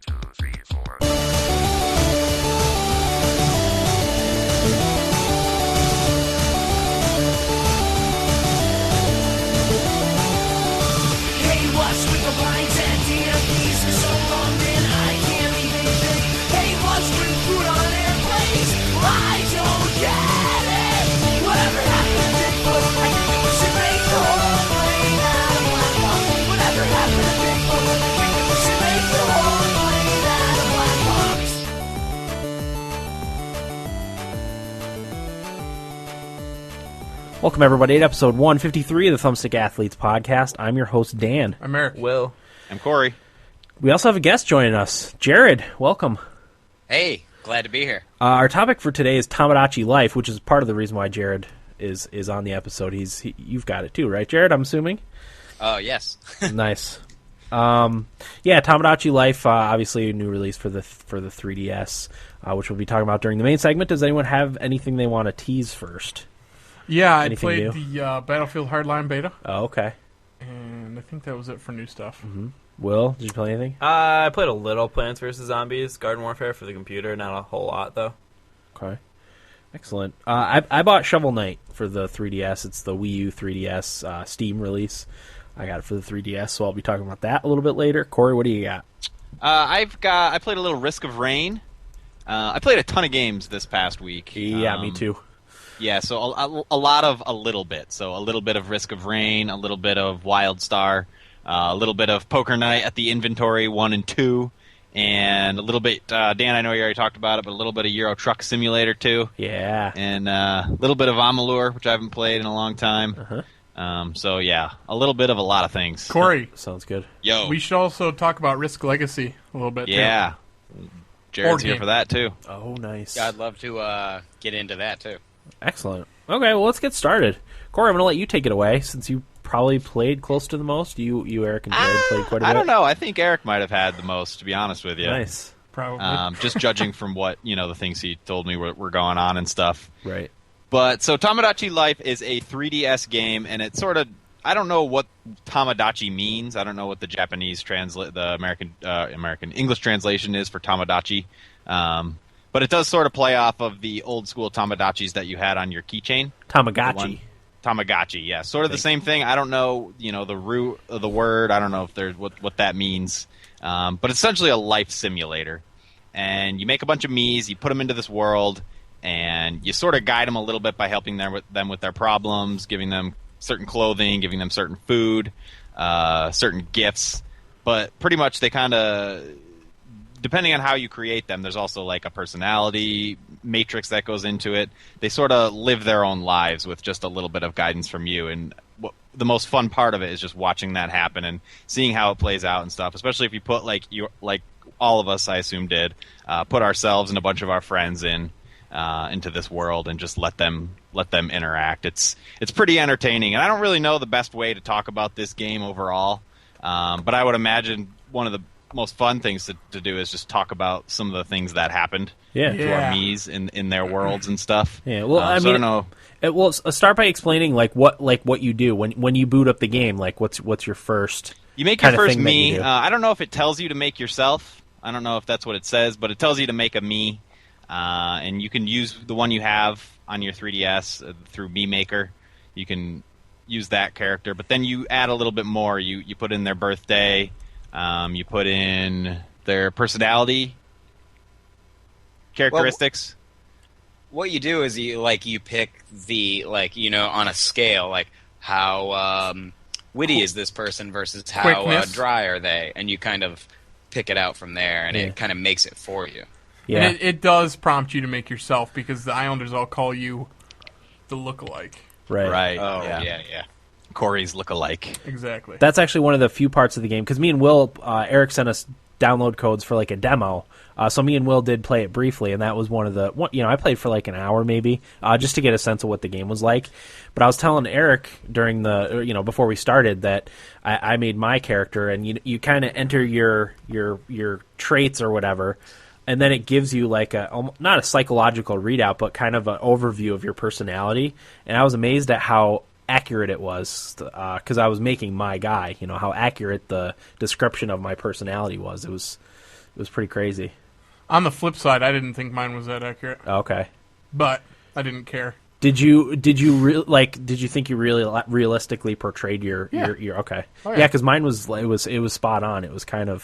2, 3, 4. Hey, what's with the lines and DMPs for so long, man? I can't even think. Hey, what's with food on airplanes? I don't get it. Whatever happened to Bigfoot? I think we should make the whole plane out of black box. Whatever happened to Bigfoot? I think we should make the whole plane out of black box. Welcome, everybody, to episode 153 of the Thumbstick Athletes podcast. I'm your host, Dan. I'm Eric. Will. I'm Corey. We also have a guest joining us, Jared. Welcome. Hey, glad to be here. Our topic for today is Tomodachi Life, which is part of the reason why Jared is on the episode. You've got it too, right, Jared? I'm assuming. Oh, yes. Nice. Yeah, Tomodachi Life, obviously a new release for the 3DS, which we'll be talking about during the main segment. Does anyone have anything they want to tease first? Yeah, I Anything played new? the Battlefield Hardline beta, Oh, okay. and I think that was it for new stuff. Mm-hmm. Will, did you play anything? I played a little Plants vs. Zombies, Garden Warfare for the computer, not a whole lot, though. Okay. Excellent. I bought Shovel Knight for the 3DS. It's the Wii U 3DS Steam release. I got it for the 3DS, so I'll be talking about that a little bit later. Corey, what do you got? I played a little Risk of Rain. I played a ton of games this past week. Yeah, me too. Yeah, so a lot of a little bit. So a little bit of Risk of Rain, a little bit of WildStar, a little bit of Poker Night at the Inventory 1 and 2, and a little bit, Dan, I know you already talked about it, but a little bit of Euro Truck Simulator 2. Yeah. And a little bit of Amalur, which I haven't played in a long time. Uh-huh. So yeah, a little bit of a lot of things. Corey, Sounds good. Yo. we should also talk about Risk Legacy a little bit. Yeah. Board Jared's here game. for that, too. Oh, nice. I'd love to get into that, too. Excellent. Okay, well, let's get started. Corey, I'm going to let you take it away, since you probably played close to the most. You Eric, and Jared played quite a bit. I don't know. I think Eric might have had the most, to be honest with you. Nice. too. Probably. Just judging from what, the things he told me were going on and stuff. Right. But, so Tomodachi Life is a 3DS game, and it's sort of, I don't know what Tomodachi means. I don't know what the Japanese the American English translation is for Tomodachi. But it does sort of play off of the old school Tomadachis that you had on your keychain. Tamagotchi. Tamagotchi, yeah. Sort of the same thing. I don't know, the root of the word. I don't know if there's what that means. But it's essentially a life simulator. And you make a bunch of Miis, you put them into this world, and you sort of guide them a little bit by helping them with their problems, giving them certain clothing, giving them certain food, certain gifts. But pretty much they kind of, depending on how you create them, there's also like a personality matrix that goes into it. They sort of live their own lives with just a little bit of guidance from you. And the most fun part of it is just watching that happen and seeing how it plays out and stuff. Especially if you put like all of us, I assume, did put ourselves and a bunch of our friends into this world and just let them interact. It's pretty entertaining, and I don't really know the best way to talk about this game overall. But I would imagine one of the most fun things to do is just talk about some of the things that happened Yeah. to our Miis in their worlds and stuff. Yeah, well, I so mean, I don't know. Well, start by explaining what you do when you boot up the game. Like, what's your first? You make your kind of first thing that you Mii. do. I don't know if it tells you to make yourself. I don't know if that's what it says, but it tells you to make a Mii. And you can use the one you have on your 3DS through Mii Maker. You can use that character, but then you add a little bit more. You put in their birthday. You put in their personality characteristics. What you do is you pick the, on a scale, like how witty is this person versus how Quickness. dry are they, and you kind of pick it out from there, and it kind of makes it for you. Yeah. And it does prompt you to make yourself, because the Islanders all call you the lookalike. Right. Oh, Yeah. yeah. Corey's look-alike. Exactly. That's actually one of the few parts of the game, because me and Will, Eric sent us download codes for like a demo. So me and Will did play it briefly, and that was one of the, I played for like an hour maybe, just to get a sense of what the game was like. But I was telling Eric during the, before we started that I made my character, and you kind of enter your traits or whatever, and then it gives you like not a psychological readout, but kind of an overview of your personality. And I was amazed at how accurate it was, because I was making my guy, how accurate the description of my personality was. was pretty crazy. On the flip side, I didn't think mine was that accurate, Okay. but I didn't care. Did you did you think you really realistically portrayed your okay? Oh, yeah. Yeah, because mine was it was spot on. It was kind of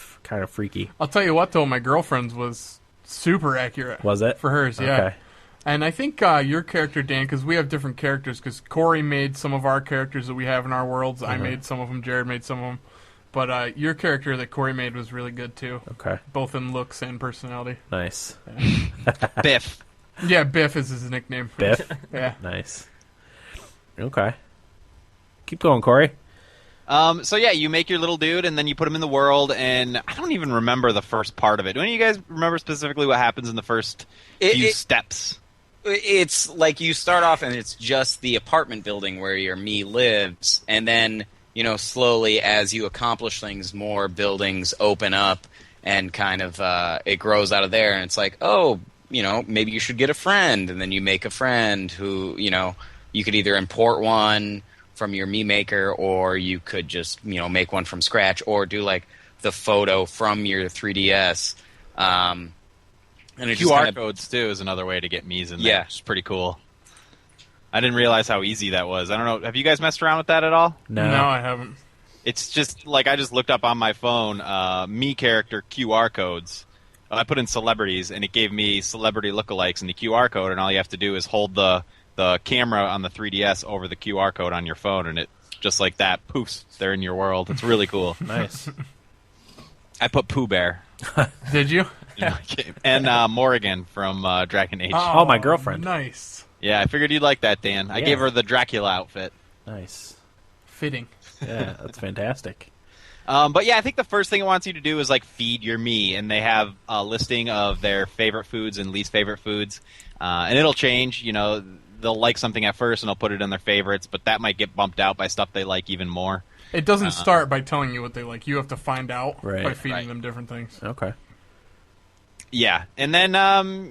freaky. I'll tell you what, though, my girlfriend's was super accurate. Was it For hers, yeah. Okay. And I think your character, Dan, because we have different characters, because Corey made some of our characters that we have in our worlds. I made some of them. Jared made some of them. But your character that Corey made was really good, too. Okay. Both in looks and personality. Nice. Biff. Yeah, Biff is his nickname. Biff. Yeah. Nice. Okay. Keep going, Corey. So yeah, you make your little dude, and then you put him in the world, and I don't even remember the first part of it. Do any of you guys remember specifically what happens in the first few steps? It's like you start off and it's just the apartment building where your me lives, and then, you know, slowly as you accomplish things, more buildings open up, and kind of it grows out of there, and it's like, oh, you know, maybe you should get a friend, and then you make a friend who, you know, you could either import one from your me maker, or you could just, you know, make one from scratch, or do like the photo from your 3DS. And it just QR kinda, codes too is another way to get me's in there. Yeah. Which is pretty cool. I didn't realize how easy that was. I don't know. Have you guys messed around with that at all? No, I haven't. It's just like I just looked up on my phone me character QR codes. I put in celebrities, and it gave me celebrity lookalikes in the QR code, and all you have to do is hold the camera on the 3DS over the QR code on your phone, and it just like that, poofs, they're in your world. It's really cool. Nice. I put Pooh Bear Did you? in my game. And Morrigan from Dragon Age. Oh, my girlfriend. Nice. Yeah, I figured you'd like that, Dan. I Yeah. gave her the Dracula outfit. Nice. Fitting. Yeah, that's fantastic. But yeah, I think the first thing it wants you to do is like feed your me, and they have a listing of their favorite foods and least favorite foods, and it'll change. You know, they'll like something at first and they'll put it in their favorites, but that might get bumped out by stuff they like even more. It doesn't start by telling you what they like. You have to find out Right. by feeding Right. them different things. Okay. Yeah, and then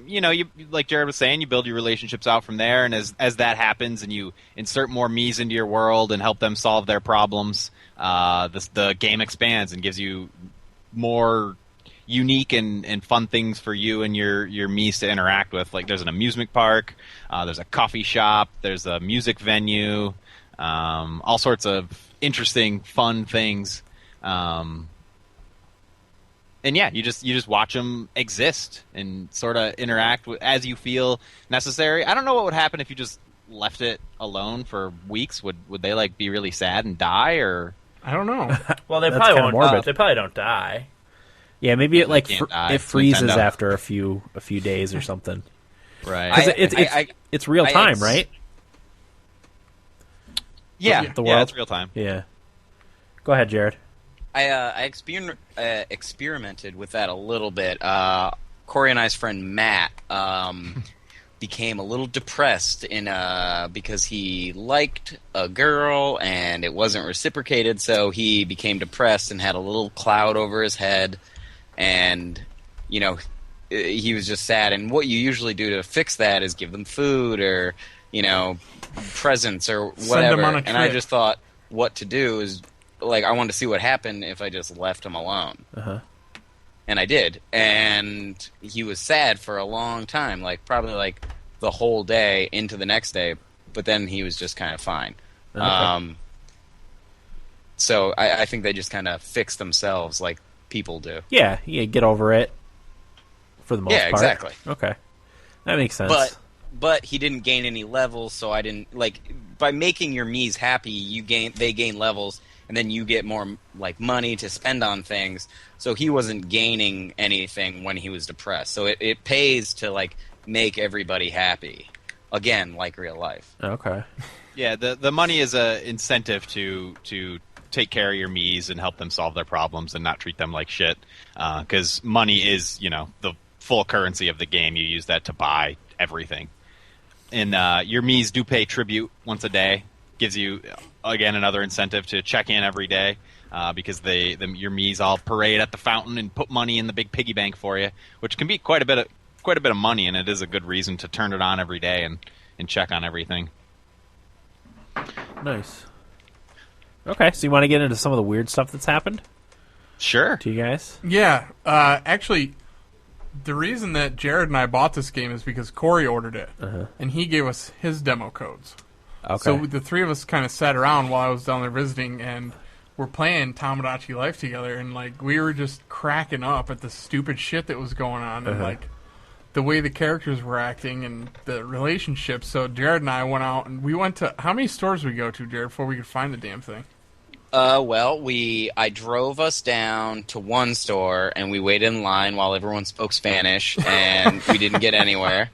you know, you like Jared was saying, you build your relationships out from there, and as that happens, and you insert more me's into your world and help them solve their problems, the game expands and gives you more unique and fun things for you and your me's to interact with. Like there's an amusement park, there's a coffee shop, there's a music venue, all sorts of interesting, fun things. And yeah, you just watch them exist and sort of interact with as you feel necessary. I don't know what would happen if you just left it alone for weeks. Would they like be really sad and die, or I don't know. Well, they That's probably kinda won't. morbid. They probably don't die. Yeah, maybe it like can't die. it It's freezes Nintendo. after a few days or something. right? 'Cause I- it's real I time, ex- right? yeah, the world? it's real time. Yeah. Go ahead, Jared. I experimented with that a little bit. Corey and I's friend Matt became a little depressed because he liked a girl and it wasn't reciprocated, so he became depressed and had a little cloud over his head, and you know, he was just sad. And what you usually do to fix that is give them food or, you know, presents or whatever. them on a And I trip. just thought what to do is, like, I wanted to see what happened if I just left him alone. Uh-huh. And I did. And he was sad for a long time, like probably like the whole day into the next day. But then he was just kind of fine. Okay. So I think they just kind of fix themselves like people do. Yeah, get over it for the most Yeah, part. exactly. Okay. That makes sense. But he didn't gain any levels, so I didn't like by making your Mii's happy, they gain levels, and then you get more like money to spend on things. So he wasn't gaining anything when he was depressed. So it pays to like make everybody happy. Again, like real life. Okay. Yeah, the money is a incentive to take care of your Mii's and help them solve their problems and not treat them like shit. Because money is, you know, the full currency of the game. You use that to buy everything. And your Mii's do pay tribute once a day. Gives you, again, another incentive to check in every day. Because your Mii's all parade at the fountain and put money in the big piggy bank for you, which can be quite a bit of money, and it is a good reason to turn it on every day and check on everything. Nice. Okay, so you want to get into some of the weird stuff that's happened? Sure. to you guys? Yeah, actually, the reason that Jared and I bought this game is because Corey ordered it, and he gave us his demo codes. Okay. So the three of us kind of sat around while I was down there visiting, and we're playing Tomodachi Life together, and like we were just cracking up at the stupid shit that was going on, and like the way the characters were acting and the relationships. So Jared and I went out, and we went to how many stores did we go to, Jared, before we could find the damn thing? Well, I drove us down to one store, and we waited in line while everyone spoke Spanish, and we didn't get anywhere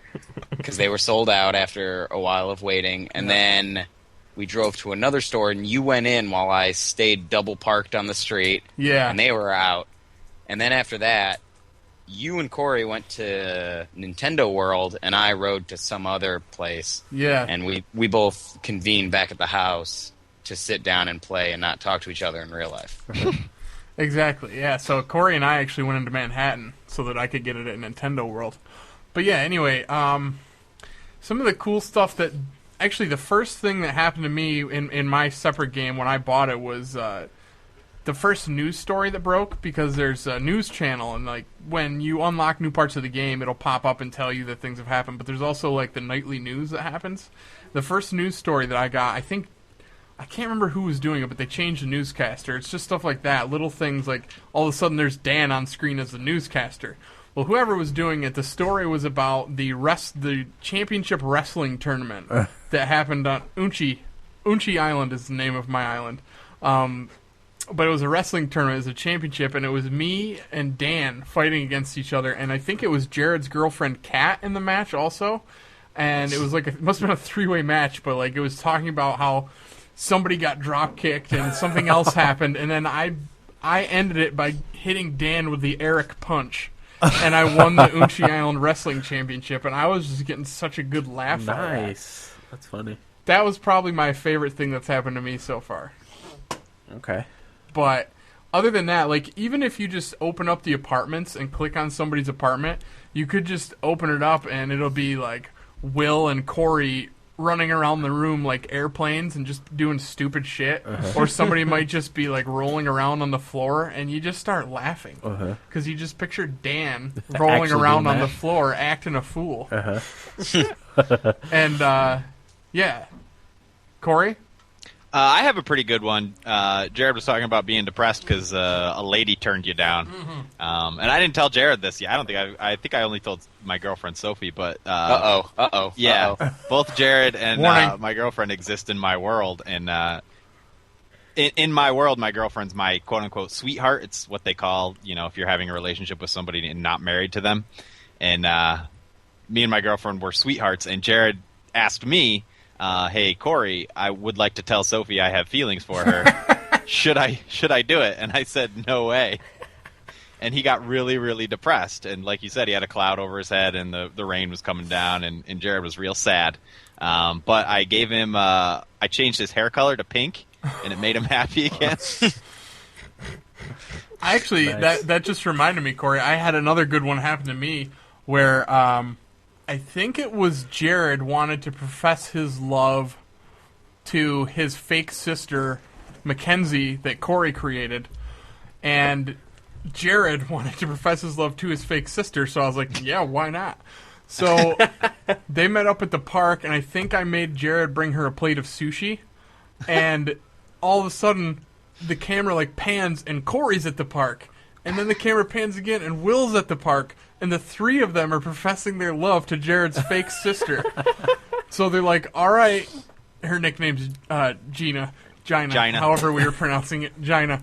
because they were sold out after a while of waiting. And then we drove to another store, and you went in while I stayed double parked on the street. Yeah. And they were out. And then after that, you and Corey went to Nintendo World, and I rode to some other place. Yeah. And we both convened back at the house to sit down and play and not talk to each other in real life. Exactly, yeah. So Corey and I actually went into Manhattan so that I could get it at Nintendo World. But yeah, anyway, some of the cool stuff that... Actually, the first thing that happened to me in my separate game when I bought it was the first news story that broke, because there's a news channel, and like when you unlock new parts of the game, it'll pop up and tell you that things have happened. But there's also like the nightly news that happens. The first news story that I got, I can't remember who was doing it, but they changed the newscaster. It's just stuff like that, little things like all of a sudden there's Dan on screen as the newscaster. Well, whoever was doing it, the story was about the championship wrestling tournament that happened on Unchi Island is the name of my island. But it was a wrestling tournament, it was a championship, and it was me and Dan fighting against each other, and I think it was Jared's girlfriend Kat in the match also. And it was like it must have been a three-way match, but like it was talking about how somebody got drop kicked and something else happened, and then I ended it by hitting Dan with the Eric punch, and I won the Unchi Island Wrestling Championship, and I was just getting such a good laugh out of that. Nice. That's funny. That was probably my favorite thing that's happened to me so far. Okay. But other than that, like even if you just open up the apartments and click on somebody's apartment, you could just open it up and it'll be like Will and Corey running around the room like airplanes and just doing stupid shit, or somebody might just be like rolling around on the floor, and you just start laughing because you just picture Dan rolling Actually around doing on that. the floor acting a fool. And yeah, Corey. I have a pretty good one. Jared was talking about being depressed because a lady turned you down, and I didn't tell Jared this yet. I think I only told my girlfriend Sophie. But yeah, both Jared and my girlfriend exist in my world, and in my world, my girlfriend's my quote unquote sweetheart. It's what they call, if you're having a relationship with somebody and not married to them. And me and my girlfriend were sweethearts, and Jared asked me, hey, Corey, I would like to tell Sophie I have feelings for her. Should I do it? And I said, no way. And he got really, really depressed. And like you said, he had a cloud over his head, and the rain was coming down, and Jared was real sad. But I gave him, I changed his hair color to pink, and it made him happy again. Actually, Nice. that just reminded me, Corey, I had another good one happen to me where I think it was Jared wanted to profess his love to his fake sister, Mackenzie, that Corey created. And Jared wanted to profess his love to his fake sister, so I was like, yeah, why not? So they met up at the park, and I think I made Jared bring her a plate of sushi. And all of a sudden, the camera like pans, and Corey's at the park. And then the camera pans again, and Will's at the park. And the three of them are professing their love to Jared's fake sister. So they're like, all right. Her nickname's Gina, however we were pronouncing it, Gina.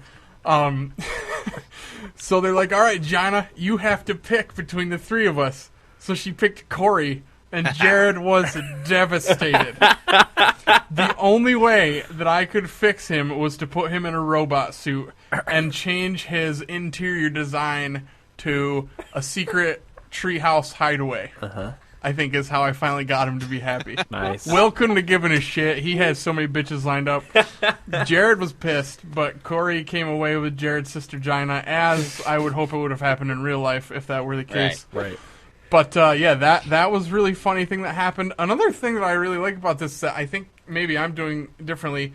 So they're like, all right, Gina, you have to pick between the three of us. So she picked Corey, and Jared was devastated. The only way that I could fix him was to put him in a robot suit and change his interior design to a secret treehouse hideaway. I think is how I finally got him to be happy. Nice. Will couldn't have given a shit. He had so many bitches lined up. Jared was pissed, but Corey came away with Jared's sister Gina, as I would hope it would have happened in real life if that were the case. Right. But yeah, that was really funny thing that happened. Another thing that I really like about this that I think maybe I'm doing differently,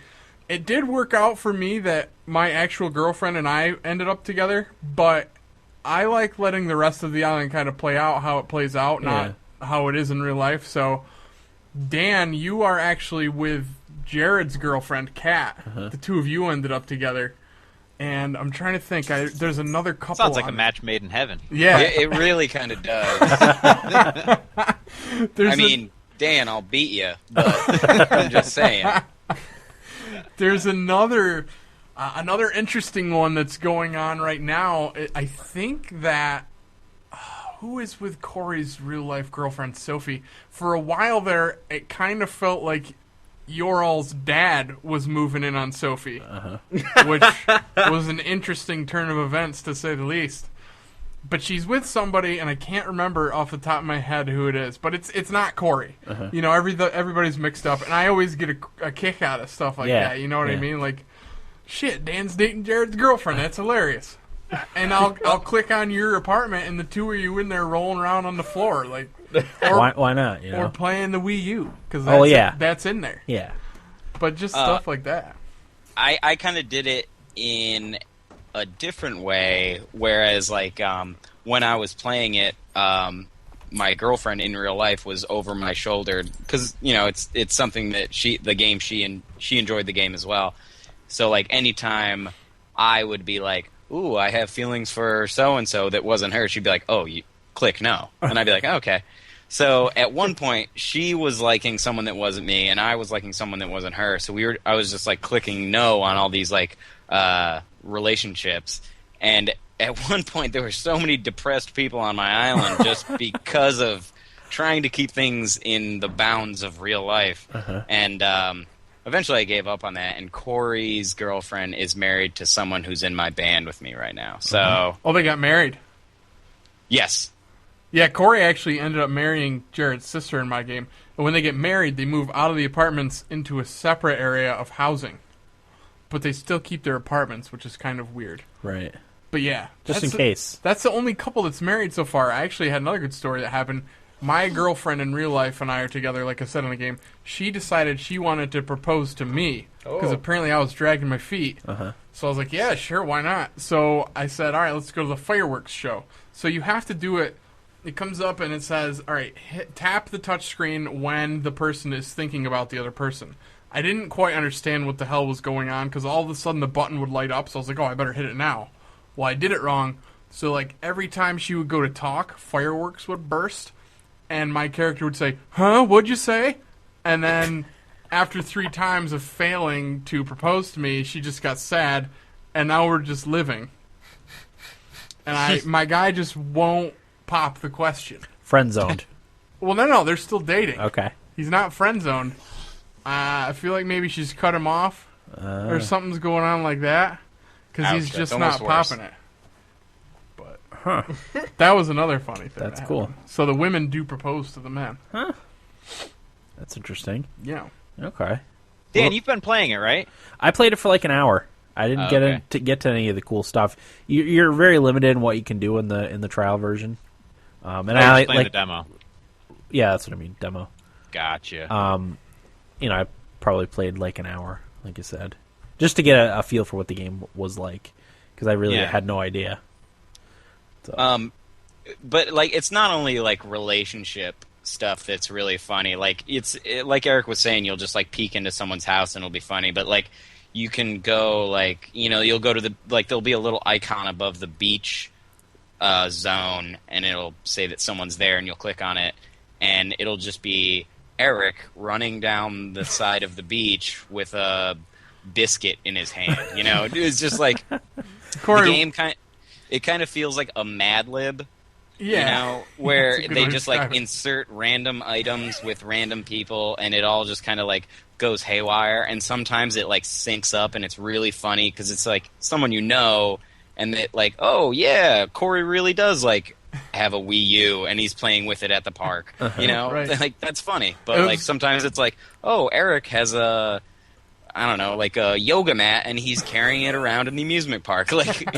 It did work out for me that my actual girlfriend and I ended up together, but I like letting the rest of the island kind of play out how it plays out, not how it is in real life. So, Dan, you are actually with Jared's girlfriend, Kat. The two of you ended up together. And I'm trying to think. There's another couple. Sounds like a match made in heaven. Yeah. It really kind of does. Dan, I'll beat you, but I'm just saying. There's another interesting one that's going on right now. I think that who is with Corey's real life girlfriend, Sophie? For a while there, it kind of felt like Yoral's dad was moving in on Sophie, which was an interesting turn of events to say the least. But she's with somebody, and I can't remember off the top of my head who it is. But it's not Corey. You know, everybody's mixed up, and I always get a kick out of stuff like that. You know what I mean? Like, shit, Dan's dating Jared's girlfriend. That's hilarious. And I'll click on your apartment, and the two of you in there rolling around on the floor, like, or, why not? You know? Or playing the Wii U because that's in there. Yeah, but just stuff like that. I kind of did it in a different way, whereas like when I was playing it, my girlfriend in real life was over my shoulder because it's something that she enjoyed the game as well. So like anytime I would be like, ooh, I have feelings for so and so that wasn't her, she'd be like, oh, you click no, and I'd be like, oh, okay. So at one point, she was liking someone that wasn't me, and I was liking someone that wasn't her. So I was just like clicking no on all these like relationships. And at one point, there were so many depressed people on my island just because of trying to keep things in the bounds of real life. And eventually, I gave up on that. And Corey's girlfriend is married to someone who's in my band with me right now. So, they got married. Yes. Yeah, Corey actually ended up marrying Jared's sister in my game. And when they get married, they move out of the apartments into a separate area of housing. But they still keep their apartments, which is kind of weird. Right. But yeah. Just in case. That's the only couple that's married so far. I actually had another good story that happened. My girlfriend in real life and I are together, like I said in the game. She decided she wanted to propose to me. Because apparently I was dragging my feet. So I was like, yeah, sure, why not? So I said, all right, let's go to the fireworks show. So you have to do it. It comes up and it says, all right, tap the touch screen when the person is thinking about the other person. I didn't quite understand what the hell was going on because all of a sudden the button would light up. So I was like, oh, I better hit it now. Well, I did it wrong. So like every time she would go to talk, fireworks would burst. And my character would say, huh, what'd you say? And then after 3 times of failing to propose to me, she just got sad. And now we're just living. And my guy just won't pop the question. Friend zoned. Well, no, they're still dating. Okay. He's not friend zoned. I feel like maybe she's cut him off, or something's going on like that, because he's just not popping it. But that was another funny thing. That's cool. So the women do propose to the men. Huh. That's interesting. Yeah. Okay. Dan, you've been playing it, right? I played it for like an hour. I didn't get to any of the cool stuff. You're very limited in what you can do in the trial version. And I like the demo. Yeah, that's what I mean. Demo. Gotcha. I probably played like an hour, like I said, just to get a feel for what the game was like, because I really had no idea. So. But like, it's not only like relationship stuff that's really funny. Like like Eric was saying, you'll just like peek into someone's house and it'll be funny. But like, you can go like, you'll go to there'll be a little icon above the beach zone, and it'll say that someone's there, and you'll click on it, and it'll just be Eric running down the side of the beach with a biscuit in his hand. It's just like Corey, the game kind of feels like a Mad Lib. Yeah. Where they just like insert random items with random people, and it all just kind of like goes haywire. And sometimes it like syncs up, and it's really funny because it's like someone and it like, oh yeah, Corey really does like have a Wii U, and he's playing with it at the park. Right. Like that's funny. But like sometimes it's like, oh, Eric has a yoga mat, and he's carrying it around in the amusement park. Like,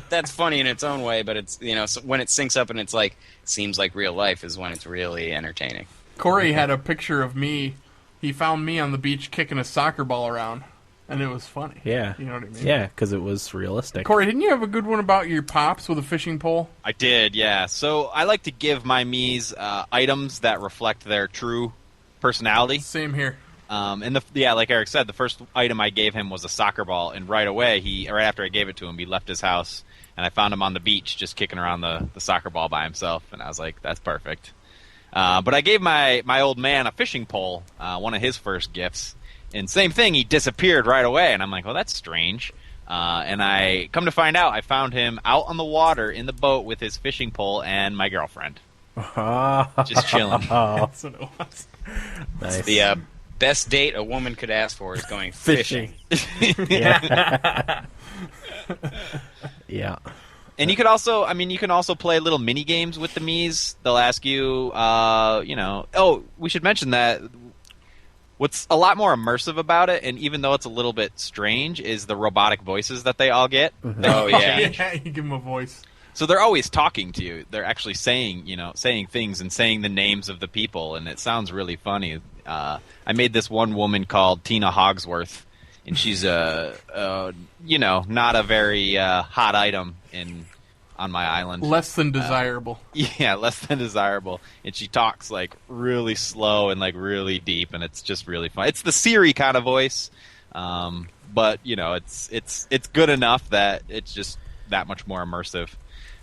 that's funny in its own way, but it's, so when it syncs up and it's like, seems like real life is when it's really entertaining. Corey had a picture of me. He found me on the beach kicking a soccer ball around. and it was funny. Yeah. You know what I mean? Yeah, because it was realistic. Corey, didn't you have a good one about your pops with a fishing pole? I did, yeah. So I like to give my Miis items that reflect their true personality. Same here. Like Eric said, the first item I gave him was a soccer ball, and right away, right after I gave it to him, he left his house, and I found him on the beach just kicking around the soccer ball by himself, and I was like, that's perfect. But I gave my old man a fishing pole, one of his first gifts, and same thing, he disappeared right away, and I'm like, well, that's strange. And I come to find out, I found him out on the water in the boat with his fishing pole and my girlfriend, just chilling. That's what it was. Nice. The best date a woman could ask for is going fishing. Yeah. Yeah. And you could also, you can also play little mini games with the Miis. They'll ask you, oh, we should mention that what's a lot more immersive about it, and even though it's a little bit strange, is the robotic voices that they all get. Mm-hmm. Oh, yeah. Yeah, you give them a voice. So they're always talking to you. They're actually saying things and saying the names of the people, and it sounds really funny. I made this one woman called Tina Hogsworth, and she's not a very hot item on my island. Less than desirable. Yeah, less than desirable. And she talks like really slow and like really deep, and it's just really fun. It's the Siri kind of voice, but it's good enough that it's just that much more immersive.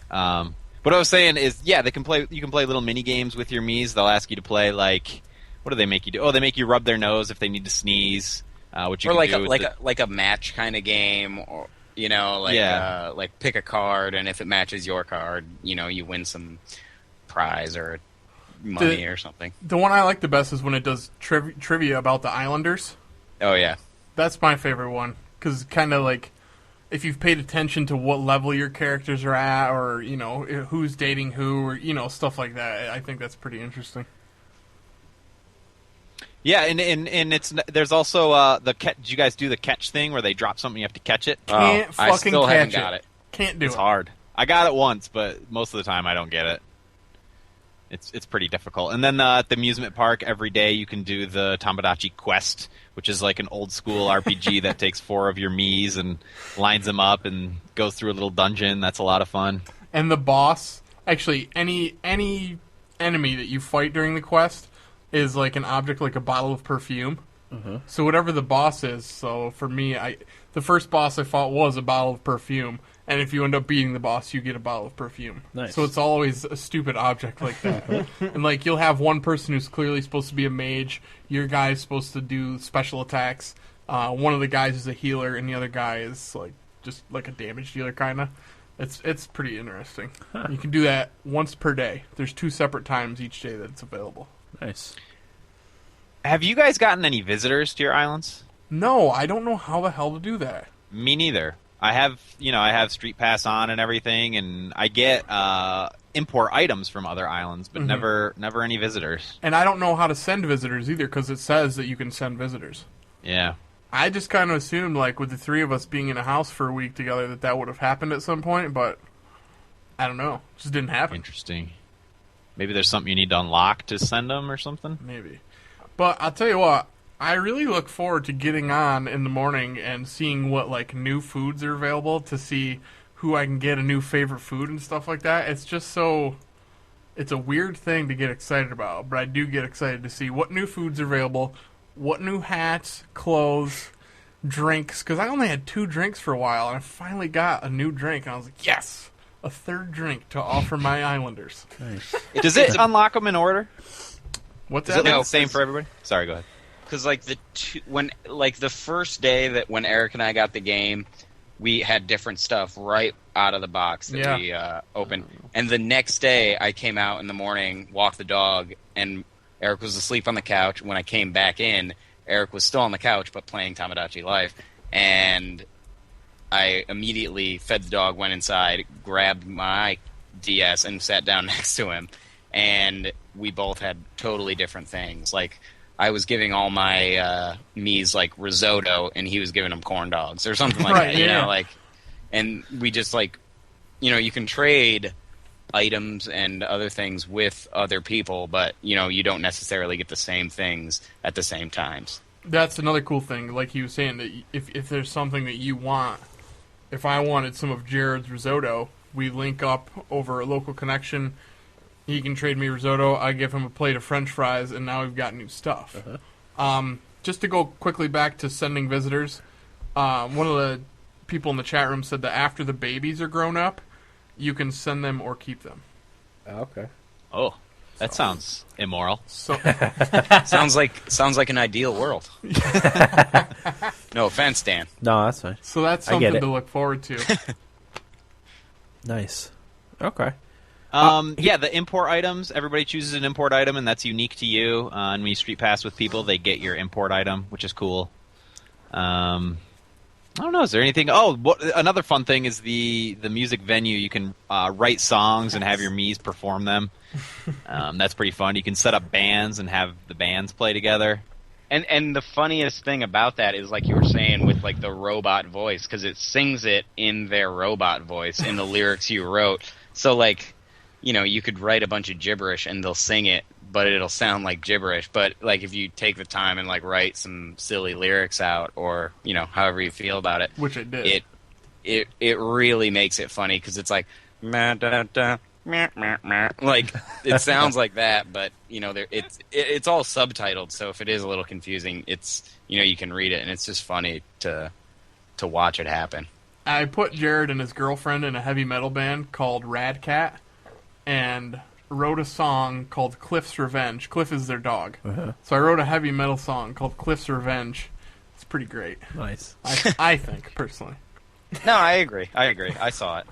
What I was saying is, yeah, you can play little mini games with your Miis. They'll ask you to play like, what do they make you do? Oh, they make you rub their nose if they need to sneeze. Which you Or can do like a match kind of game, or like pick a card, and if it matches your card, you win some prize or money or something. The one I like the best is when it does trivia about the Islanders. Oh yeah, That's my favorite one, because kind of like, if you've paid attention to what level your characters are at, or who's dating who, or stuff like that, I think that's pretty interesting. Yeah, and there's also the catch. Did you guys do the catch thing where they drop something, you have to catch it? Can't I fucking still haven't catch got it. it. Can't do It's it. hard. I got it once, but most of the time I don't get it. It's pretty difficult. And then at the amusement park, every day you can do the Tomodachi Quest, which is like an old school RPG that takes 4 of your Miis and lines them up and goes through a little dungeon. That's a lot of fun. And the boss, actually, any enemy that you fight during the quest is like an object, like a bottle of perfume. Mm-hmm. So whatever the boss is, so for me, the first boss I fought was a bottle of perfume, and if you end up beating the boss, you get a bottle of perfume. Nice. So it's always a stupid object like that. And like, you'll have one person who's clearly supposed to be a mage, your guy's supposed to do special attacks, one of the guys is a healer, and the other guy is like just like a damage dealer kind of. It's pretty interesting. Huh. You can do that once per day. There's 2 separate times each day that it's available. Nice. Have you guys gotten any visitors to your islands? No, I don't know how the hell to do that. Me neither. I have Street Pass on and everything, and I get import items from other islands, but never any visitors. And I don't know how to send visitors either, because it says that you can send visitors. Yeah. I just kind of assumed, like, with the 3 of us being in a house for a week together, that would have happened at some point, but I don't know. It just didn't happen. Interesting. Maybe there's something you need to unlock to send them or something? Maybe. But I'll tell you what, I really look forward to getting on in the morning and seeing what, like, new foods are available, to see who I can get a new favorite food and stuff like that. It's just so... It's a weird thing to get excited about, but I do get excited to see what new foods are available, what new hats, clothes, drinks, because I only had 2 drinks for a while, and I finally got a new drink, and I was like, yes! A 3rd drink to offer my Islanders. Nice. Does it unlock them in order? What's Is that? it No, the same for everybody? Sorry, go ahead. Because like the first day that when Eric and I got the game, we had different stuff right out of the box that we opened. And the next day, I came out in the morning, walked the dog, and Eric was asleep on the couch. When I came back in, Eric was still on the couch, but playing Tomodachi Life. And I immediately fed the dog, went inside, grabbed my DS, and sat down next to him. And we both had totally different things. Like, I was giving all my Miis, like, risotto, and he was giving them corn dogs or something like Right, that, you yeah. know? Like, and we just, like, you can trade items and other things with other people, but, you don't necessarily get the same things at the same times. that's another cool thing. Like he was saying, that if there's something that you want, if I wanted some of Jared's risotto, we link up over a local connection. He can trade me risotto. I give him a plate of French fries, and now we've got new stuff. Just to go quickly back to sending visitors, one of the people in the chat room said that after the babies are grown up, you can send them or keep them. Okay. Oh, that sounds immoral. So sounds like an ideal world. No offense, Dan. No, that's fine. so that's I get something it. to look forward to. Nice. Okay. Yeah, the import items. Everybody chooses an import item, and that's unique to you. And when you street pass with people, they get your import item, which is cool. I don't know. Is there anything? Oh, another fun thing is the music venue. You can write songs and have your Miis perform them. That's pretty fun. You can set up bands and have the bands play together. And the funniest thing about that is, like you were saying, with like the robot voice, because it sings it in their robot voice in the lyrics you wrote. So like, you know, you could write a bunch of gibberish and they'll sing it, but it'll sound like gibberish. But like if you take the time and like write some silly lyrics out, or you know, however you feel about it, Which it did. it really makes it funny, because it's like meh, da, da, meh, meh, meh. Like it sounds like that, but you know, it's all subtitled, so if it is a little confusing, it's, you know, you can read it, and it's just funny to watch it happen. I put Jared and his girlfriend in a heavy metal band called Rad Cat, and wrote a song called Cliff's Revenge. Cliff is their dog. So I wrote a heavy metal song called Cliff's Revenge. It's pretty great. Nice. I think, personally. No, I agree. I saw it.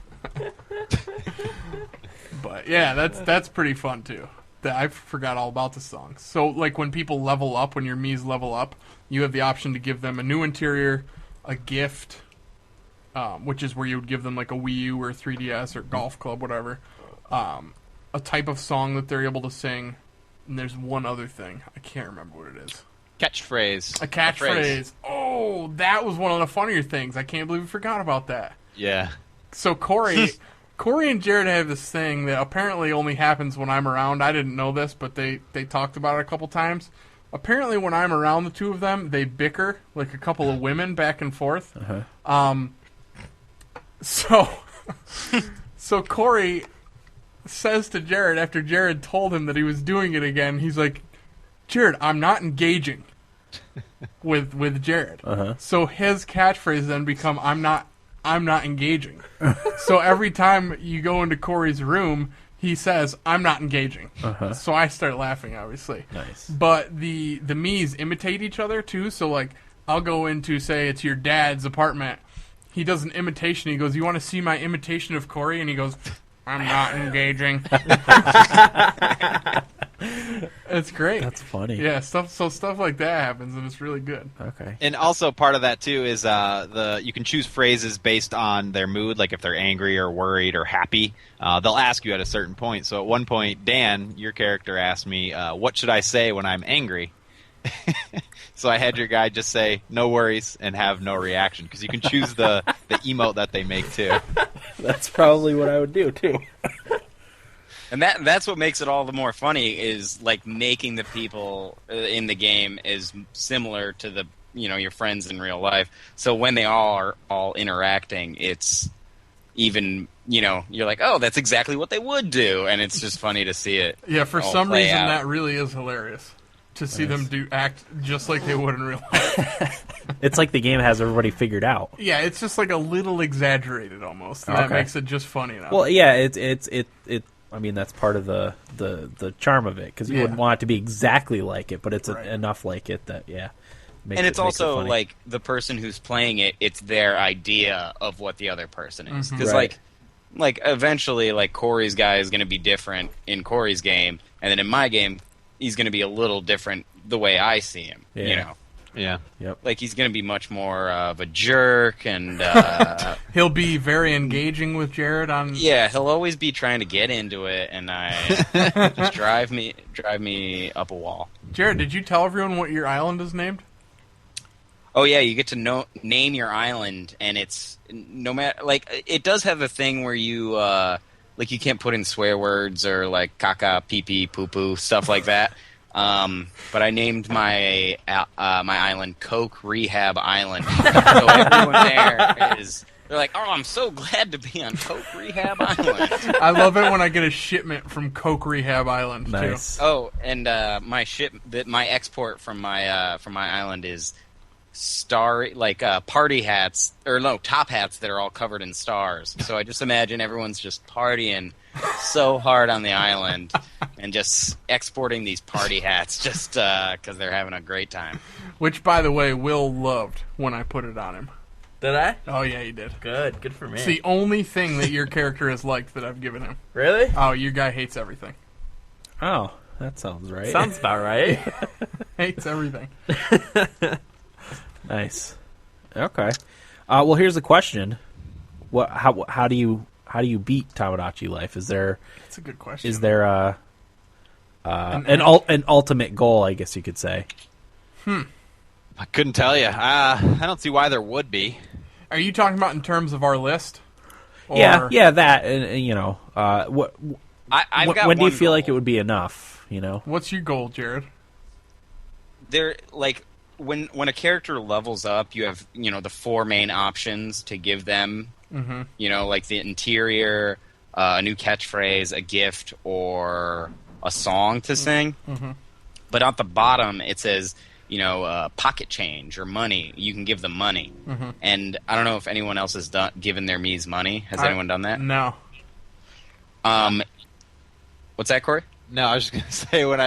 But yeah, that's pretty fun too. I forgot all about the songs. So like when people level up, when your Miis level up, you have the option to give them a new interior, a gift, which is where you would give them like a Wii U or 3DS or golf club, whatever. A type of song that they're able to sing, and there's one other thing. I can't remember what it is. Catchphrase. A catchphrase. Oh, that was one of the funnier things. I can't believe we forgot about that. Yeah. So Corey and Jared have this thing that apparently only happens when I'm around. I didn't know this, but they talked about it a couple times. Apparently when I'm around the two of them, they bicker like a couple of women back and forth. So Corey says to Jared, after Jared told him that he was doing it again, he's like, Jared, I'm not engaging with Jared. So his catchphrase then become, I'm not engaging. So every time you go into Corey's room, he says, I'm not engaging. So I start laughing, obviously. Nice. But the Miis imitate each other too. So like, I'll go into, say it's your dad's apartment. He does an imitation. He goes, you want to see my imitation of Corey? And he goes, I'm not engaging. It's great. That's funny. Yeah, stuff like that happens, and it's really good. Okay. And also part of that too is you can choose phrases based on their mood, like if they're angry or worried or happy. They'll ask you at a certain point. So at one point, Dan, your character, asked me, "What should I say when I'm angry?" So I had your guy just say, "No worries," and have no reaction, because you can choose the emote that they make too. That's probably what I would do too. And that's what makes it all the more funny, is like making the people in the game as similar to the, you know, your friends in real life. So when they are all interacting, it's even, you know, you're like, oh, that's exactly what they would do, and it's just funny to see it. Yeah, for all some play reason out. that really is hilarious to see them act just like they would in real life. It's like the game has everybody figured out. Yeah, it's just like a little exaggerated almost. And that Okay. makes it just funny enough. Well, yeah, it. I mean, that's part of the charm of it, because you wouldn't want it to be exactly like it, but it's Right. enough like it that makes And it's it also funny. like the person who's playing it, it's their idea of what the other person is. Because Right. like eventually, like Corey's guy is going to be different in Corey's game, and then in my game, he's going to be a little different the way I see him. You Yeah. know, Yeah. Yep. like he's going to be much more of a jerk, and He'll be very engaging with Jared on... yeah, he'll always be trying to get into it, and just drive me up a wall. Jared, did you tell everyone what your island is named? Oh yeah, you get to name your island, and it's no matter, like, it does have a thing where you like you can't put in swear words or like caca, pee pee, poo poo, stuff like that. But I named my my island Coke Rehab Island. So everyone there they're like, "Oh, I'm so glad to be on Coke Rehab Island." I love it when I get a shipment from Coke Rehab Island Nice. too. Oh, and my export from my island is party hats, or no, top hats that are all covered in stars. So I just imagine everyone's just partying so hard on the island and just exporting these party hats just because they're having a great time. Which, by the way, Will loved when I put it on him. Did I? Oh yeah, he did. Good for me. It's the only thing that your character has liked that I've given him. Really? Oh, your guy hates everything. Oh, that sounds right. Sounds about right. Hates everything. Nice. Okay. Well, here's the question: how do you beat Tomodachi Life? Is there That's a good question. an ultimate goal? I guess you could say. I couldn't tell you. I don't see why there would be. Are you talking about in terms of our list? Or... Yeah, that and you know, I've got when do you one feel like it goal. would be enough? You know, What's your goal, Jared? There, like when a character levels up, you have the four main options to give them. Mm-hmm. Like the interior, a new catchphrase, a gift, or a song to sing. Mm-hmm. But at the bottom, it says, pocket change or money. You can give them money. Mm-hmm. And I don't know if anyone else has given their Mies money. Has anyone done that? No. What's that, Corey? No, I was just gonna say when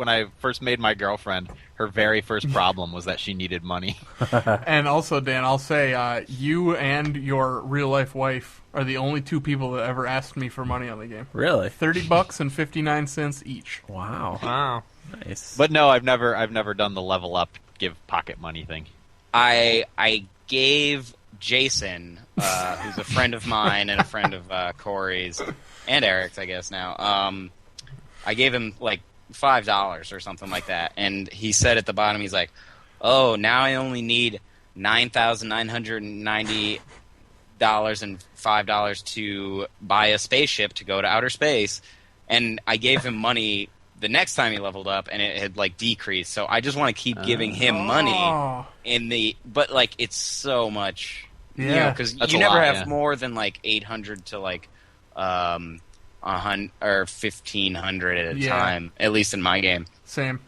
I first made my girlfriend, her very first problem was that she needed money. And also, Dan, I'll say you and your real life wife are the only two people that ever asked me for money on the game. really? $30 and 59 cents each. Wow, Wow. nice. But no, I've never done the level up, give pocket money thing. I gave Jason, who's a friend of mine and a friend of Corey's and Eric's, I guess now. I gave him like $5 or something like that, and he said at the bottom, he's like, "Oh, now I only need $9,990 and $5 to buy a spaceship to go to outer space." And I gave him money the next time he leveled up, and it had like decreased. So I just want to keep giving him money Oh. but like it's so much, Yeah. because That's you a never lot, have yeah. more than like 800 to like 100 or 1,500 at a Yeah. time, at least in my game. Same.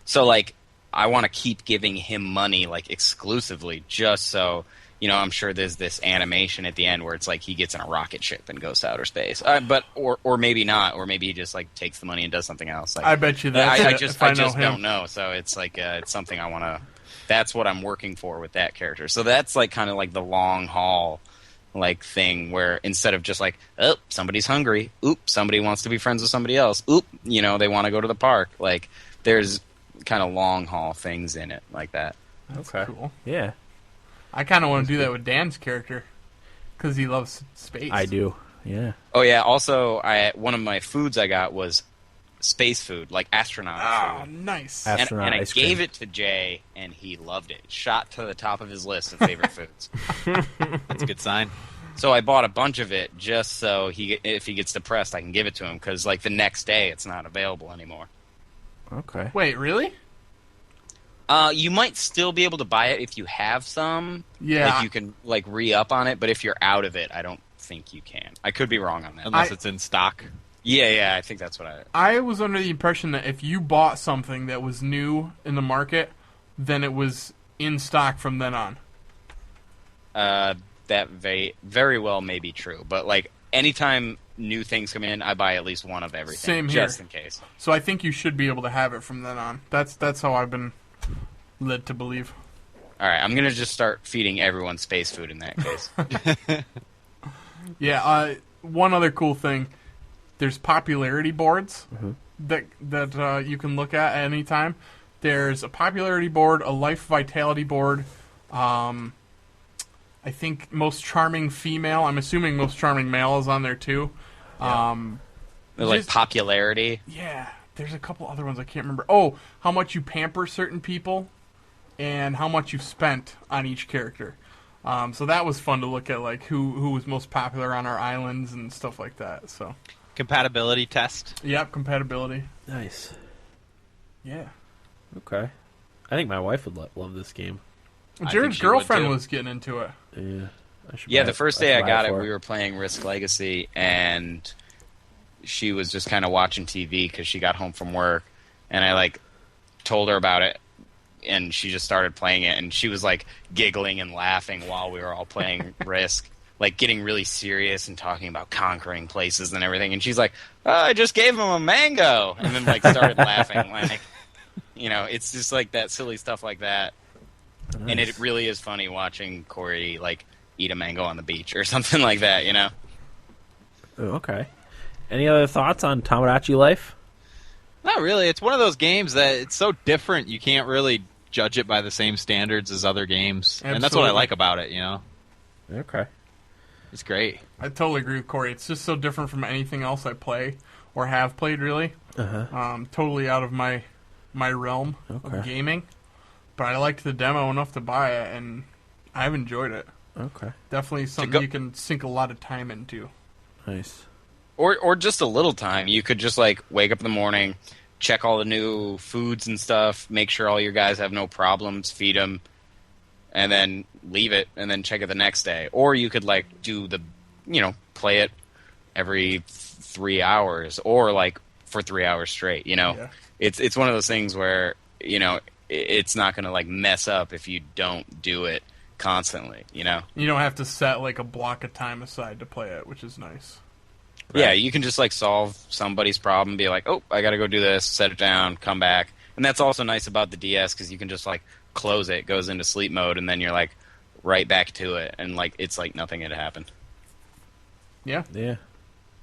So like I want to keep giving him money like exclusively, just so. I'm sure there's this animation at the end where it's like he gets in a rocket ship and goes to outer space. Or maybe not, or maybe he just like takes the money and does something else. Like, I bet you that's I it, just if I know just him. don't know. So it's like it's something I want to. That's what I'm working for with that character. So that's like kind of like the long haul like thing where instead of just like, oh, somebody's hungry, oop, somebody wants to be friends with somebody else, oop, they want to go to the park. Like there's kind of long haul things in it like that. That's Okay. cool. Yeah, I kind of want to do that with Dan's character because he loves space. I do. Yeah. Oh yeah. Also, one of my foods I got was space food, like astronaut Ah, food. nice. Astronaut And I ice cream. gave it to Jay, and he loved it. Shot to the top of his list of favorite foods. That's a good sign. So I bought a bunch of it just so if he gets depressed, I can give it to him because like the next day it's not available anymore. Okay. Wait, really? You might still be able to buy it if you have some. Yeah. Like you can like re-up on it, but if you're out of it, I don't think you can. I could be wrong on that. Unless it's in stock. Yeah, I think that's what I was under the impression that if you bought something that was new in the market, then it was in stock from then on. That very well may be true. But like anytime new things come in, I buy at least one of everything. Same here. Just in case. So I think you should be able to have it from then on. That's how I've been led to believe. All right, I'm going to just start feeding everyone space food in that case. Yeah, one other cool thing, there's popularity boards that you can look at any time. There's a popularity board, a life vitality board, I think most charming female. I'm assuming most charming male is on there too. Like Just- popularity. Yeah, there's a couple other ones I can't remember. Oh, how much you pamper certain people, and how much you've spent on each character. So that was fun to look at, like who was most popular on our islands and stuff like that. So, Compatibility test. yep, compatibility. Nice. Yeah. Okay. I think my wife would love this game. Well, I Jared's think she would, girlfriend too. was getting into it. Yeah. I should Yeah, buy the it. first should day I buy got it, for we her. were playing Risk Legacy, and she was just kind of watching TV because she got home from work, and I like told her about it, and she just started playing it, and she was like giggling and laughing while we were all playing Risk, like getting really serious and talking about conquering places and everything, and she's like, "Oh, I just gave him a mango," and then like started laughing, like, you know, it's just like that silly stuff like that. And it really is funny watching Corey like eat a mango on the beach or something like that, you know? Oh, okay. Any other thoughts on Tomodachi Life? Not really. It's one of those games that it's so different you can't really judge it by the same standards as other games. And that's what I Absolutely. like about it, you know? Okay. It's great. I totally agree with Corey. It's just so different from anything else I play or have played, really. Totally out of my realm Okay. of gaming. But I liked the demo enough to buy it, and I've enjoyed it. Okay. Definitely something go- you can sink a lot of time into. Nice. Or just a little time. You could just like wake up in the morning, check all the new foods and stuff, make sure all your guys have no problems, feed them, and then leave it, and then check it the next day. Or you could like do the, you know, play it every 3 hours, or like for 3 hours straight. You know, Yeah. it's one of those things where, you know, it's not going to like mess up if you don't do it constantly. You know. You don't have to set like a block of time aside to play it, which is nice. Yeah, you can just like solve somebody's problem, be like, oh, I got to go do this, set it down, come back. And that's also nice about the DS because you can just like close it, goes into sleep mode, and then you're like right back to it, and like it's like nothing had happened. Yeah, Yeah.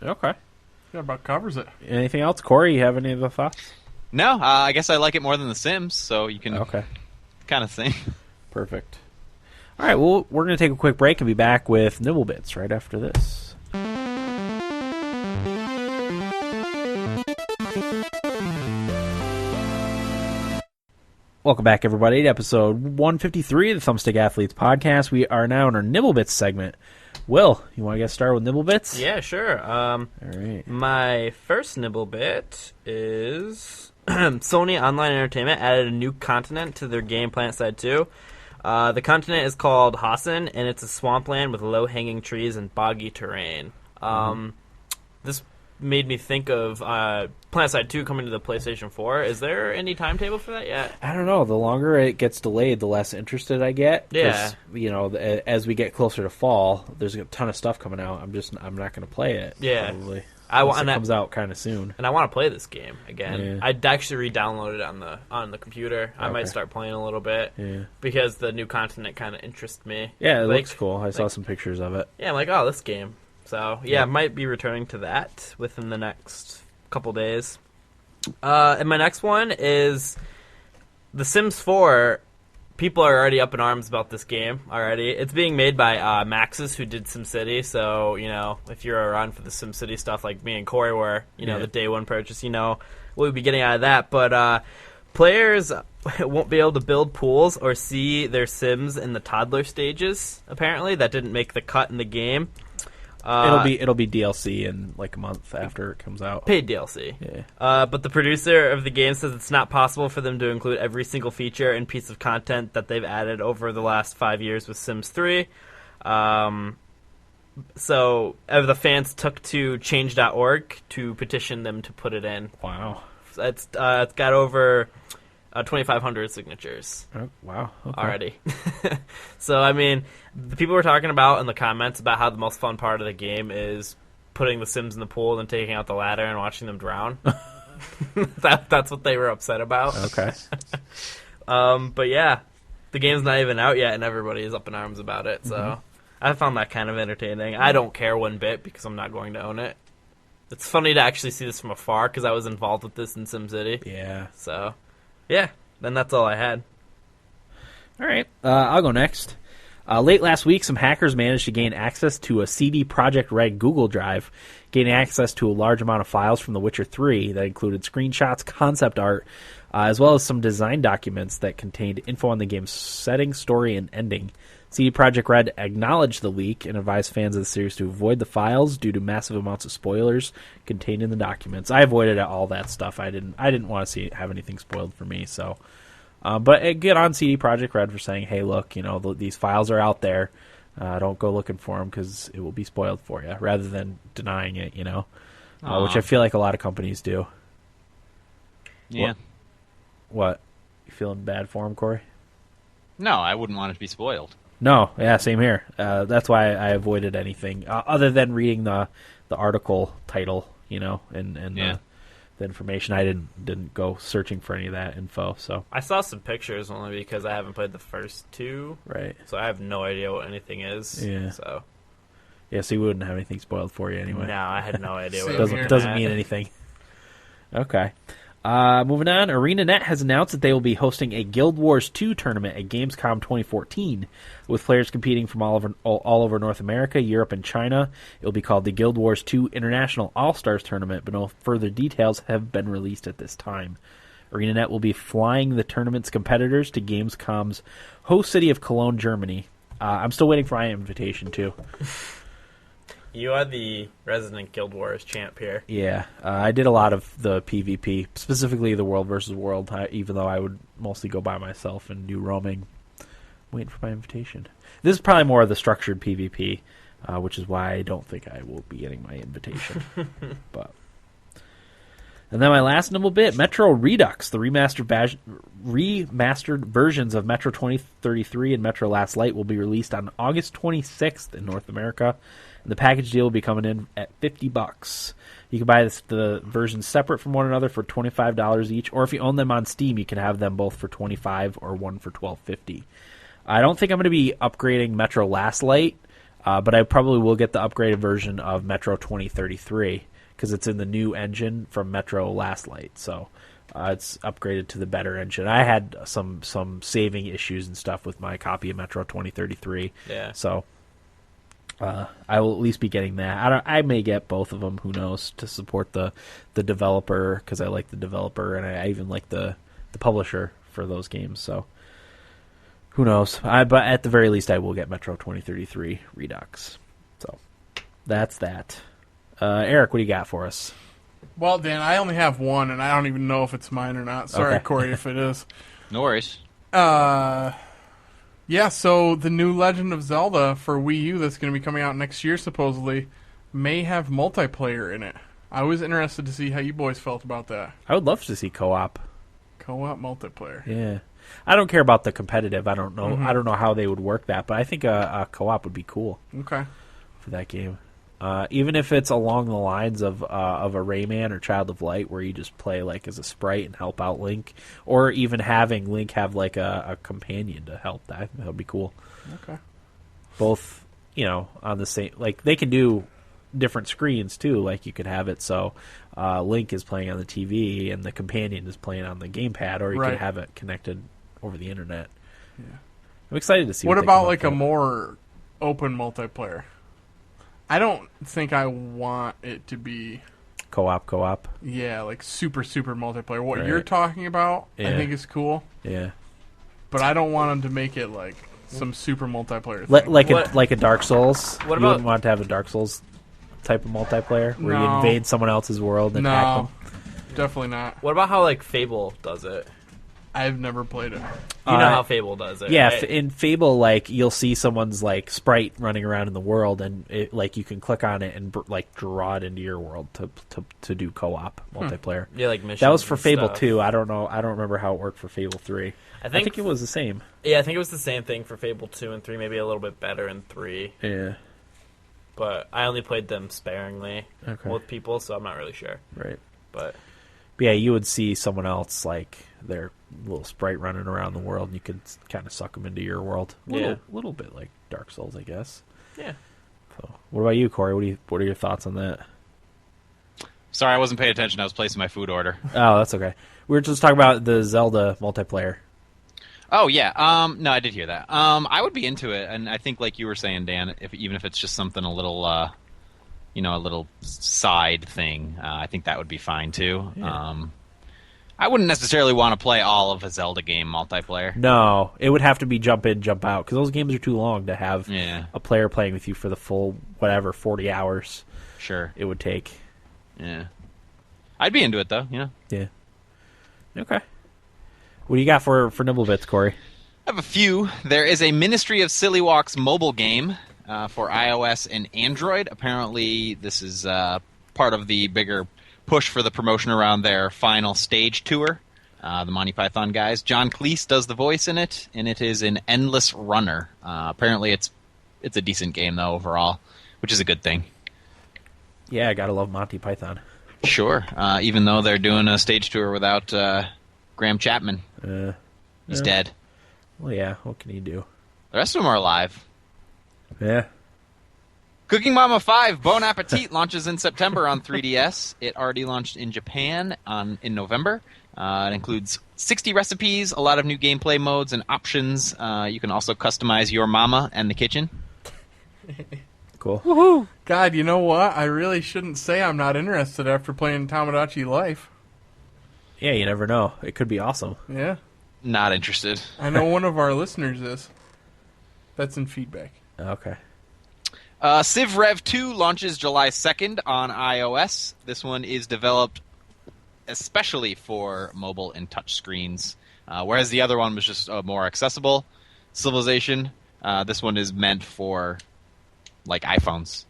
Okay. that about covers it. Anything else? Corey, you have any other thoughts? No, I guess I like it more than The Sims, so you can Okay. kind of think. Perfect. All right, well, we're going to take a quick break and be back with Nibble Bits right after this. Welcome back, everybody, to episode 153 of the Thumbstick Athletes podcast. We are now in our Nibble Bits segment. Will, you want to get started with Nibble Bits? Yeah, sure. All right. My first nibble bit is Sony Online Entertainment added a new continent to their game PlanetSide 2. The continent is called Hassan, and it's a swampland with low-hanging trees and boggy terrain. This made me think of PlanetSide 2 coming to the PlayStation 4. Is there any timetable for that yet? I don't know. The longer it gets delayed, the less interested I get. 'Cause, Yeah. you know, as we get closer to fall, there's a ton of stuff coming out. I'm not going to play it. Yeah. Probably. I Unless want it that. comes out kind of soon. And I want to play this game again. Yeah. I'd actually re-download it on the computer. I might Okay. start playing a little bit Yeah. because the new continent kind of interests me. Yeah, it Like- looks cool. I saw some pictures of it. Yeah, I'm like, oh, this game. So yeah, I might be returning to that within the next couple days. And my next one is The Sims 4. People are already up in arms about this game already. It's being made by Maxis, who did SimCity. So, you know, if you're around for the SimCity stuff like me and Corey were, you know, Yeah. the day one purchase, you know, what we'll be getting out of that. But players won't be able to build pools or see their Sims in the toddler stages, apparently. That didn't make the cut in the game. It'll be DLC in like a month after it comes out. Paid DLC. Yeah. But the producer of the game says it's not possible for them to include every single feature and piece of content that they've added over the last 5 years with Sims 3. So the fans took to change.org to petition them to put it in. Wow. It's got over 2,500 signatures Oh, wow. Okay. already. So, I mean, the people were talking about in the comments about how the most fun part of the game is putting the Sims in the pool and taking out the ladder and watching them drown. That's what they were upset about. Okay. But yeah, the game's not even out yet and everybody is up in arms about it. So I found that kind of entertaining. I don't care one bit because I'm not going to own it. It's funny to actually see this from afar because I was involved with this in SimCity. Yeah. So, yeah, then that's all I had. All right. I'll go next. Late last week, some hackers managed to gain access to a CD Projekt Red Google Drive, gaining access to a large amount of files from The Witcher 3 that included screenshots, concept art, as well as some design documents that contained info on the game's setting, story, and ending. CD Projekt Red acknowledged the leak and advised fans of the series to avoid the files due to massive amounts of spoilers contained in the documents. I avoided all that stuff. I didn't want to have anything spoiled for me. So, but good on CD Projekt Red for saying, "Hey, look, these files are out there. Don't go looking for them because it will be spoiled for you," rather than denying it. Which I feel like a lot of companies do. Yeah. What? You feeling bad for them, Corey? No, I wouldn't want it to be spoiled. No, yeah, same here. That's why I avoided anything other than reading the article title, and the information. I didn't go searching for any of that info. So I saw some pictures only because I haven't played the first two, right. So I have no idea what anything is. Yeah. So you wouldn't have anything spoiled for you anyway. No, I had no idea. What doesn't mean anything. Okay. Moving on, ArenaNet has announced that they will be hosting a Guild Wars 2 tournament at Gamescom 2014, with players competing from all over North America, Europe, and China. It will be called the Guild Wars 2 International All-Stars Tournament, but no further details have been released at this time. ArenaNet will be flying the tournament's competitors to Gamescom's host city of Cologne, Germany. I'm still waiting for my invitation, too. You are the resident Guild Wars champ here. Yeah, I did a lot of the PvP, specifically the World versus World, even though I would mostly go by myself and do roaming. Waiting for my invitation. This is probably more of the structured PvP, which is why I don't think I will be getting my invitation. And then my last nibble bit, Metro Redux, the remastered versions of Metro 2033 and Metro Last Light will be released on August 26th in North America. And the package deal will be coming in at $50. You can buy the versions separate from one another for $25 each, or if you own them on Steam, you can have them both for $25 or one for $12.50. I don't think I'm going to be upgrading Metro Last Light, but I probably will get the upgraded version of Metro 2033 because it's in the new engine from Metro Last Light, so it's upgraded to the better engine. I had some saving issues and stuff with my copy of Metro 2033, so I will at least be getting that. I may get both of them, who knows, to support the developer, because I like the developer, and I even like the publisher for those games, so who knows. But at the very least, I will get Metro 2033 Redux. So that's that. Eric, what do you got for us? Well, Dan, I only have one, and I don't even know if it's mine or not. Sorry, Okay. Corey, if it is. No worries. Yeah, so the new Legend of Zelda for Wii U that's going to be coming out next year, supposedly, may have multiplayer in it. I was interested to see how you boys felt about that. I would love to see co-op. Co-op multiplayer. Yeah. I don't care about the competitive. I don't know. I don't know how they would work that, but I think a co-op would be cool Okay. for that game. Even if it's along the lines of a Rayman or Child of Light, where you just play like as a sprite and help out Link, or even having Link have like a companion to help. That would be cool. Okay. Both, on the same, like they can do different screens too. Like you could have it so Link is playing on the TV and the companion is playing on the gamepad, or you could have it connected over the internet. Yeah. I'm excited to see. What they about come up like a with. more open multiplayer? I don't think I want it to be co-op? like super multiplayer. What Right. you're talking about, I Yeah. think is cool, Yeah, but I don't want them to make it like some super multiplayer thing. like a Dark Souls. What you about- wouldn't want to have a Dark Souls type of multiplayer where you No. invade someone else's world and attack No, them. definitely not. What about how like Fable does it? I've never played it. You know how Fable does it. Yeah, right? in Fable, like you'll see someone's like sprite running around in the world, and like you can click on it and like draw it into your world to do co-op multiplayer. Yeah, like missions. That was for and Fable stuff. 2. I don't know. I don't remember how it worked for Fable 3. I I think think it was the same. Yeah, I think it was the same thing for Fable 2 and 3, maybe a little bit better in 3. Yeah. But I only played them sparingly with people, so I'm not really sure. Right. But Yeah, you would see someone else like their little sprite running around the world, and you could kind of suck them into your world. Little bit like Dark Souls, I guess. yeah. So, what about you, Corey? What are your thoughts on that? Sorry, I wasn't paying attention. I was placing my food order. Oh, that's okay. We were just talking about the Zelda multiplayer. Oh yeah. No, I did hear that. I would be into it, and I think, like you were saying, Dan, even if it's just something a little, a little side thing, I think that would be fine too. Yeah. I wouldn't necessarily want to play all of a Zelda game multiplayer. No, it would have to be jump in, jump out, because those games are too long to have Yeah. a player playing with you for the full, 40 hours Sure. it would take. Yeah. I'd be into it, though, Yeah. Okay. What do you got for Nibblebits, Corey? I have a few. There is a Ministry of Silly Walks mobile game for iOS and Android. Apparently, this is part of the bigger push for the promotion around their final stage tour. The Monty Python guys. John Cleese does the voice in it, and it is an endless runner. Apparently, it's a decent game though overall, which is a good thing. Yeah, I gotta love Monty Python. Sure. Even though they're doing a stage tour without Graham Chapman, he's yeah. dead. Well, yeah, what can you do? The rest of them are alive. Yeah. Cooking Mama 5 Bon Appetit launches in September on 3DS. It already launched in Japan in November. It includes 60 recipes, a lot of new gameplay modes and options. You can also customize your mama and the kitchen. Cool. God, you know what? I really shouldn't say I'm not interested after playing Tomodachi Life. Yeah, you never know. It could be awesome. Yeah. Not interested. I know one of our listeners is. That's in feedback. Okay. Civ Rev 2 launches July 2nd on iOS. This one is developed especially for mobile and touch screens, whereas the other one was just a more accessible Civilization. This one is meant for like iPhones.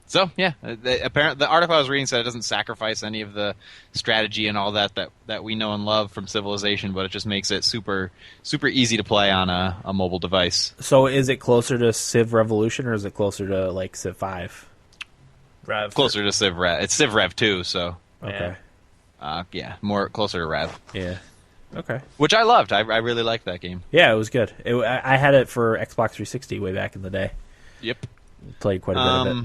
So yeah, apparently the article I was reading said it doesn't sacrifice any of the strategy and all that we know and love from Civilization, but it just makes it super easy to play on a mobile device. So is it closer to Civ Revolution or is it closer to like Civ 5? Rev. Closer to Civ Rev. It's Civ Rev 2, so Okay. yeah, more closer to Rev, Yeah. Okay. which I loved. I really liked that game. Yeah, it was good. I had it for Xbox 360 way back in the day. Yep. Played quite a bit of it.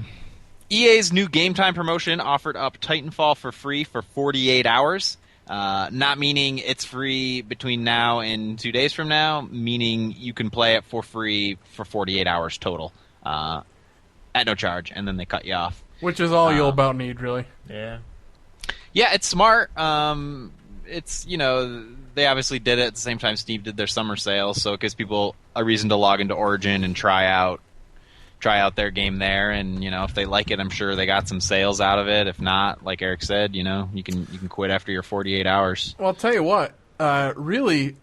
EA's new Game Time promotion offered up Titanfall for free for 48 hours. Not meaning it's free between now and 2 days from now, meaning you can play it for free for 48 hours total at no charge, and then they cut you off. Which is all you'll about need, really. Yeah. Yeah, it's smart. It's, they obviously did it at the same time Steam did their summer sale, so it gives people a reason to log into Origin and try out their game there, and if they like it, I'm sure they got some sales out of it. If not, like Eric said, you can quit after your 48 hours. Well, I'll tell you what, really,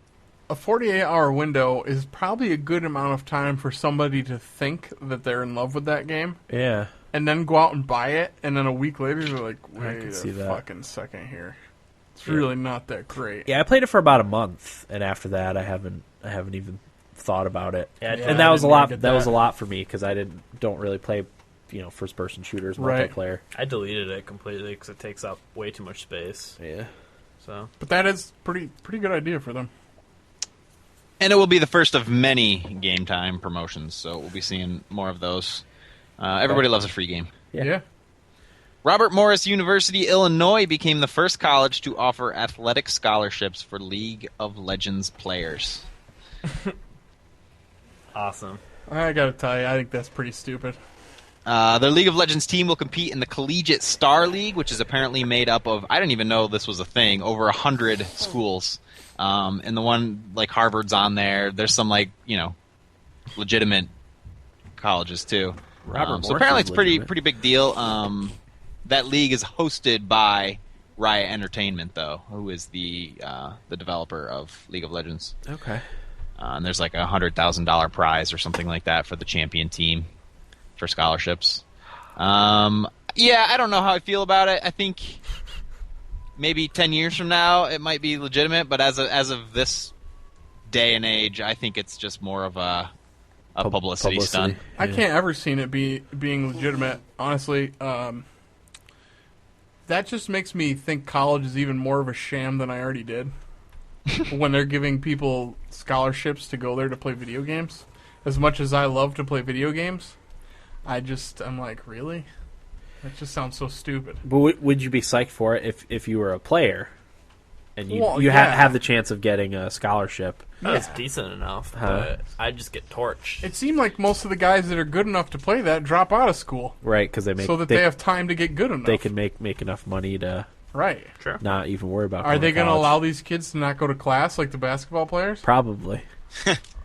a 48-hour window is probably a good amount of time for somebody to think that they're in love with that game, Yeah. and then go out and buy it, and then a week later they're like, I wait can a see that. fucking second here. It's really not that great. Yeah, I played it for about a month, and after that, I haven't even thought about it. Yeah, And that I was a didn't lot. get That was that. a lot for me because I don't really play, first person shooters Right. multiplayer. I deleted it completely because it takes up way too much space. Yeah. So But that is pretty good idea for them. And it will be the first of many Game Time promotions, so we'll be seeing more of those. Everybody loves a free game. Yeah. Robert Morris University, Illinois became the first college to offer athletic scholarships for League of Legends players. awesome. I gotta tell you, I think that's pretty stupid. Their League of Legends team will compete in the Collegiate Star League, which is apparently made up of, I didn't even know this was a thing, over 100 schools. And the one, like, Harvard's on there. There's some, legitimate colleges, too. Robert So Morris apparently is it's pretty legitimate. big deal. That league is hosted by Riot Entertainment, though, who is the developer of League of Legends. Okay. And there's like a $100,000 prize or something like that for the champion team for scholarships. Yeah, I don't know how I feel about it. I think maybe 10 years from now it might be legitimate, but as of this day and age, I think it's just more of a publicity stunt. I can't ever seen it being legitimate, honestly. That just makes me think college is even more of a sham than I already did. When they're giving people scholarships to go there to play video games. As much as I love to play video games, I'm like, really? That just sounds so stupid. But would you be psyched for it if you were a player and you Well, you yeah. have the chance of getting a scholarship? That's decent enough, but I just get torched. It seemed like most of the guys that are good enough to play that drop out of school Right, because they so that they have time to get good enough. they can make enough money to Right. Sure. not even worry about. Are they going to allow these kids to not go to class like the basketball players? Probably.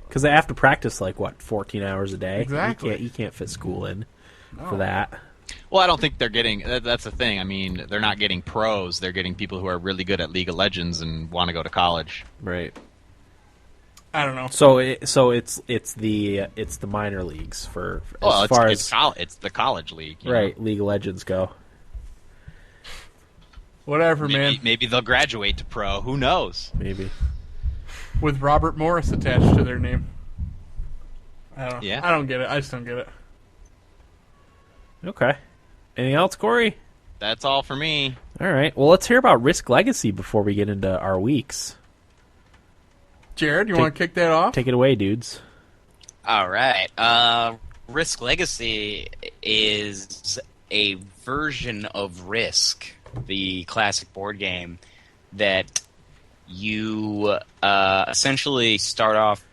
Because they have to practice 14 hours a day. Exactly. You can't fit school in No. for that. Well, I don't think they're getting. That's the thing. I mean, they're not getting pros. They're getting people who are really good at League of Legends and want to go to college. Right. I don't know. So it's the minor leagues for Well, as far it's the college league, you know? right League of Legends go. Whatever, man. Maybe they'll graduate to pro. Who knows? Maybe. With Robert Morris attached to their name. I don't. Yeah. I don't get it. I just don't get it. Okay. Anything else, Corey? That's all for me. All right. Well, let's hear about Risk Legacy before we get into our weeks. Jared, you want to kick that off? Take it away, dudes. All right. Risk Legacy is a version of Risk, the classic board game, that you essentially start off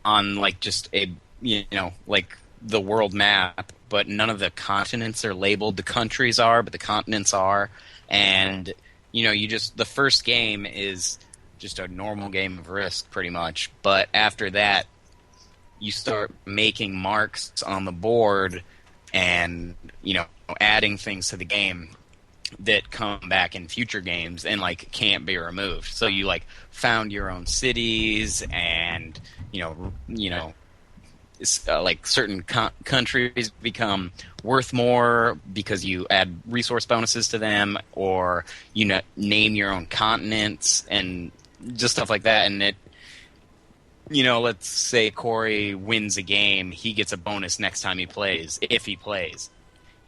on just a the world map, but none of the continents are labeled. The countries are, but the continents are, and the first game is just a normal game of Risk, pretty much. But after that, you start making marks on the board and adding things to the game that come back in future games and can't be removed. So you found your own cities, and certain countries become worth more because you add resource bonuses to them, or name your own continents and just stuff like that. And it, let's say Corey wins a game, he gets a bonus next time he plays, if he plays.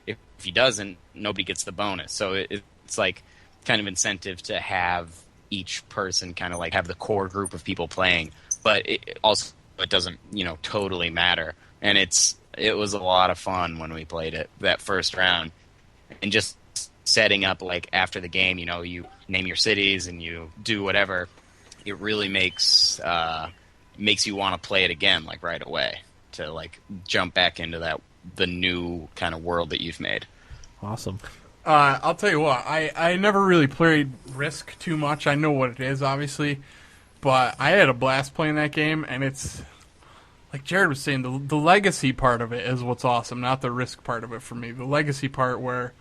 If he doesn't, nobody gets the bonus. So it's kind of incentive to have each person kind of have the core group of people playing, but it doesn't totally matter. And it was a lot of fun when we played it that first round, and just setting up after the game, you name your cities and you do whatever. It really makes you want to play it again right away, to jump back into the new kind of world that you've made. Awesome. I'll tell you what, I never really played Risk too much. I know what it is, obviously, but I had a blast playing that game, and it's, like Jared was saying, the legacy part of it is what's awesome, not the Risk part of it for me. The legacy part where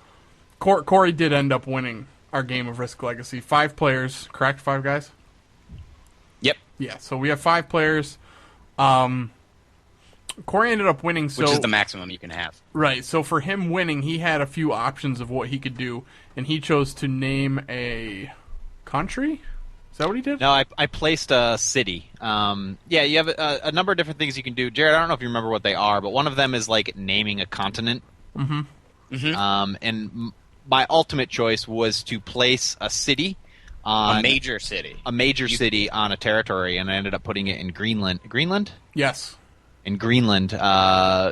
Corey did end up winning our game of Risk Legacy. 5 players, correct? 5 guys? Yep. Yeah, so we have 5 players. Corey ended up winning, which is the maximum you can have. Right, so for him winning, he had a few options of what he could do, and he chose to name a country? Is that what he did? No, I placed a city. Yeah, you have a number of different things you can do. Jared, I don't know if you remember what they are, but one of them is naming a continent. Mm-hmm. Mm-hmm. And my ultimate choice was to place a city on a major city on a territory, and I ended up putting it in Greenland. Greenland? Yes. In Greenland,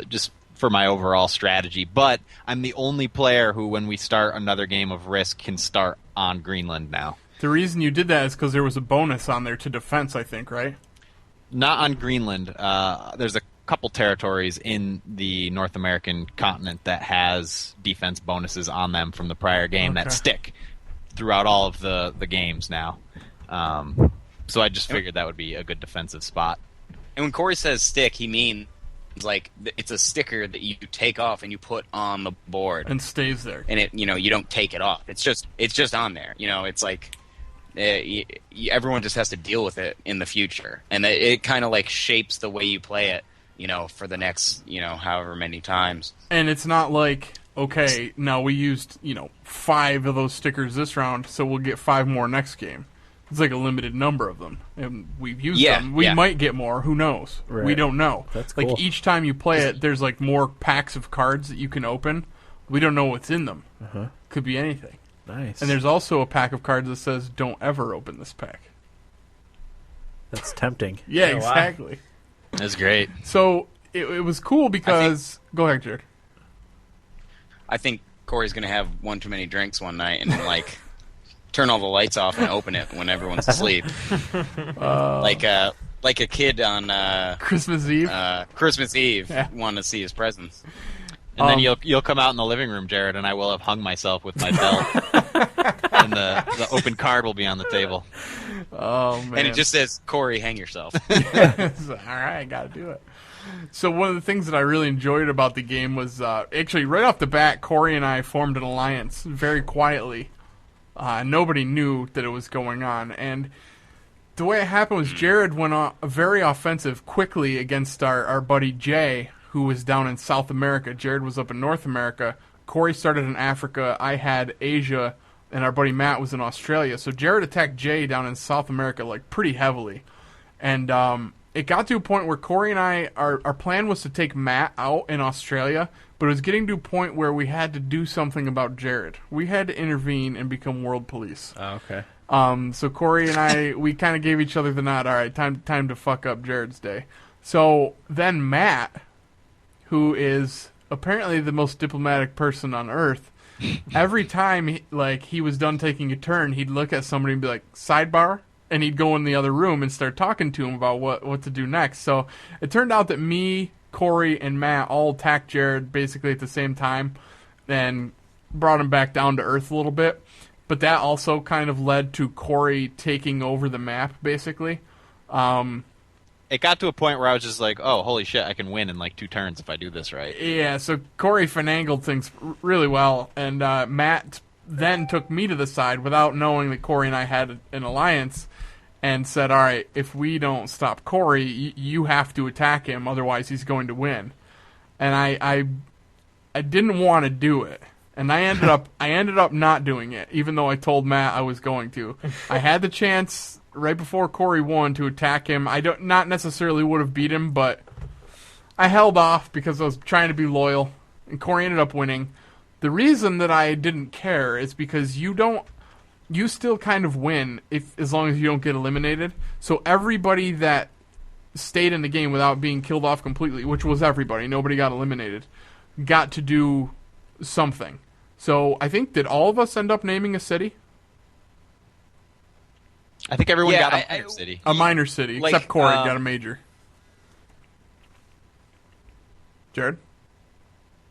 just for my overall strategy. But I'm the only player who, when we start another game of Risk, can start on Greenland now. The reason you did that is because there was a bonus on there to defense, I think, right? Not on Greenland. There's a couple territories in the North American continent that has defense bonuses on them from the prior game that stick throughout all of the games now. So I just figured that would be a good defensive spot. And when Corey says stick, he means it's a sticker that you take off and you put on the board and stays there. And it, you don't take it off. It's just on there. It's everyone just has to deal with it in the future, and it kind of shapes the way you play it. For the next however many times. And it's not okay, now we used 5 of those stickers this round, so we'll get 5 more next game. It's a limited number of them, and we've used them. We might get more. Who knows? Right. We don't know. That's cool. Each time you play it, there's more packs of cards that you can open. We don't know what's in them. Uh-huh. Could be anything. Nice. And there's also a pack of cards that says, "Don't ever open this pack." That's tempting. Yeah, wow. exactly. That's great. So it was cool because... Go ahead, Jared. I think Corey's going to have one too many drinks one night and turn all the lights off and open it when everyone's asleep. Like a kid on Christmas Eve. Christmas Eve, wanting to see his presents. And then you'll come out in the living room, Jared, and I will have hung myself with my belt. and the open card will be on the table. Oh man! And it just says, Corey, hang yourself. All right, I gotta do it. So one of the things that I really enjoyed about the game was actually right off the bat, Corey and I formed an alliance very quietly. Nobody knew that it was going on, and the way it happened was Jared went very offensive quickly against our buddy Jay, who was down in South America. Jared was up in North America. Corey started in Africa. I had Asia, and our buddy Matt was in Australia. So Jared attacked Jay down in South America like pretty heavily, and it got to a point where Corey and I, our plan was to take Matt out in Australia, but it was getting to a point where we had to do something about Jared. We had to intervene and become world police. Oh, okay. So Corey and I, we kind of gave each other the nod. All right, time to fuck up Jared's day. So then Matt, who is apparently the most diplomatic person on earth, every time he was done taking a turn, he'd look at somebody and be like, sidebar? And he'd go in the other room and start talking to him about what to do next. So it turned out that me, Corey, and Matt all attacked Jared basically at the same time and brought him back down to earth a little bit. But that also kind of led to Corey taking over the map, basically. It got to a point where I was just like, oh, holy shit, I can win in like 2 turns if I do this right. Yeah, so Corey finagled things really well, and Matt then took me to the side without knowing that Corey and I had an alliance and said, all right, if we don't stop Corey, you have to attack him, otherwise he's going to win. And I didn't want to do it. And I ended up not doing it, even though I told Matt I was going to. I had the chance right before Corey won to attack him. Not necessarily would have beat him, but I held off because I was trying to be loyal, and Corey ended up winning. The reason that I didn't care is because you still kind of win as long as you don't get eliminated. So everybody that stayed in the game without being killed off completely, which was everybody, nobody got eliminated, got to do something. So I think, did all of us end up naming a city? I think everyone Yeah, got a minor city. A minor city, Like, except Corey got a major. Jared?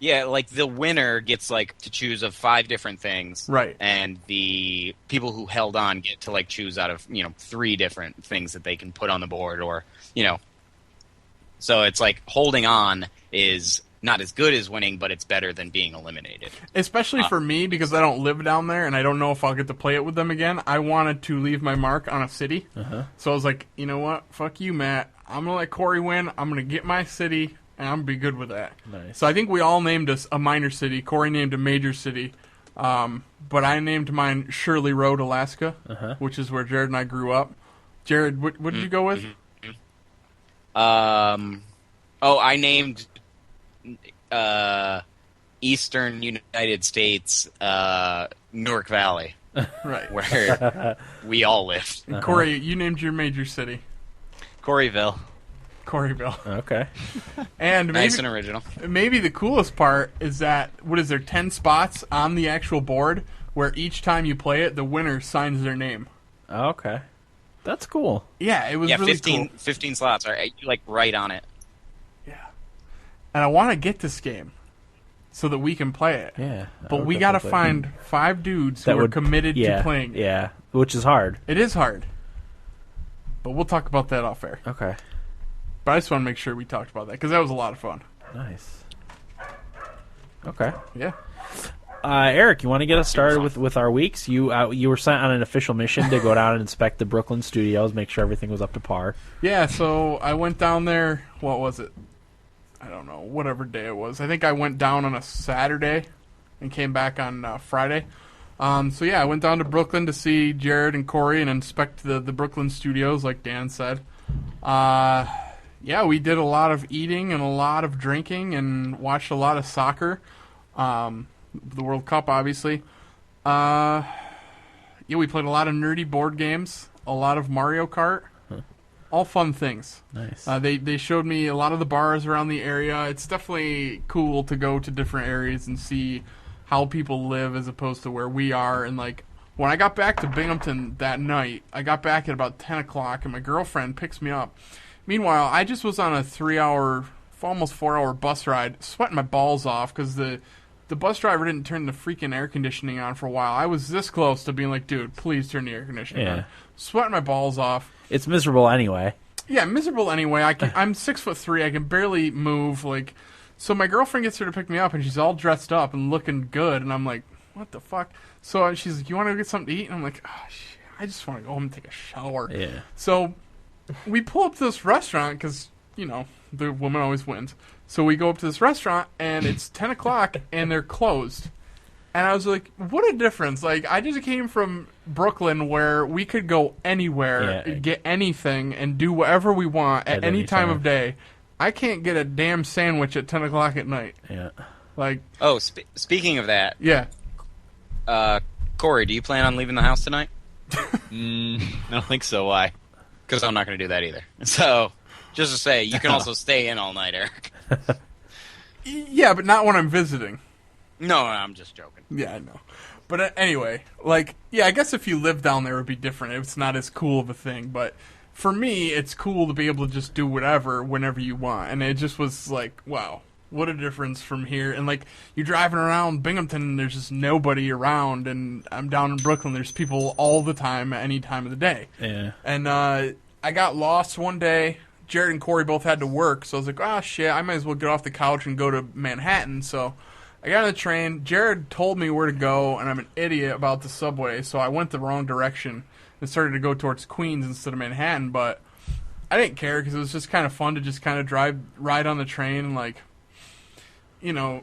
Yeah, like the winner gets like to choose of 5 different things, Right. And the people who held on get to like choose out of 3 different things that they can put on the board, or So it's like holding on is not as good as winning, but it's better than being eliminated. Especially for me, because I don't live down there and I don't know if I'll get to play it with them again. I wanted to leave my mark on a city. So I was like, you know what? Fuck you, Matt. I'm going to let Corey win. I'm going to get my city, and I'm going to be good with that. Nice. So I think we all named us a minor city. Corey named a major city. But I named mine Shirley Road, Alaska, which is where Jared and I grew up. Jared, what did you go with? I named Eastern United States Newark Valley, Right. where we all lived. And Corey, you named your major city. Coreyville. Coreyville. Okay. And Nice and original. maybe the coolest part is that, 10 spots on the actual board where each time you play it, the winner signs their name. Okay. That's cool. Yeah, it was Yeah, really 15, cool. 15 slots. All right, you like right on it. Yeah. And I want to get this game so that we can play it. Yeah. But we got to find 5 dudes who are committed to playing it. Yeah, which is hard. It is hard. But we'll talk about that off air. Okay. But I just want to make sure we talked about that because that was a lot of fun. Nice. Okay. Yeah. Eric, you want to get us started with our weeks? You were sent on an official mission to go down and inspect the Brooklyn studios, make sure everything was up to par. Yeah, so I went down there, what was it? I don't know, whatever day it was. I think I went down on a Saturday and came back on Friday. So yeah, I went down to Brooklyn to see Jared and Corey and inspect the Brooklyn studios, like Dan said. Yeah, we did a lot of eating and a lot of drinking and watched a lot of soccer. The World Cup, obviously. Yeah, we played a lot of nerdy board games, a lot of Mario Kart. All fun things. Nice. They showed me a lot of the bars around the area. It's definitely cool to go to different areas and see how people live as opposed to where we are. And like when I got back to Binghamton that night, I got back at about 10 o'clock and my girlfriend picks me up. Meanwhile, I just was on a 3-hour, almost 4-hour bus ride, sweating my balls off because the the bus driver didn't turn the freaking air conditioning on for a while. I was this close to being like, dude, please turn the air conditioning on. Sweating my balls off. It's miserable anyway. Yeah, miserable anyway. I'm 6'3". I can barely move. Like, so my girlfriend gets her to pick me up, and she's all dressed up and looking good, and I'm like, what the fuck? So she's like, you want to go get something to eat? And I'm like, oh, shit, I just want to go home and take a shower. Yeah. So we pull up to this restaurant because, you know, the woman always wins. So we go up to this restaurant, and it's 10 o'clock, and they're closed. And I was like, what a difference. Like, I just came from Brooklyn where we could go anywhere, get anything, and do whatever we want at any time of day. I can't get a damn sandwich at 10 o'clock at night. Yeah. Like. Oh, speaking of that. Yeah. Corey, do you plan on leaving the house tonight? I don't think so. Why? Because I'm not going to do that either. So, just to say, you can also stay in all night, Eric. Yeah, but not when I'm visiting. No, I'm just joking. Yeah, I know. But anyway, like, yeah, I guess if you live down there, it would be different. It's not as cool of a thing. But for me, it's cool to be able to just do whatever, whenever you want. And it just was like, wow, what a difference from here. And, like, you're driving around Binghamton, and there's just nobody around. And I'm down in Brooklyn. There's people all the time at any time of the day. Yeah. And I got lost one day. Jared and Corey both had to work. So I was like, oh, shit, I might as well get off the couch and go to Manhattan. So I got on the train. Jared told me where to go, and I'm an idiot about the subway, so I went the wrong direction and started to go towards Queens instead of Manhattan. But I didn't care because it was just kind of fun to just kind of ride on the train and, like, you know,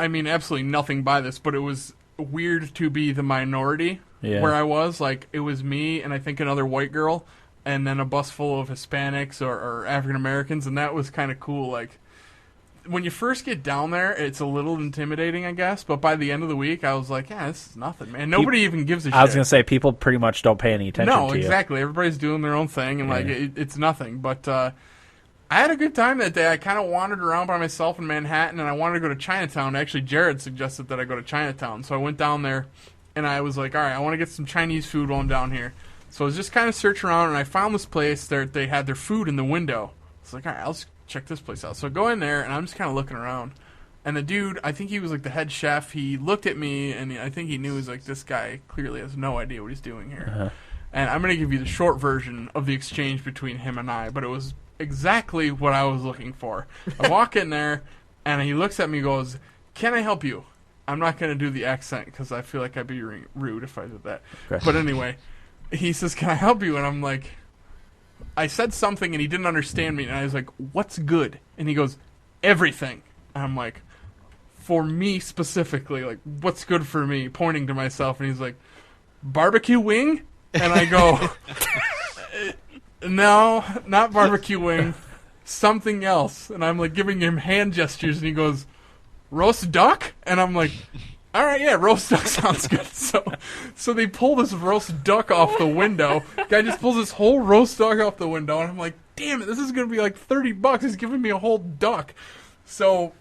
I mean, absolutely nothing by this, but it was weird to be the minority where I was. Like, it was me and I think another white girl, and then a bus full of Hispanics or African Americans, and that was kind of cool. Like, when you first get down there, it's a little intimidating, I guess, but by the end of the week, I was like, yeah, this is nothing, man. Nobody even gives a shit. I was going to say, people pretty much don't pay any attention to you. No, exactly. Everybody's doing their own thing, and, like, it's nothing. But I had a good time that day. I kind of wandered around by myself in Manhattan, and I wanted to go to Chinatown. Actually, Jared suggested that I go to Chinatown, so I went down there, and I was like, all right, I want to get some Chinese food while I'm down here. So I was just kind of searching around, and I found this place that they had their food in the window. I was like, all right, I'll just check this place out. So I go in there, and I'm just kind of looking around. And the dude, I think he was like the head chef, he looked at me, and I think he knew, he was like, this guy clearly has no idea what he's doing here. Uh-huh. And I'm going to give you the short version of the exchange between him and I, but it was exactly what I was looking for. I walk in there, and he looks at me and goes, can I help you? I'm not going to do the accent, because I feel like I'd be rude if I did that. Okay. But anyway, he says, can I help you? And I'm like, I said something, and he didn't understand me, and I was like, what's good? And he goes, everything. And I'm like, for me specifically, like, what's good for me? Pointing to myself, and he's like, barbecue wing? And I go, no, not barbecue wing, something else. And I'm like giving him hand gestures, and he goes, roast duck? And I'm like, all right, yeah, roast duck sounds good. So they pull this roast duck off the window. Guy just pulls this whole roast duck off the window, and I'm like, damn it, this is going to be like $30. He's giving me a whole duck. So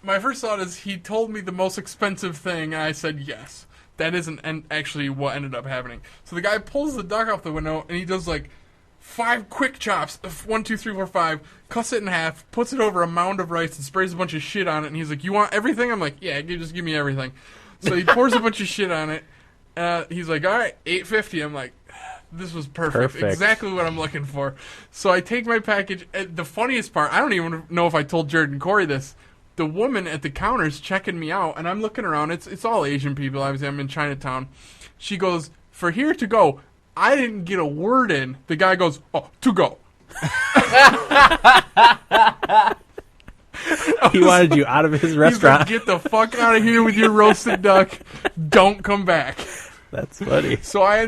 my first thought is he told me the most expensive thing, and I said yes. That isn't actually what ended up happening. So the guy pulls the duck off the window, and he does like 5 quick chops, 1, 2, 3, 4, 5, cuts it in half, puts it over a mound of rice, and sprays a bunch of shit on it. And he's like, you want everything? I'm like, yeah, just give me everything. So he pours a bunch of shit on it. He's like, all right, $8.50. I'm like, this was perfect. Exactly what I'm looking for. So I take my package. The funniest part, I don't even know if I told Jared and Corey this. The woman at the counter's checking me out, and I'm looking around. It's all Asian people. Obviously, I'm in Chinatown. She goes, for here to go. I didn't get a word in. The guy goes, oh, to go. He wanted you out of his restaurant. He's like, get the fuck out of here with your roasted duck. Don't come back. That's funny. So I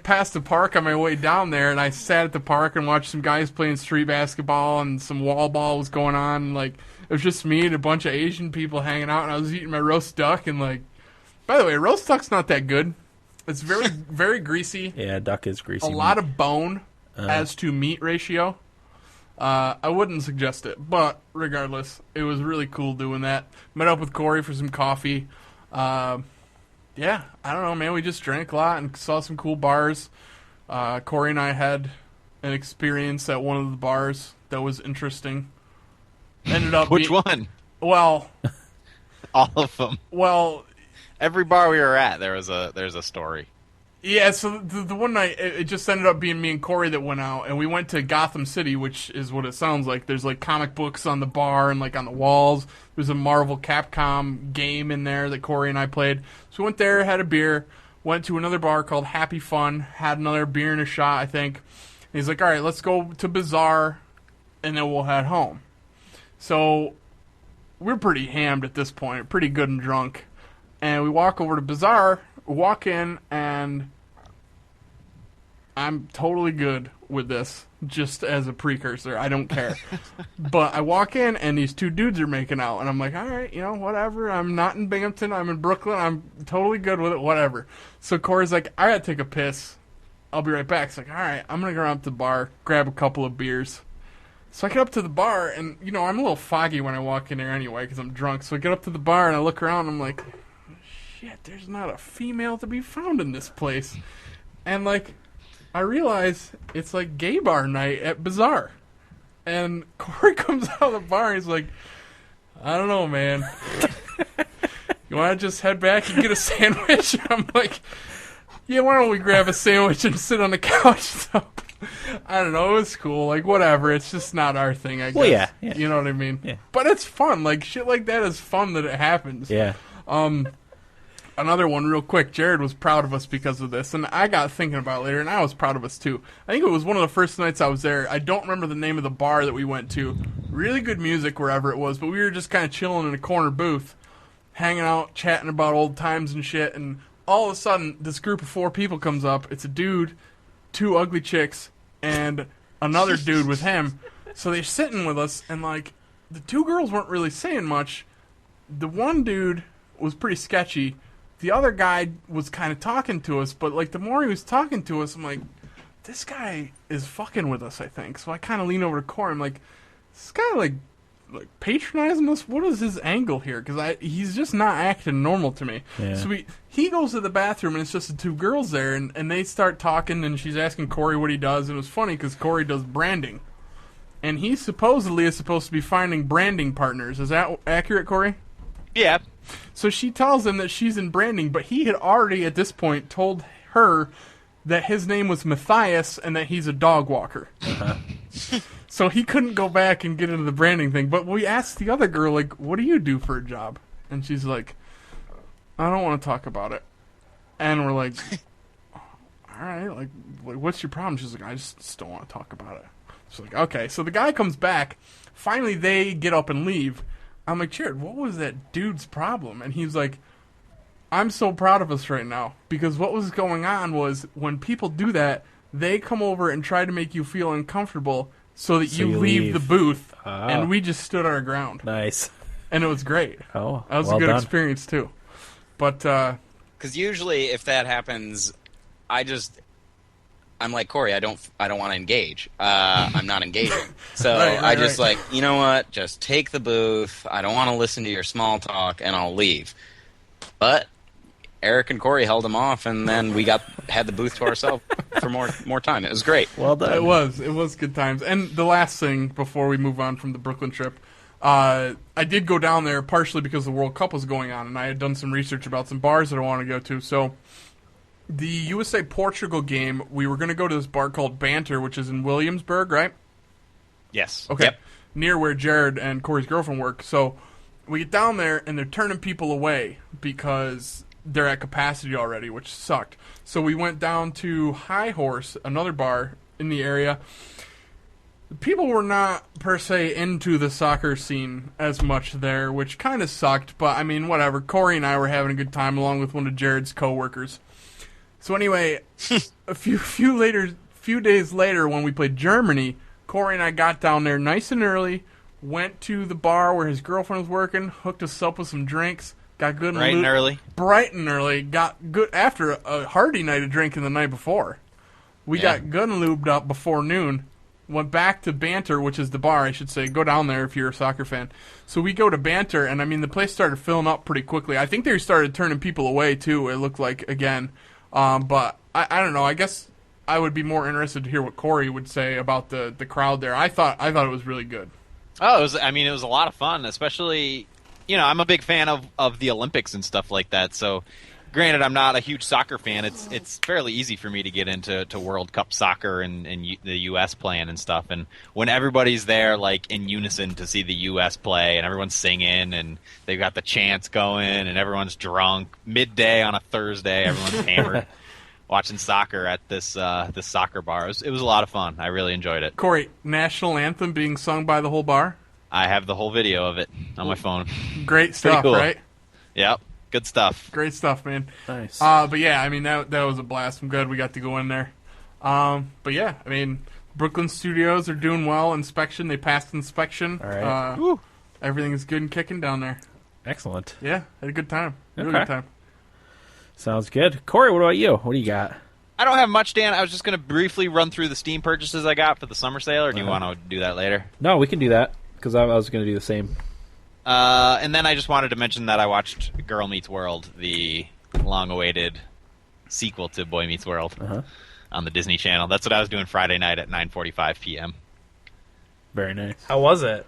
passed the park on my way down there, and I sat at the park and watched some guys playing street basketball, and some wall ball was going on. And, like, it was just me and a bunch of Asian people hanging out, and I was eating my roast duck. And, like, by the way, roast duck's not that good. It's very, very greasy. Yeah, duck is greasy. A lot of bone as to meat ratio. I wouldn't suggest it, but regardless, it was really cool doing that. Met up with Corey for some coffee. Yeah, I don't know, man. We just drank a lot and saw some cool bars. Corey and I had an experience at one of the bars that was interesting. Ended up Which one? Well, All of them. Well, Every bar we were at, there's a story. yeah, so the one night, it just ended up being me and Corey that went out, and we went to Gotham City, which is what it sounds like. There's, like, comic books on the bar and, like, on the walls. There's a Marvel Capcom game in there that Corey and I played. So we went there, had a beer, went to another bar called Happy Fun, had another beer and a shot, I think. And he's like, all right, let's go to Bazaar, and then we'll head home. So we're pretty hammed at this point, pretty good and drunk. And we walk over to Bazaar, walk in, and I'm totally good with this, just as a precursor. I don't care. But I walk in, and these two dudes are making out, and I'm like, all right, whatever. I'm not in Binghamton. I'm in Brooklyn. I'm totally good with it, whatever. So Corey's like, I gotta take a piss. I'll be right back. It's like, all right, I'm gonna go around to the bar, grab a couple of beers. So I get up to the bar, and, I'm a little foggy when I walk in there anyway, because I'm drunk. So I get up to the bar, and I look around, and I'm like, shit, there's not a female to be found in this place. And, like, I realize it's, like, gay bar night at Bazaar. And Corey comes out of the bar, and he's like, I don't know, man. You want to just head back and get a sandwich? I'm like, yeah, why don't we grab a sandwich and sit on the couch? So, I don't know, it was cool. Like, whatever, it's just not our thing, I guess. Well, yeah. You know what I mean? Yeah. But it's fun. Like, shit like that is fun that it happens. Yeah. Another one real quick. Jared was proud of us because of this, and I got thinking about it later, and I was proud of us too. I think it was one of the first nights I was there. I don't remember the name of the bar that we went to. Really good music wherever it was, but we were just kind of chilling in a corner booth, hanging out, chatting about old times and shit, and all of a sudden, this group of 4 people comes up. It's a dude, 2 ugly chicks, and another dude with him. So they're sitting with us, and, like, the 2 girls weren't really saying much. The one dude was pretty sketchy. The other guy was kind of talking to us, but, like, the more he was talking to us, I'm like, this guy is fucking with us, I think. So I kind of lean over to Corey. I'm like, this guy, like patronizing us? What is his angle here? Because he's just not acting normal to me. Yeah. So he goes to the bathroom, and it's just the 2 girls there, and they start talking, and she's asking Corey what he does, and it was funny because Corey does branding. And he supposedly is supposed to be finding branding partners. Is that accurate, Corey? Yeah. So she tells him that she's in branding, but he had already, at this point, told her that his name was Matthias and that he's a dog walker. So he couldn't go back and get into the branding thing. But we asked the other girl, like, what do you do for a job? And she's like, I don't want to talk about it. And we're like, all right, like what's your problem? She's like, I just don't want to talk about it. She's like, okay. So the guy comes back. Finally, they get up and leave. I'm like, Jared, what was that dude's problem? And he's like, I'm so proud of us right now. Because what was going on was when people do that, they come over and try to make you feel uncomfortable so that you leave the booth. And we just stood our ground. Nice. And it was great. Oh, that was well a good done. experience, too. But, Because usually if that happens, I'm like, Corey, I don't want to engage. I'm not engaging. So Right, I just right. like, you know what? Just take the booth. I don't want to listen to your small talk, and I'll leave. But Eric and Corey held him off, and then we had the booth to ourselves for more time. It was great. Well done. It was good times. And the last thing before we move on from the Brooklyn trip, I did go down there partially because the World Cup was going on, and I had done some research about some bars that I want to go to. So the USA-Portugal game, we were going to go to this bar called Banter, which is in Williamsburg, right? Yes. Okay. Yep. Near where Jared and Corey's girlfriend work. So we get down there, and they're turning people away because they're at capacity already, which sucked. So we went down to High Horse, another bar in the area. People were not, per se, into the soccer scene as much there, which kind of sucked. But, I mean, whatever. Corey and I were having a good time, along with one of Jared's coworkers. So anyway, a few days later, when we played Germany, Corey and I got down there nice and early, went to the bar where his girlfriend was working, hooked us up with some drinks, got good and Bright and early. Bright and early, got good after a hearty night of drinking the night before. We got good and lubed up before noon. Went back to Banter, which is the bar, I should say. Go down there if you're a soccer fan. So we go to Banter, and I mean, the place started filling up pretty quickly. I think they started turning people away, too, it looked like, again. But I don't know. I guess I would be more interested to hear what Corey would say about the crowd there. I thought it was really good. Oh, it was a lot of fun, especially I'm a big fan of the Olympics and stuff like that. So, granted, I'm not a huge soccer fan. It's fairly easy for me to get into World Cup soccer and the U.S. playing and stuff. And when everybody's there, like in unison to see the U.S. play, and everyone's singing, and they've got the chants going, and everyone's drunk midday on a Thursday, everyone's hammered. Watching soccer at this soccer bar. It was a lot of fun. I really enjoyed it. Corey, national anthem being sung by the whole bar? I have the whole video of it on my phone. Great stuff, cool. right? Yep, good stuff. Great stuff, man. Nice. But yeah, I mean, that was a blast. I'm glad we got to go in there. But yeah, I mean, Brooklyn studios are doing well. Inspection, they passed inspection. All right. Everything is good and kicking down there. Excellent. Yeah, had a good time. Really Okay. good time. Sounds good. Corey, what about you? What do you got? I don't have much, Dan. I was just going to briefly run through the Steam purchases I got for the summer sale, or do you want to do that later? No, we can do that, because I was going to do the same. And then I just wanted to mention that I watched Girl Meets World, the long-awaited sequel to Boy Meets World on the Disney Channel. That's what I was doing Friday night at 9:45 p.m. Very nice. How was it?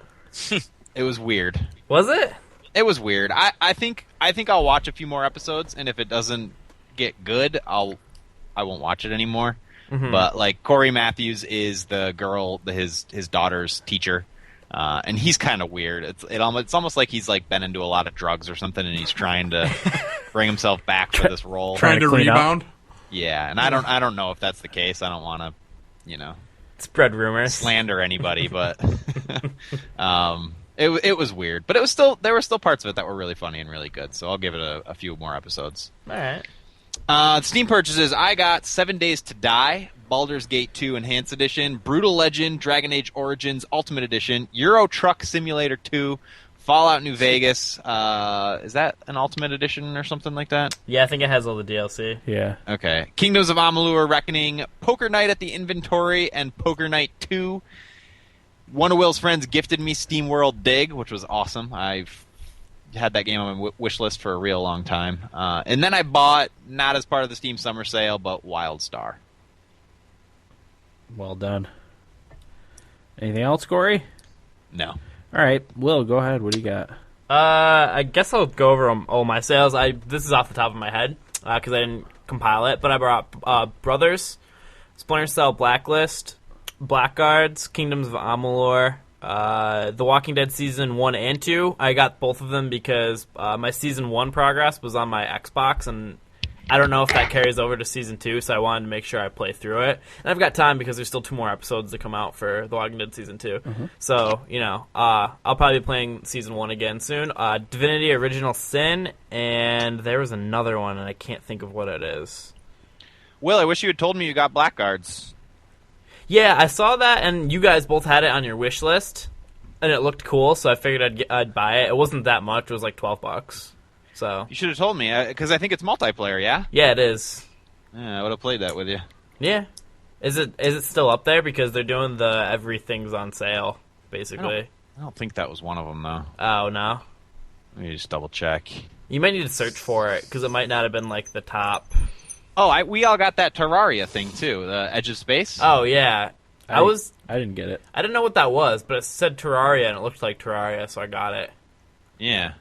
It was weird. Was it? It was weird. I think I'll watch a few more episodes, and if it doesn't get good, I won't watch it anymore. Mm-hmm. But like Corey Matthews is the girl, his daughter's teacher, and he's kind of weird. It's almost like he's like been into a lot of drugs or something, and he's trying to bring himself back for this role. Trying to clean up. rebound. Yeah, and I don't know if that's the case. I don't want to, Spread rumors. slander anybody, but it was weird. But there were still parts of it that were really funny and really good. So I'll give it a few more episodes. All right. Steam purchases, I got 7 Days to Die, Baldur's Gate 2 Enhanced Edition, Brutal Legend, Dragon Age Origins Ultimate Edition, Euro Truck Simulator 2, Fallout New Vegas. Is that an Ultimate Edition or something like that? Yeah, I think it has all the DLC. Yeah. Okay. Kingdoms of Amalur Reckoning, Poker Night at the Inventory, and Poker Night 2. One of Will's friends gifted me SteamWorld Dig, which was awesome. I've had that game on my wish list for a real long time. And then I bought, not as part of the Steam Summer Sale, but WildStar. Well done. Anything else, Corey? No. All right. Will, go ahead. What do you got? I guess I'll go over all my sales. This is off the top of my head because I didn't compile it, but I brought Brothers, Splinter Cell Blacklist, Blackguards, Kingdoms of Amalur, The Walking Dead Season 1 and 2. I got both of them because my Season 1 progress was on my Xbox, and I don't know if that carries over to Season 2, so I wanted to make sure I play through it. And I've got time because there's still 2 more episodes to come out for The Walking Dead Season 2. So, I'll probably be playing Season 1 again soon. Divinity Original Sin, and there was another one, and I can't think of what it is. Will, I wish you had told me you got Blackguards. Yeah, I saw that, and you guys both had it on your wish list, and it looked cool, so I figured I'd buy it. It wasn't that much. It was like $12. So You should have told me, because I think it's multiplayer, yeah? yeah, it is. Yeah, I would have played that with you. Yeah. Is it still up there? Because they're doing the everything's on sale, basically. I don't think that was one of them, though. Oh, no? Let me just double check. You might need to search for it, because it might not have been, like, the top. Oh, we all got that Terraria thing, too, the Edge of Space. Oh, yeah. I didn't get it. didn't know what that was, but it said Terraria, and it looked like Terraria, so I got it. Yeah.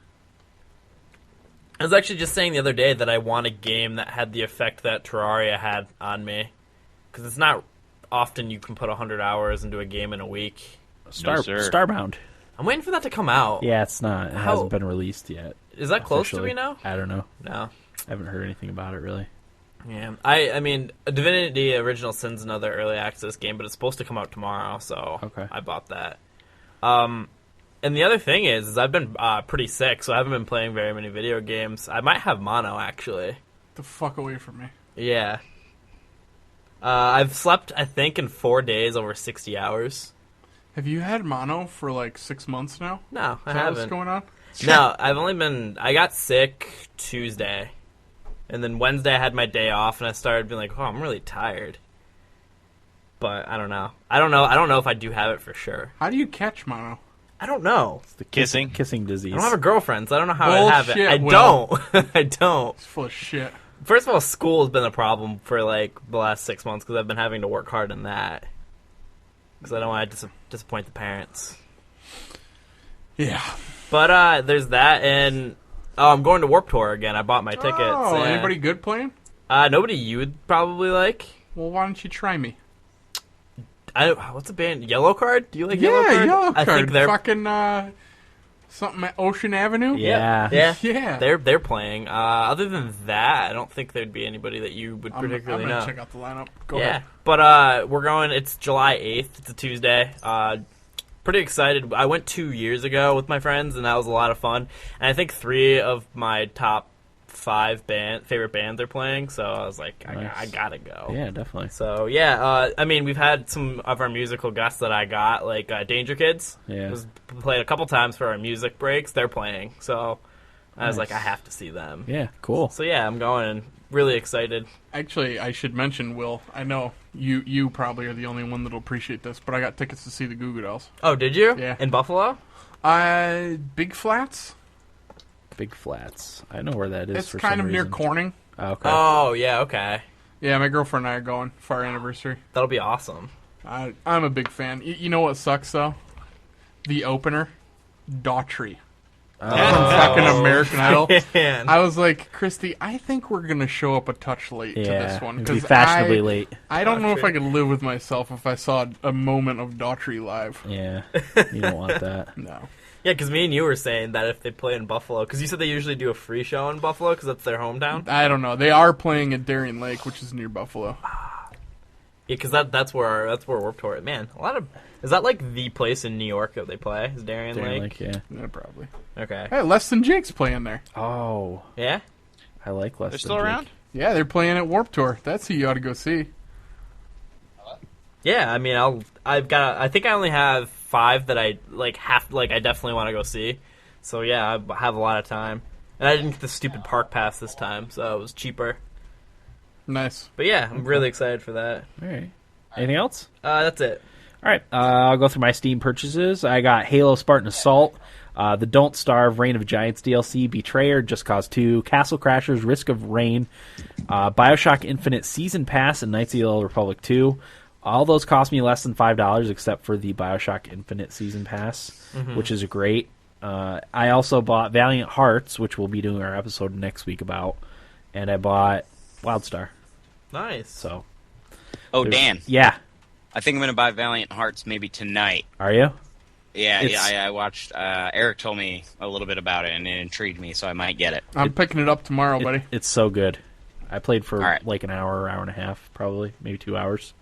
I was actually just saying the other day that I want a game that had the effect that Terraria had on me. Because it's not often you can put 100 hours into a game in a week. sir. Starbound. I'm waiting for that to come out. Yeah, it's not. It How- hasn't been released yet. Is that close to officially. me now? I don't know. No. I haven't heard anything about it, really. Yeah. I mean, Divinity Original Sin's another early access game, but it's supposed to come out tomorrow, so Okay. I bought that. And the other thing is I've been pretty sick, so I haven't been playing very many video games. I might have mono, actually. Get the fuck away from me. Yeah. I've slept, I think, in 4 days over 60 hours. Have you had mono for like 6 months now? No, Is I that what's haven't. going on? No, I got sick Tuesday. And then Wednesday I had my day off, and I started being like, oh, I'm really tired. But I don't know. I don't know if I do have it for sure. How do you catch mono? I don't know. It's the Kissing? Kissing disease. I don't have a girlfriend, so I don't know how I have it. Bullshit, I Will. don't. I don't. It's full of shit. First of all, school has been a problem for like the last 6 months because I've been having to work hard in that. Because I don't want to disappoint the parents. Yeah. But there's that, and I'm going to Warped Tour again. I bought my tickets. Oh, yeah. anybody good playing? Nobody you would probably like. Well, why don't you try me? What's the band? Yellow Card? Do you like Yellow Card? Yellow Card. I think they're fucking something at Ocean Avenue. Yeah. Yeah. They're playing. Other than that, I don't think there'd be anybody that you would particularly I'm gonna know. check out the lineup. Go ahead. But we're going. It's July 8th. It's a Tuesday. Pretty excited. I went 2 years ago with my friends, and that was a lot of fun. And I think 3 of my top 5 favorite bands are playing, so I was like, Nice. I gotta go. Yeah, definitely. So yeah, I mean, we've had some of our musical guests that I got, like Danger Kids. Yeah. Was played a couple times for our music breaks. They're playing, so I was Nice. like, I have to see them. Yeah, cool. So yeah, I'm going and really excited. Actually, I should mention, Will. I know you probably are the only one that'll appreciate this, but I got tickets to see the Goo Goo Dolls. Oh, did you? Yeah. In Buffalo? Big Flats. Big Flats. I know where that is. It's for kind some of near reason. Corning. Okay. Oh yeah, okay. Yeah, my girlfriend and I are going for our anniversary. That'll be awesome. I'm a big fan. You know what sucks though? The opener, Daughtry. From fucking American Idol. Man. I was like, Christy, I think we're gonna show up a touch late to Yeah, this one it'd be because fashionably late. I don't know if Daughtry. I could live with myself if I saw a moment of Daughtry live. Yeah, you don't want that. No. Yeah, because me and you were saying that if they play in Buffalo, because you said they usually do a free show in Buffalo because that's their hometown. I don't know. They are playing at Darien Lake, which is near Buffalo. Yeah, because that's where Warped Tour. Man, is that like the place in New York that they play? Is Darien Darien Lake? Lake, yeah. Yeah, probably. Okay. Hey, Less Than Jake's playing there. Oh, Yeah. I like Less They're Than still Jake. around? Yeah, they're playing at Warped Tour. That's who you ought to go see. Yeah, I mean, I think I only have 5 that I I definitely want to go see. So yeah, I have a lot of time, and I didn't get the stupid park pass this time, so it was cheaper. Nice. But yeah, I'm really excited for that. All right. Anything else? That's it. All right. I'll go through my Steam purchases. I got Halo Spartan Assault, the Don't Starve Reign of Giants DLC, Betrayer, Just Cause 2, Castle Crashers, Risk of Rain, Bioshock Infinite Season Pass, and Knights of the Old Republic 2. All those cost me less than $5, except for the Bioshock Infinite Season Pass, which is great. I also bought Valiant Hearts, which we'll be doing our episode next week about, and I bought WildStar. Nice. So, Oh, Dan, yeah. I think I'm going to buy Valiant Hearts maybe tonight. Are you? Yeah, It's- I watched. Eric told me a little bit about it, and it intrigued me, so I might get it. I'm picking it up tomorrow, buddy. It's so good. I played for All right. like an hour and a half, probably, maybe 2 hours.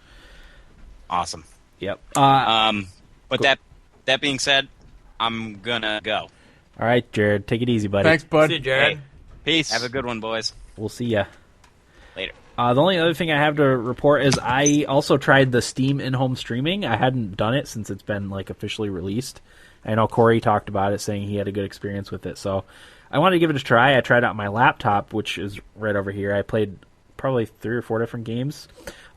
Awesome. Yep. But that being said, I'm gonna go. All right, Jared, take it easy, buddy. Thanks, bud. See you, Jared. Hey, Peace. have a good one, boys. We'll see ya. Later. The only other thing I have to report is I also tried the Steam in-home streaming. I hadn't done it since it's been like officially released. I know Corey talked about it, saying he had a good experience with it. So I wanted to give it a try. I tried it on my laptop, which is right over here. I played probably 3 or 4 different games.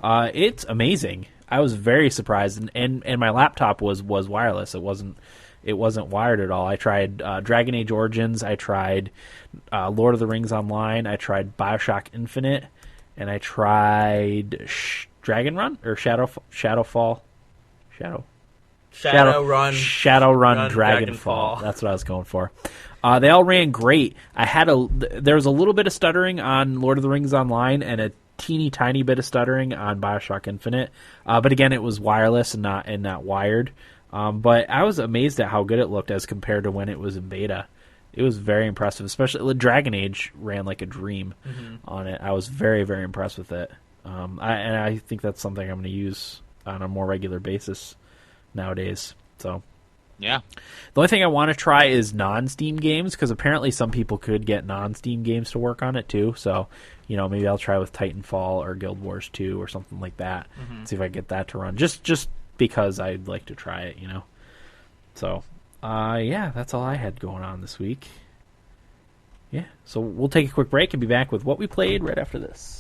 It's amazing. I was very surprised, and my laptop was wireless. It wasn't wired at all. I tried Dragon Age Origins. I tried Lord of the Rings Online. I tried Bioshock Infinite, and I tried Dragon Run or Shadowrun Dragonfall. That's what I was going for. They all ran great. There was a little bit of stuttering on Lord of the Rings Online and a teeny tiny bit of stuttering on Bioshock Infinite. But again, it was wireless and not wired. But I was amazed at how good it looked as compared to when it was in beta. It was very impressive, especially Dragon Age ran like a dream on it. I was very, very impressed with it. I think that's something I'm going to use on a more regular basis nowadays. So Yeah. the only thing I want to try is non-Steam games, because apparently some people could get non-Steam games to work on it too. So, maybe I'll try with Titanfall or Guild Wars 2 or something like that. See if I can get that to run. Just because I'd like to try it, So, yeah, that's all I had going on this week. Yeah, so we'll take a quick break and be back with what we played right after this.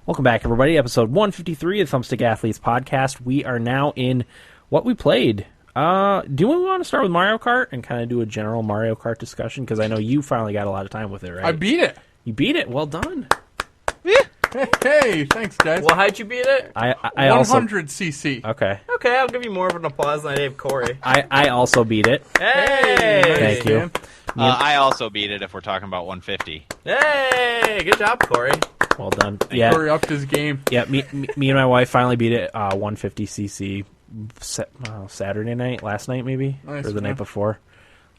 Welcome back, everybody. Episode 153 of Thumbstick Athletes podcast. We are now in what we played. Do we want to start with Mario Kart and kind of do a general Mario Kart discussion? Because I know you finally got a lot of time with it, right? I beat it. You beat it. Well done. Hey, thanks, guys. Well, how'd you beat it? I also 100 cc. okay. Okay, I'll give you more of an applause than I gave Corey. I also beat it. Hey! Thank you. I also beat it if we're talking about 150. Hey! Good job, Corey. Well done. Yeah. Corey upped his game. Yeah, me and my wife finally beat it 150cc Saturday night, last night maybe, Nice, or the man. night before.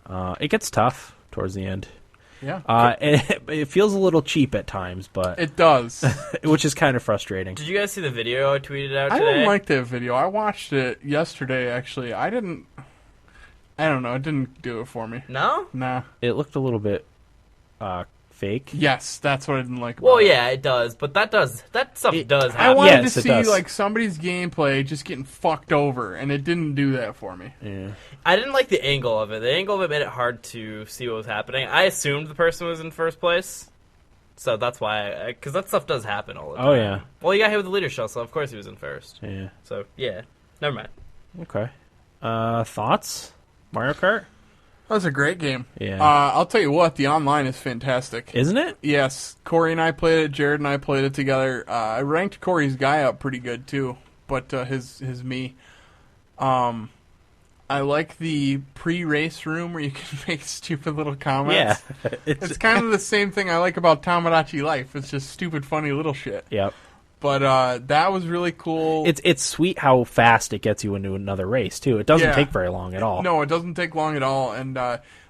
It gets tough towards the end. Yeah. It feels a little cheap at times, but It does. which is kind of frustrating. Did you guys see the video I tweeted out I today? didn't like that video. I watched it yesterday, actually. I don't know. It didn't do it for me. No? Nah. It looked a little bit fake. Yes, that's what I didn't like about Well, it. yeah, it does, but that stuff does I happen. wanted Yes, to it see does. like somebody's gameplay just getting fucked over, and it didn't do that for me. Yeah. I didn't like the angle of it. The angle of it made it hard to see what was happening. I assumed the person was in first place, so that's why. Because that stuff does happen all the time. Oh yeah. Well, he got hit with the leader shell, so of course he was in first. Yeah. So yeah, never mind. Okay. Thoughts? Mario Kart? That was a great game. Yeah. I'll tell you what, the online is fantastic. Isn't it? Yes, Corey and I played it. Jared and I played it together. I ranked Corey's guy up pretty good too, but his me. I like the pre-race room where you can make stupid little comments. Yeah. It's kind of the same thing I like about Tomodachi Life. It's just stupid, funny little shit. Yep. But that was really cool. It's sweet how fast it gets you into another race too. It doesn't Yeah. take very long at all. No, it doesn't take long at all. And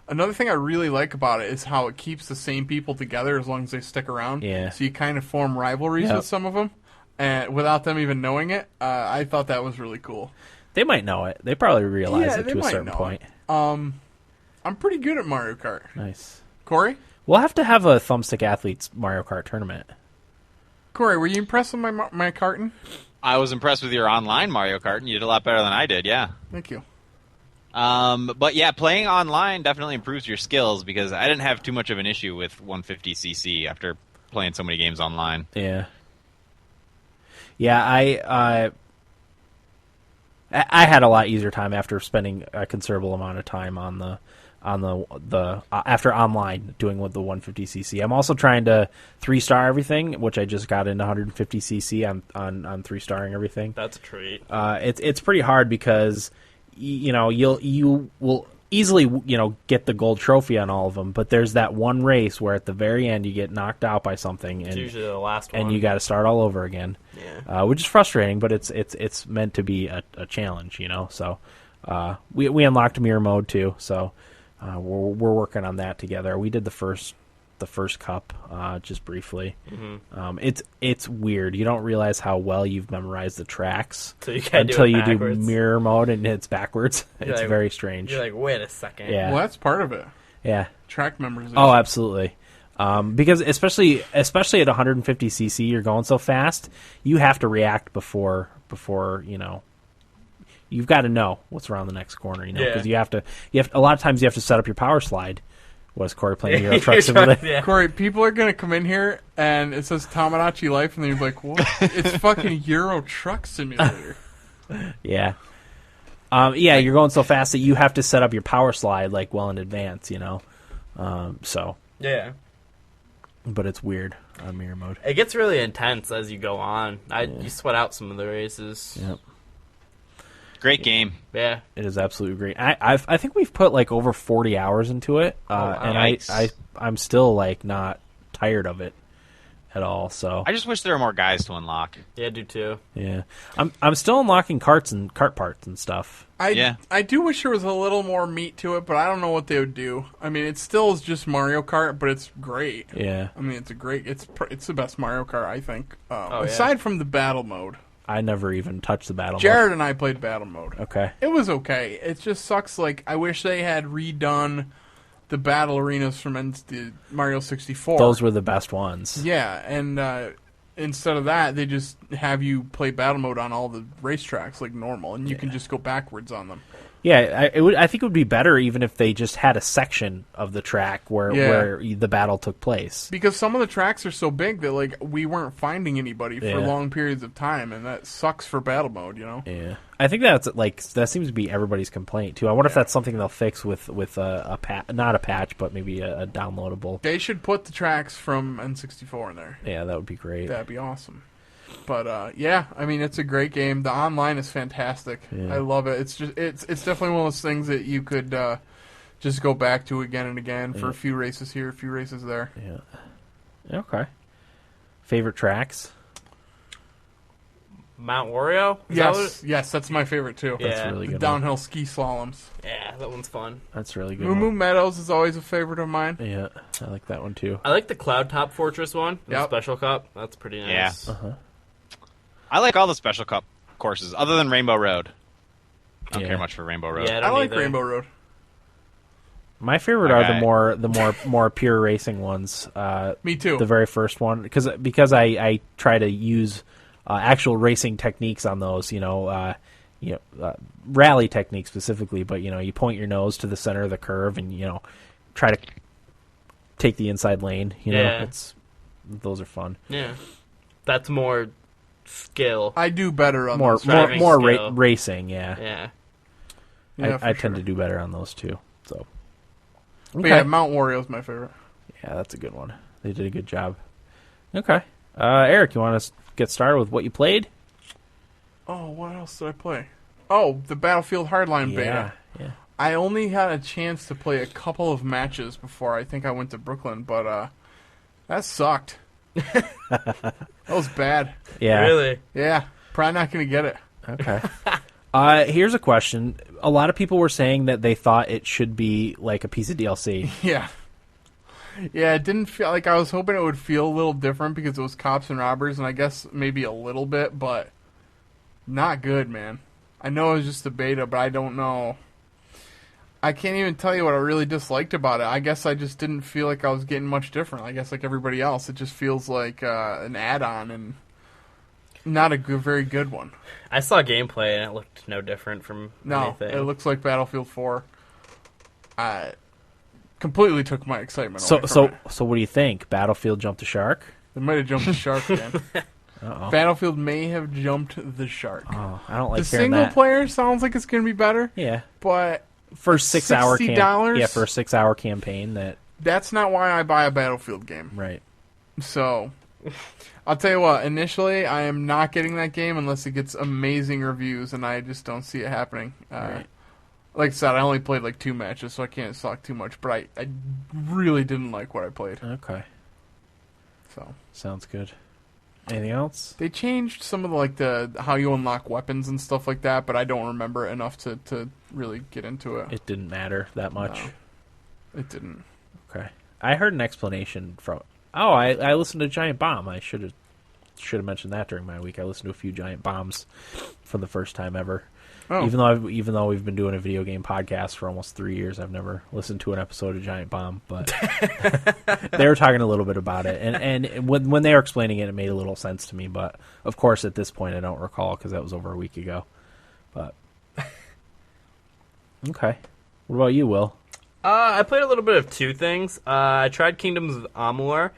another thing I really like about it is how it keeps the same people together as long as they stick around. Yeah. So you kind of form rivalries Yep. with some of them, and without them even knowing it. I thought that was really cool. They might know it. They probably realize Yeah, it they to a might certain know point. I'm pretty good at Mario Kart. Nice. Corey? We'll have to have a Thumbstick Athletes Mario Kart tournament. Corey, were you impressed with my karting? I was impressed with your online Mario Kart, and you did a lot better than I did, yeah. Thank you. But yeah, playing online definitely improves your skills because I didn't have too much of an issue with 150cc after playing so many games online. Yeah. Yeah, I had a lot easier time after spending a considerable amount of time on the after online doing with the 150cc. I'm also trying to 3-star everything, which I just got into 150cc on 3-starring everything. That's a treat. It's pretty hard because you will easily get the gold trophy on all of them, but there's that one race where at the very end you get knocked out by something It's and usually the last one. and you got to start all over again. Yeah. Which is frustrating, but it's meant to be a challenge, So we unlocked mirror mode too, so we're working on that together. We did the first cup just briefly. Mm-hmm. It's weird. You don't realize how well you've memorized the tracks So you gotta do until it you do backwards. mirror mode and it's backwards. You're It's like- very strange. You're like, wait a second. Yeah. Well, that's part of it. Yeah. Track memorization. Oh, absolutely. Because especially at 150cc, you're going so fast, you have to react before you've got to know what's around the next corner, because Yeah. you have a lot of times you have to set up your power slide. Was Corey playing Euro You're Truck trying- Simulator? yeah. Corey, people are going to come in here and it says Tomodachi Life, and then you're like, what? It's fucking Euro Truck Simulator. Yeah. Yeah, you're going so fast that you have to set up your power slide well in advance, So, Yeah. but it's weird on mirror mode. It gets really intense as you go on. You sweat out some of the races. Yep. Great game. Yeah. It is absolutely great. I think we've put over 40 hours into it, wow. and Yikes. I'm still not tired of it at all. So I just wish there were more guys to unlock. Yeah, I do too. yeah, I'm still unlocking cart parts and stuff. I do wish there was a little more meat to it, but I don't know what they would do. I mean, it still is just Mario Kart, but it's great. Yeah, I mean, it's the best Mario Kart, I think. yeah. Aside from the battle mode. I never even touched the battle. Jared and I played battle mode. Okay. It was okay. It just sucks. I wish they had redone the battle arenas from the Mario 64. Those were the best ones. Yeah, and instead of that, they just have you play battle mode on all the racetracks like normal, and you can just go backwards on them. Yeah, I think it would be better even if they just had a section of the track where the battle took place. Because some of the tracks are so big that we weren't finding anybody for Yeah. long periods of time, and that sucks for battle mode, Yeah, I think that's that seems to be everybody's complaint too. I wonder if that's something they'll fix with a not a patch, but maybe a downloadable. They should put the tracks from N64 in there. Yeah, that would be great. That'd be awesome. But yeah, I mean, it's a great game. The online is fantastic. Yeah. I love it. It's definitely one of those things that you could just go back to again and again for a few races here, a few races there. Yeah. Okay. Favorite tracks? Mount Wario? Yes, that's my favorite too. Yeah. That's really The good. downhill ski slaloms. Yeah, that one's fun. That's really good. Moo Moo Meadows is always a favorite of mine. Yeah, I like that one too. I like the Cloud Top Fortress one, the Yep. Special Cup. That's pretty nice. Yeah. I like all the Special Cup courses, other than Rainbow Road. I don't Yeah. care much for Rainbow Road. Yeah, I I don't like either. Rainbow Road. My favorite are the more pure racing ones. Me too. The very first one, because I try to use actual racing techniques on those. Rally techniques specifically. But you point your nose to the center of the curve and try to take the inside lane. Yeah. Those are fun. Yeah. That's more skill. I do better on More those. driving skill. racing. Yeah, Yeah. Yeah, I for tend to sure. do better on those too. So. But yeah, Mount Wario is my favorite. Yeah, that's a good one. They did a good job. Okay. Eric, you want to get started with what you played? Oh, what else did I play? Oh, the Battlefield Hardline beta. Yeah. I only had a chance to play a couple of matches before I think I went to Brooklyn, but that sucked. That was bad. Yeah. Really? Yeah, probably not going to get it. Okay. Here's a question. A lot of people were saying that they thought it should be like a piece of DLC. Yeah. Yeah, it didn't feel like I was hoping it would feel a little different because it was cops and robbers, and I guess maybe a little bit, but not good, man. I know it was just a beta, but I don't know. I can't even tell you what I really disliked about it. I guess I just didn't feel like I was getting much different. I guess like everybody else, it just feels like an add-on and not a very good one. I saw gameplay and it looked no different from No, anything. it looks like Battlefield 4. Completely took my excitement So away from so it. so what do you think? Battlefield jumped the shark? They might have jumped the shark again. Uh-oh. Battlefield may have jumped the shark. Oh, I don't like The hearing single that. player sounds like it's going to be better, Yeah. but For 6 hour $60? Yeah, for a 6 hour campaign that's not why I buy a Battlefield game. right. So, I'll tell you what, initially, I am not getting that game unless it gets amazing reviews, and I just don't see it happening. Right. Like I said, I only played like 2 matches, so I can't talk too much, but I really didn't like what I played. Okay. So Sounds good. Anything else? they changed some of the how you unlock weapons and stuff like that, but I don't remember it enough to really get into it. It didn't matter that much. No. It didn't. Okay. I heard an explanation from. Oh, I listened to Giant Bomb. I should have mentioned that during my week. I listened to a few Giant Bombs for the first time ever. Oh. Even though we've been doing a video game podcast for almost 3 years, I've never listened to an episode of Giant Bomb. But they were talking a little bit about it, and when they were explaining it, it made a little sense to me. But of course, at this point, I don't recall because that was over a week ago. But okay, what about you, Will? I played a little bit of two things. I tried Kingdoms of Amalur.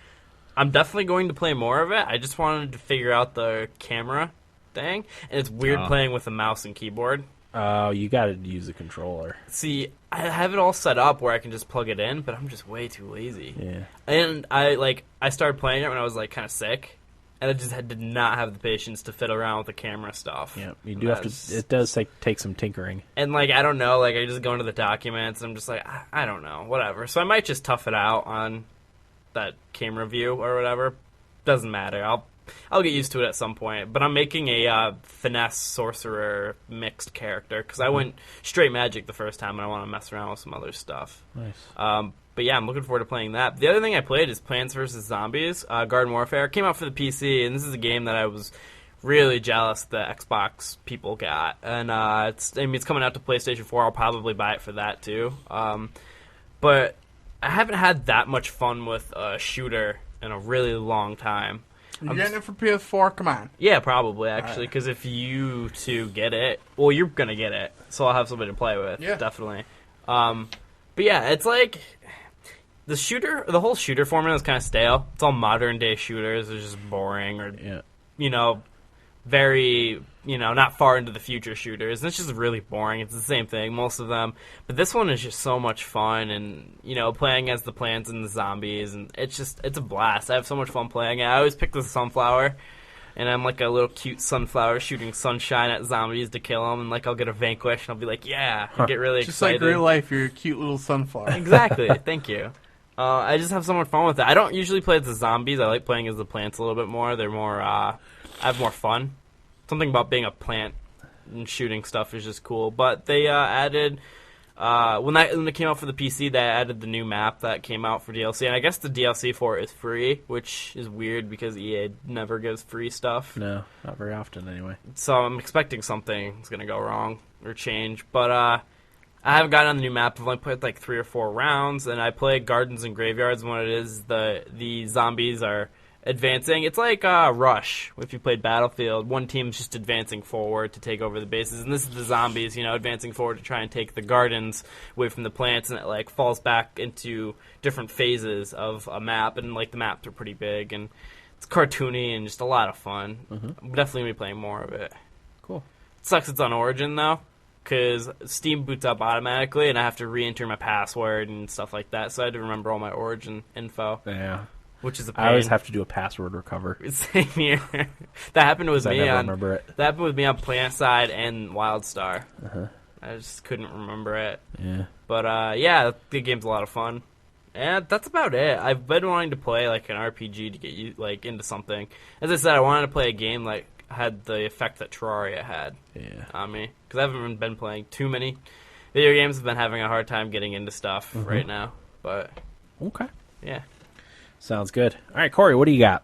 I'm definitely going to play more of it. I just wanted to figure out the camera thing, and it's weird playing with a mouse and keyboard. Oh, you got to use a controller. See, I have it all set up where I can just plug it in, but I'm just way too lazy. Yeah. And I started playing it when I was kind of sick, and I just did not have the patience to fiddle around with the camera stuff. Yeah, you do have to. It does take some tinkering. And I don't know, I just go into the documents, and I'm just I don't know, whatever. So I might just tough it out on that camera view or whatever. Doesn't matter. I'll get used to it at some point. But I'm making a finesse sorcerer mixed character because I went straight magic the first time, and I want to mess around with some other stuff. Nice. But yeah, I'm looking forward to playing that. The other thing I played is Plants vs. Zombies, Garden Warfare. It came out for the PC, and this is a game that I was really jealous the Xbox people got. And it's coming out to PlayStation 4. I'll probably buy it for that too. But I haven't had that much fun with a shooter in a really long time. You getting it for PS4? Come on. Yeah, probably, actually, because if you two get it, well, you're going to get it, so I'll have somebody to play with, definitely. But yeah, it's the whole shooter formula is kind of stale. It's all modern-day shooters. It's just boring or, very, not far into the future shooters. And it's just really boring. It's the same thing, most of them. But this one is just so much fun, and, playing as the plants and the zombies, and it's a blast. I have so much fun playing it. I always pick the sunflower, and I'm like a little cute sunflower shooting sunshine at zombies to kill them, and like I'll get a vanquish, and I'll be like, yeah, and get really Just excited. like real life, you're a cute little sunflower. Exactly. Thank you. I just have so much fun with it. I don't usually play as the zombies. I like playing as the plants a little bit more. They're more, I have more fun. Something about being a plant and shooting stuff is just cool. But they added, when it came out for the PC, they added the new map that came out for DLC. And I guess the DLC for it is free, which is weird because EA never gives free stuff. No, not very often anyway. So I'm expecting something's going to go wrong or change. But I haven't gotten on the new map. I've only played like 3 or 4 rounds, and I play Gardens and Graveyards when it is the zombies are advancing. It's like Rush, if you played Battlefield. One team's just advancing forward to take over the bases, and this is the zombies, advancing forward to try and take the gardens away from the plants, and it like falls back into different phases of a map, and like the maps are pretty big, and it's cartoony and just a lot of fun. I'm definitely going to be playing more of it. Cool. It sucks it's on Origin, though, because Steam boots up automatically, and I have to re-enter my password and stuff like that, so I had to remember all my Origin info. Yeah. Which is a pain. I always have to do a password recover. Same here. That happened with me I never on. remember it. That happened with me on Planetside and WildStar. I just couldn't remember it. Yeah. But yeah, the game's a lot of fun. And that's about it. I've been wanting to play like an RPG to get you like into something. As I said, I wanted to play a game like had the effect that Terraria had on me, because I haven't been playing too many video games. I've been having a hard time getting into stuff right now. But Okay. yeah. Sounds good. All right, Corey, what do you got?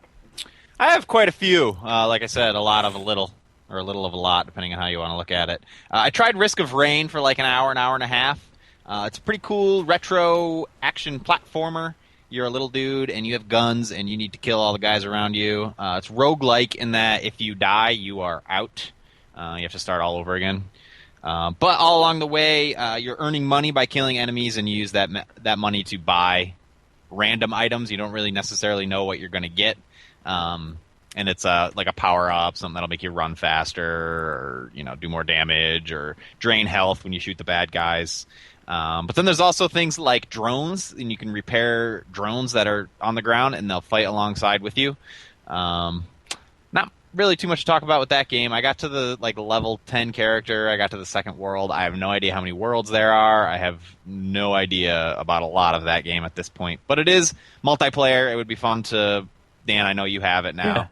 I have quite a few. Like I said, a lot of a little, or a little of a lot, depending on how you want to look at it. I tried Risk of Rain for like an hour and a half. It's a pretty cool retro action platformer. You're a little dude, and you have guns, and you need to kill all the guys around you. It's roguelike in that if you die, you are out. You have to start all over again. But all along the way, you're earning money by killing enemies, and you use that money to buy random items. You don't really necessarily know what you're going to get. And it's like a power-up, something that'll make you run faster, or do more damage, or drain health when you shoot the bad guys. But then there's also things like drones, and you can repair drones that are on the ground, and they'll fight alongside with you. Not really too much to talk about with that game. I got to the level 10 character. I got to the second world. I have no idea how many worlds there are. I have no idea about a lot of that game at this point. But it is multiplayer. It would be fun to... Dan, I know you have it now.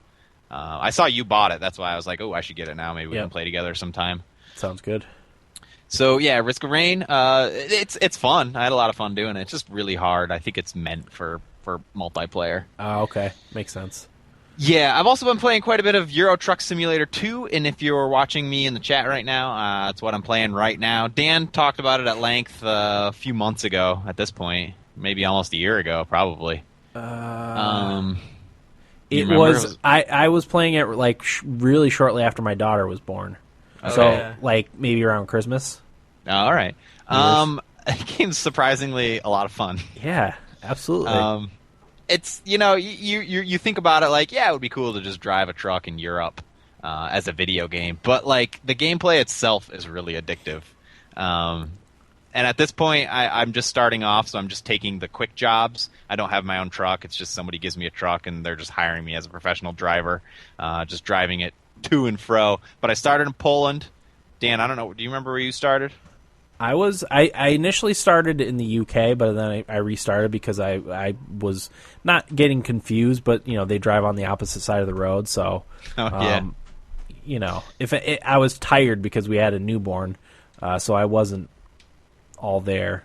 Yeah. I saw you bought it. That's why I was like, oh, I should get it now. Maybe we can play together sometime. Sounds good. So, yeah, Risk of Rain, it's fun. I had a lot of fun doing it. It's just really hard. I think it's meant for multiplayer. Oh, okay. Makes sense. Yeah, I've also been playing quite a bit of Euro Truck Simulator 2, and if you're watching me in the chat right now, that's what I'm playing right now. Dan talked about it at length a few months ago at this point, maybe almost a year ago, probably. It was I was playing it like really shortly after my daughter was born, so like maybe around Christmas. Oh, all right. The game's surprisingly a lot of fun. Yeah, absolutely. It's you think about it like, yeah, it would be cool to just drive a truck in Europe as a video game, but like the gameplay itself is really addictive. And at this point, I'm just starting off, so I'm just taking the quick jobs. I don't have my own truck. It's just somebody gives me a truck, and they're just hiring me as a professional driver, just driving it to and fro. But I started in Poland. Dan, I don't know. Do you remember where you started? I initially started in the UK, but then I restarted because I was not getting confused, but they drive on the opposite side of the road, so if I was tired because we had a newborn, so I wasn't all there,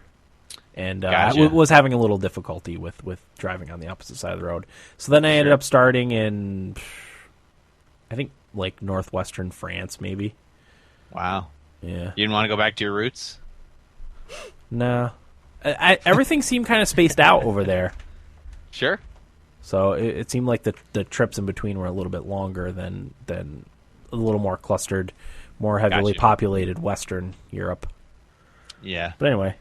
and Gotcha. I was having a little difficulty with driving on the opposite side of the road. So then I ended up starting in, I think, like northwestern France, maybe. Wow. Yeah. You didn't want to go back to your roots? No. Everything seemed kind of spaced out over there. Sure. So it seemed like the trips in between were a little bit longer than a little more clustered, more heavily populated Western Europe. Yeah. But anyway.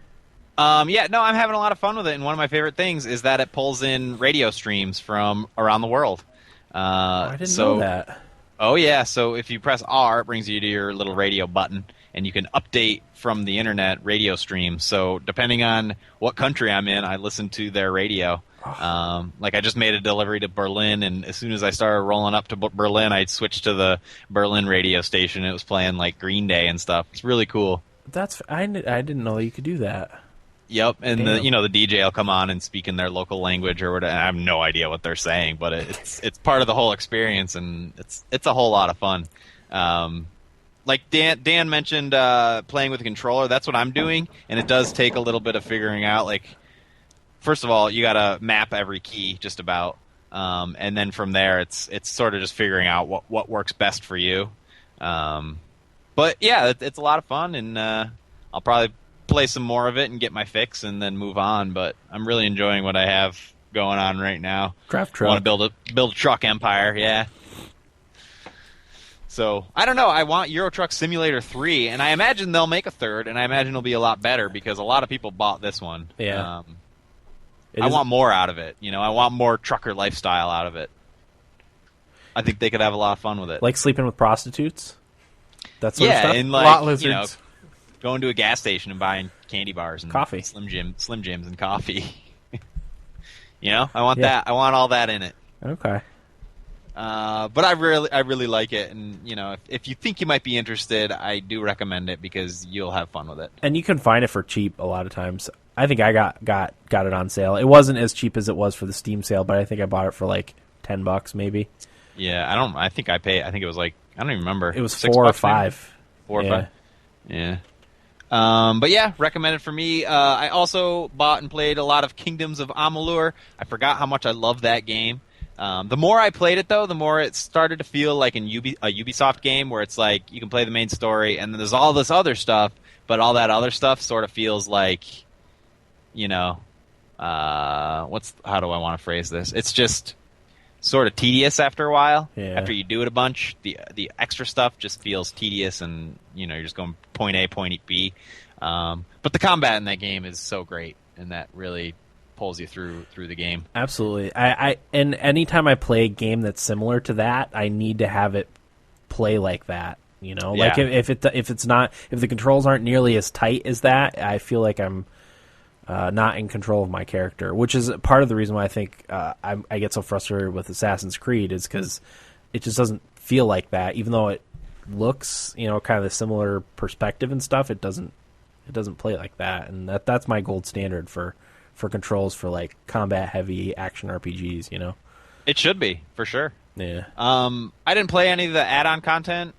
I'm having a lot of fun with it, and one of my favorite things is that it pulls in radio streams from around the world. I didn't know that. Oh yeah, so if you press R, it brings you to your little radio button, and you can update from the internet radio stream. So depending on what country I'm in, I listen to their radio. Like I just made a delivery to Berlin, and as soon as I started rolling up to Berlin, I switched to the Berlin radio station. It was playing like Green Day and stuff. It's really cool. I didn't know you could do that. Yep, and Damn. the DJ will come on and speak in their local language or whatever. I have no idea what they're saying, but it's part of the whole experience, and it's a whole lot of fun. Like Dan mentioned, playing with a controller. That's what I'm doing, and it does take a little bit of figuring out. Like, first of all, you got to map every key just about, and then from there, it's sort of just figuring out what works best for you. But yeah, it's a lot of fun, and I'll probably play some more of it and get my fix and then move on, but I'm really enjoying what I have going on right now. Draft I truck. want to build a truck empire, yeah. So, I don't know, I want Euro Truck Simulator 3, and I imagine they'll make a third, and I imagine it'll be a lot better because a lot of people bought this one. Yeah. I want more out of it, I want more trucker lifestyle out of it. I think they could have a lot of fun with it. Like sleeping with prostitutes? That sort of stuff? And Lot like, lizards. going to a gas station and buying candy bars and Coffee. Slim Jims and coffee. I want Yeah. that. I want all that in it. Okay. But I really like it, and if you think you might be interested, I do recommend it because you'll have fun with it. And you can find it for cheap a lot of times. I think I got it on sale. It wasn't as cheap as it was for the Steam sale, but I think I bought it for like $10 maybe. Yeah, I think it was like, I don't even remember. It was $6 4 or maybe? 5. 4 or Yeah. 5. Yeah. But yeah, recommended for me. I also bought and played a lot of Kingdoms of Amalur. I forgot how much I love that game. The more I played it, though, the more it started to feel like a Ubisoft game where it's like you can play the main story and then there's all this other stuff, but all that other stuff sort of feels like, how do I want to phrase this? It's just sort of tedious after a while. Yeah. After you do it a bunch, the extra stuff just feels tedious, and you're just going point A, point B. But the combat in that game is so great, and that really pulls you through the game. Absolutely. And anytime I play a game that's similar to that, I need to have it play like that. Like Yeah. if the controls aren't nearly as tight as that, I feel like I'm not in control of my character, which is part of the reason why I think I get so frustrated with Assassin's Creed is because it just doesn't feel like that. Even though it looks, kind of a similar perspective and stuff, it doesn't play like that. And that's my gold standard for controls for like combat heavy action RPGs. It should be, for sure. Yeah. I didn't play any of the add-on content,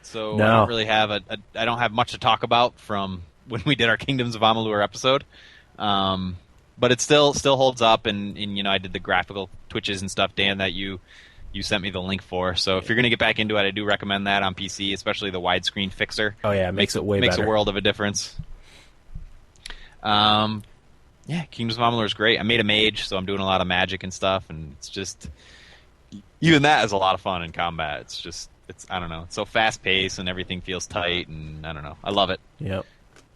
so No. I don't really have I don't have much to talk about from when we did our Kingdoms of Amalur episode. But it still holds up, and I did the graphical twitches and stuff, Dan, that you sent me the link for. So if you're going to get back into it, I do recommend that on PC, especially the widescreen fixer. Oh yeah, it makes it way makes better. a world of a difference. Yeah, Kingdoms of Amalur is great. I made a mage, so I'm doing a lot of magic and stuff, and it's just even that is a lot of fun in combat. It's I don't know, it's so fast paced and everything feels tight, and I don't know, I love it. Yep.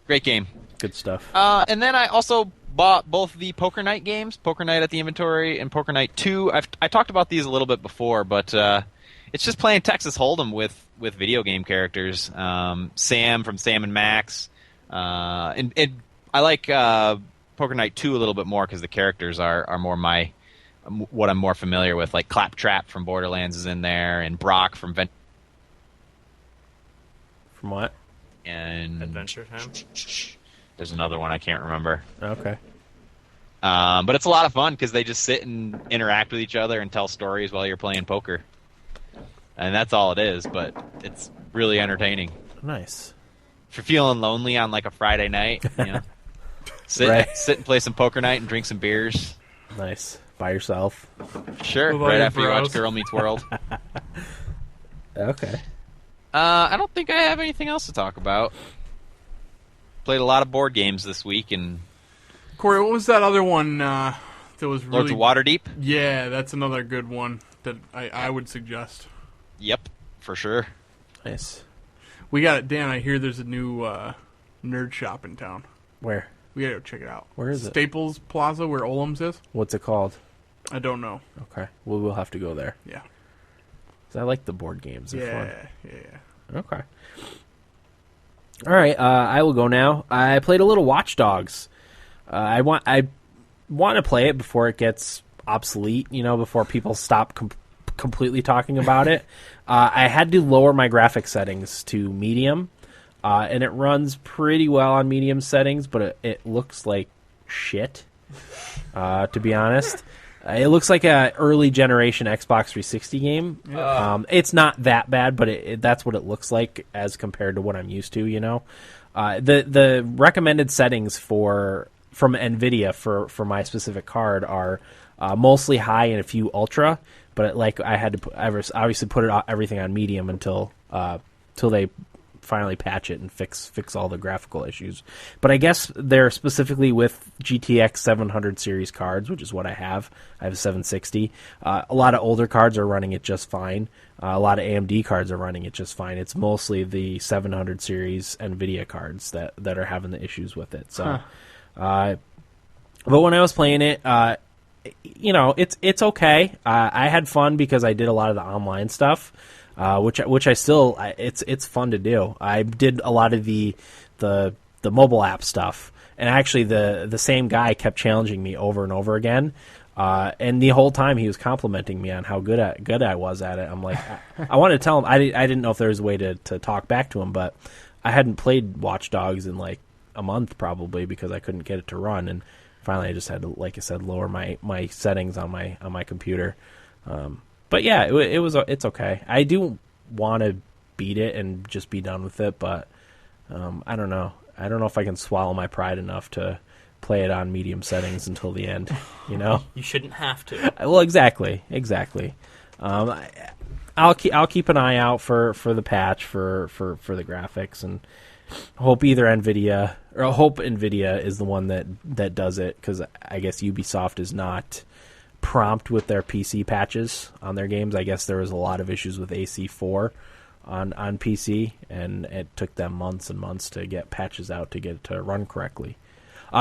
Great game. Good stuff. And then I also bought both the Poker Night games, Poker Night at the Inventory and Poker Night 2. I talked about these a little bit before, but it's just playing Texas Hold'em with video game characters. Sam from Sam and Max. And I like Poker Night 2 a little bit more because the characters are more what I'm more familiar with. Like Claptrap from Borderlands is in there, and Brock from From what? and Adventure Time. there's another one I can't remember. Okay. But it's a lot of fun because they just sit and interact with each other and tell stories while you're playing poker. And that's all it is, but it's really entertaining. Nice. If you're feeling lonely on like a Friday night, sit Right. sit and play some poker night and drink some beers. Nice. By yourself. Sure, With all right your after you watch bros. Girl Meets World. Okay. I don't think I have anything else to talk about. Played a lot of board games this week, and Corey, what was that other one that was really... Lords of Waterdeep. Yeah, that's another good one that I would suggest. Yep, for sure. Nice. We got it, Dan. I hear there's a new nerd shop in town. Where? We gotta go check it out. Where is it? Staples Plaza, where Olam's is. What's it called? I don't know. Okay. Well, we'll have to go there. Yeah. 'Cause I like the board games. They're fun. Yeah. Okay. All right, I will go now. I played a little Watch Dogs. I want to play it before it gets obsolete, before people stop completely talking about it. I had to lower my graphic settings to medium, and it runs pretty well on medium settings, but it looks like shit, to be honest. It looks like a early generation Xbox 360 game. It's not that bad, but that's what it looks like as compared to what I'm used to. The recommended settings from NVIDIA for my specific card are mostly high and a few ultra. But I had to obviously put everything on medium until they finally patch it and fix all the graphical issues. But I guess they're specifically with GTX 700 series cards, which is what I have. I have a 760. A lot of older cards are running it just fine. A lot of AMD cards are running it just fine. It's mostly the 700 series NVIDIA cards that are having the issues with it. So, but when I was playing it, it's okay. I had fun because I did a lot of the online stuff. Which I still it's fun to do. I did a lot of the mobile app stuff, and actually the same guy kept challenging me over and over again, and the whole time he was complimenting me on how good I was at it. I'm like, I wanted to tell him I didn't know if there was a way to talk back to him, but I hadn't played Watch Dogs in like a month probably because I couldn't get it to run, and finally I just had to, like I said, lower my settings on my computer. But yeah, it's okay. I do want to beat it and just be done with it, but I don't know. I don't know if I can swallow my pride enough to play it on medium settings until the end. You shouldn't have to. Well, exactly. I'll keep an eye out for the patch for the graphics, and hope NVIDIA is the one that does it, because I guess Ubisoft is not prompt with their PC patches on their games. I guess there was a lot of issues with AC4 on PC, and it took them months and months to get patches out to get it to run correctly.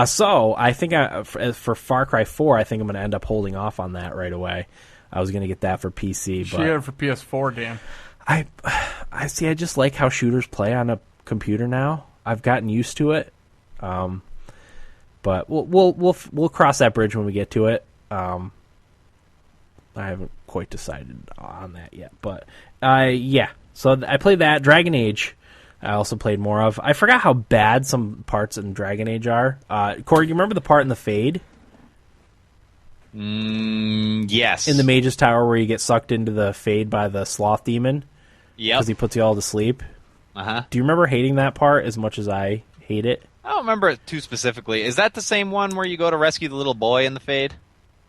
So I think for Far Cry 4, I think I'm going to end up holding off on that right away. I was going to get that for PC, but She had it for PS4, Dan. I see. I just like how shooters play on a computer now. I've gotten used to it, but we'll cross that bridge when we get to it. I haven't quite decided on that yet, but yeah. So I played that. Dragon Age I also played more of. I forgot how bad some parts in Dragon Age are. Corey, you remember the part in the Fade? Yes. In the Mage's Tower where you get sucked into the Fade by the Sloth Demon? Yep. Because he puts you all to sleep? Uh-huh. Do you remember hating that part as much as I hate it? I don't remember it too specifically. Is that the same one where you go to rescue the little boy in the Fade?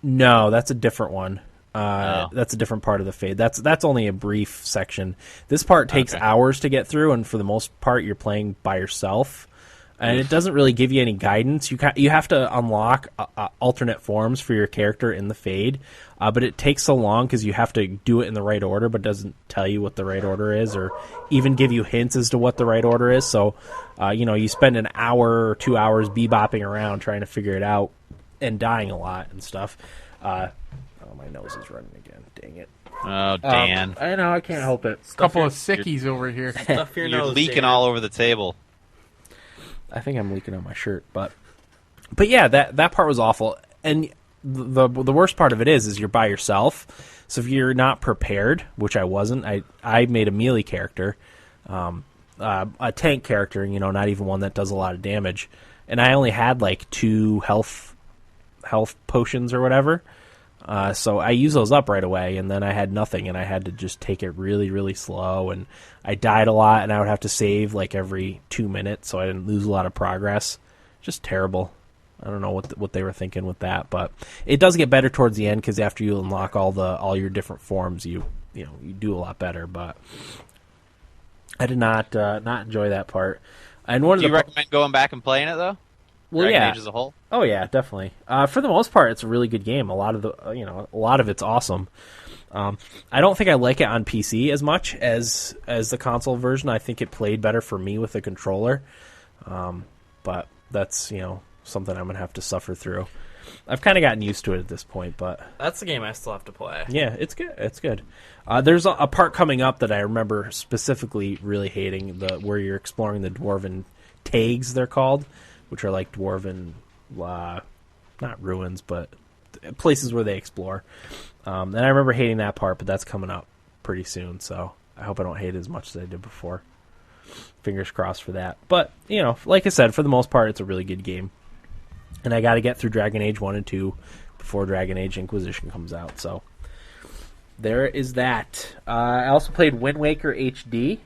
No, that's a different one. Oh. That's a different part of the Fade. That's only a brief section. This part takes hours to get through, and for the most part, you're playing by yourself. And it doesn't really give you any guidance. You have to unlock alternate forms for your character in the Fade, but it takes so long because you have to do it in the right order, but doesn't tell you what the right order is, or even give you hints as to what the right order is. So, you spend an hour or 2 hours bebopping around trying to figure it out, and dying a lot and stuff. My nose is running again. Dang it. Oh, Dan. I know, I can't help it. Couple of sickies over here. Stuff your You're nose, leaking Dan. all over the table. I think I'm leaking on my shirt, but yeah, that part was awful. And the worst part of it is you're by yourself. So if you're not prepared, which I wasn't, I made a melee character, a tank character, not even one that does a lot of damage, and I only had like 2 health potions or whatever. So I used those up right away, and then I had nothing, and I had to just take it really, really slow, and I died a lot, and I would have to save like every 2 minutes, so I didn't lose a lot of progress. Just terrible. I don't know what they were thinking with that, but it does get better towards the end, because after you unlock all your different forms, you do a lot better. But I did not enjoy that part. And Do you recommend going back and playing it though? Well, Dragon yeah. Age as a whole. Oh yeah, definitely. For the most part, it's a really good game. A lot of it's awesome. I don't think I like it on PC as much as the console version. I think it played better for me with the controller. But that's something I'm gonna have to suffer through. I've kind of gotten used to it at this point, but That's the game I still have to play. yeah, it's good. It's good. There's a part coming up that I remember specifically really hating, where you're exploring the dwarven tags, they're called, which are like dwarven, not ruins, but places where they explore. And I remember hating that part, but that's coming up pretty soon, so I hope I don't hate it as much as I did before. Fingers crossed for that. But, like I said, for the most part, it's a really good game. And I got to get through Dragon Age 1 and 2 before Dragon Age Inquisition comes out, so there is that. I also played Wind Waker HD,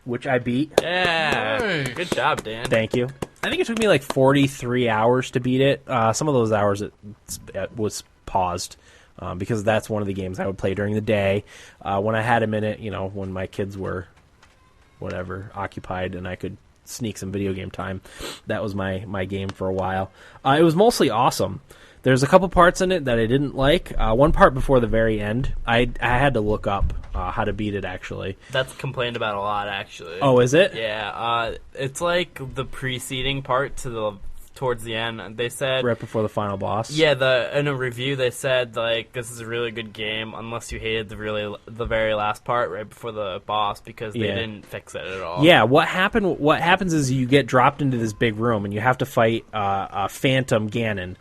which I beat. Yeah. Hey. Good job, Dan. Thank you. I think it took me like 43 hours to beat it. Some of those hours it was paused because that's one of the games I would play during the day when I had a minute, when my kids were occupied and I could sneak some video game time. That was my game for a while. It was mostly awesome. There's a couple parts in it that I didn't like. One part before the very end, I had to look up how to beat it, actually. That's complained about a lot, actually. Oh, is it? Yeah, it's like the preceding part towards the end. They said Right before the final boss? Yeah, in a review they said like this is a really good game unless you hated the very last part right before the boss because they didn't fix it at all. Yeah, what happens is you get dropped into this big room and you have to fight a Phantom Ganon.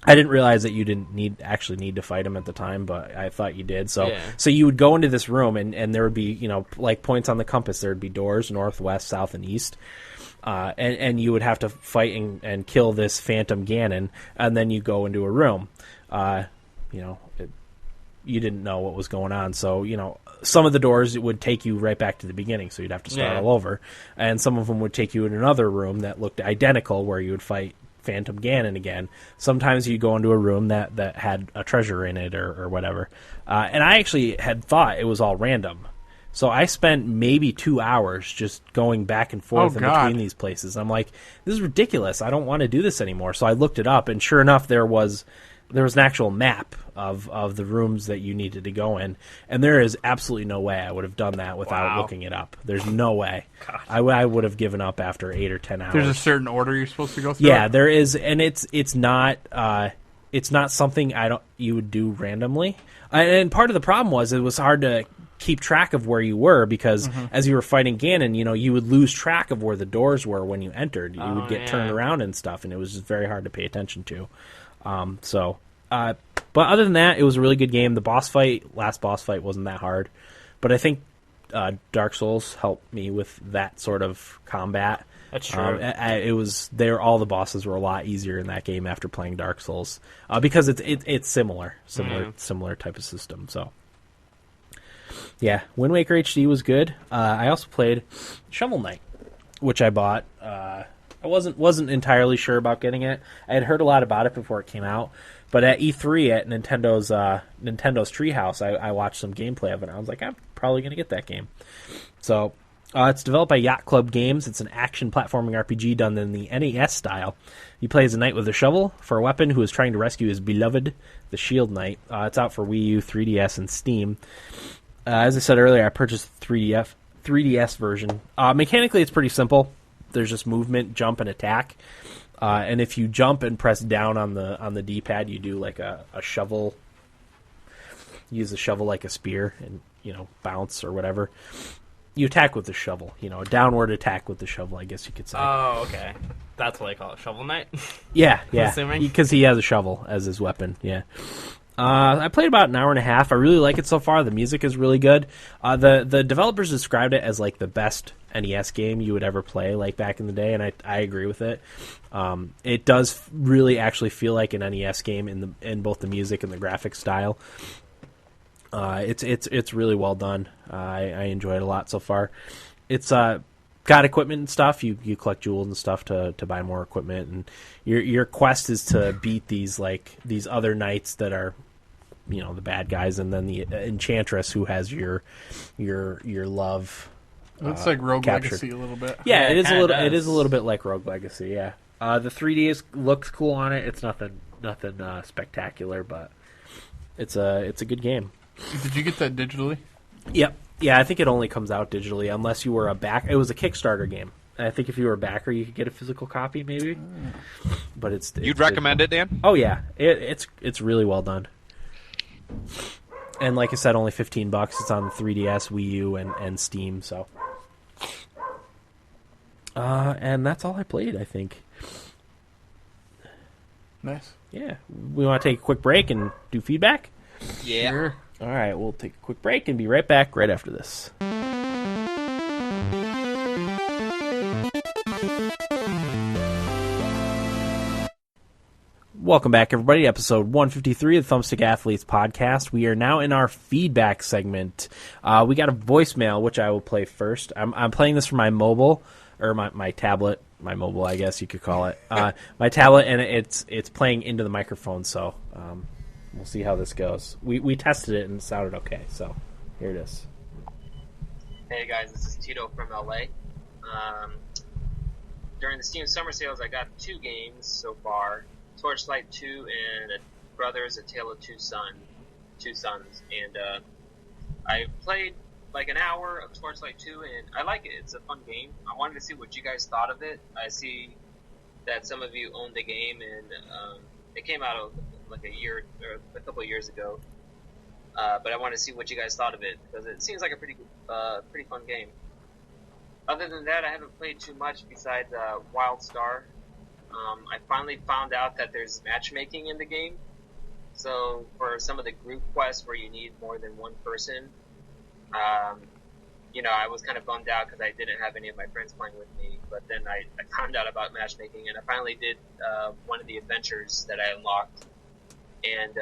I didn't realize that you didn't actually need to fight him at the time, but I thought you did. So you would go into this room and there would be, like points on the compass. There would be doors, north, west, south, and east. And you would have to fight and kill this Phantom Ganon, and then you go into a room. You didn't know what was going on, so some of the doors would take you right back to the beginning, so you'd have to start all over, and some of them would take you in another room that looked identical, where you would fight Phantom Ganon again. Sometimes you'd go into a room that had a treasure in it or whatever, and I actually had thought it was all random. So I spent maybe 2 hours just going back and forth in between these places. I'm like, this is ridiculous. I don't want to do this anymore. So I looked it up, and sure enough, there was an actual map of the rooms that you needed to go in, and there is absolutely no way I would have done that without looking it up. There's no way. I would have given up after 8 or 10 hours. There's a certain order you're supposed to go through? Yeah, there is, and it's not something you would do randomly. And part of the problem was it was hard to keep track of where you were because as you were fighting Ganon, you would lose track of where the doors were when you entered. You would get turned around and stuff, and it was just very hard to pay attention to. But other than that, it was a really good game. The last boss fight wasn't that hard, but I think Dark Souls helped me with that sort of combat. That's true. All the bosses were a lot easier in that game after playing Dark Souls because it's similar type of system. So. Yeah, Wind Waker HD was good. I also played Shovel Knight, which I bought. I wasn't entirely sure about getting it. I had heard a lot about it before it came out, but at E3 at Nintendo's Treehouse, I watched some gameplay of it. And I was like, I'm probably going to get that game. So it's developed by Yacht Club Games. It's an action platforming RPG done in the NES style. You play as a knight with a shovel for a weapon who is trying to rescue his beloved, the Shield Knight. It's out for Wii U, 3DS, and Steam. As I said earlier, I purchased the 3DS version. Mechanically, it's pretty simple. There's just movement, jump, and attack. And if you jump and press down on the D-pad, you do like a shovel. Use the shovel like a spear and bounce or whatever. You attack with the shovel. A downward attack with the shovel, I guess you could say. Oh, okay. That's what I call it, Shovel Knight. Yeah, Assuming? because he has a shovel as his weapon. Yeah. I played about an hour and a half. I really like it so far. The music is really good. The developers described it as like the best NES game you would ever play, like back in the day, and I agree with it. It does really actually feel like an NES game in both the music and the graphic style. It's really well done. I enjoy it a lot so far. It's got equipment and stuff. You collect jewels and stuff to buy more equipment, and your quest is to beat these other knights that are the bad guys, and then the enchantress who has your love. It's like Rogue captured. Legacy a little bit. Yeah, it is a little. does. It is a little bit like Rogue Legacy. Yeah, the 3D looks cool on it. It's nothing spectacular, but it's a good game. Did you get that digitally? Yep. Yeah, I think it only comes out digitally unless you were it was a Kickstarter game. I think if you were a backer, you could get a physical copy, maybe. But You'd recommend it, Dan? Oh yeah, it's really well done. And like I said, only $15. It's on the 3DS, Wii U, and Steam. So, and that's all I played, I think. Nice. Yeah, we want to take a quick break and do feedback. Yeah. Sure. All right, we'll take a quick break and be right back right after this. Welcome back, everybody. Episode 153 of the Thumbstick Athletes podcast. We are now in our feedback segment. We got a voicemail, which I will play first. I'm playing this from my mobile, or my tablet, my mobile, I guess you could call it. My tablet, and it's playing into the microphone, so we'll see how this goes. We tested it, and it sounded okay, so here it is. Hey guys, this is Tito from LA. During the Steam Summer Sales, I got 2 games so far. Torchlight 2 and Brothers: A Tale of Two Sons. And I played like an hour of Torchlight 2, and I like it. It's a fun game. I wanted to see what you guys thought of it. I see that some of you own the game, and it came out like a couple of years ago. But I want to see what you guys thought of it, because it seems like a pretty fun game. Other than that, I haven't played too much besides WildStar. I finally found out that there's matchmaking in the game. So for some of the group quests where you need more than one person, I was kind of bummed out because I didn't have any of my friends playing with me. But then I found out about matchmaking, and I finally did one of the adventures that I unlocked. And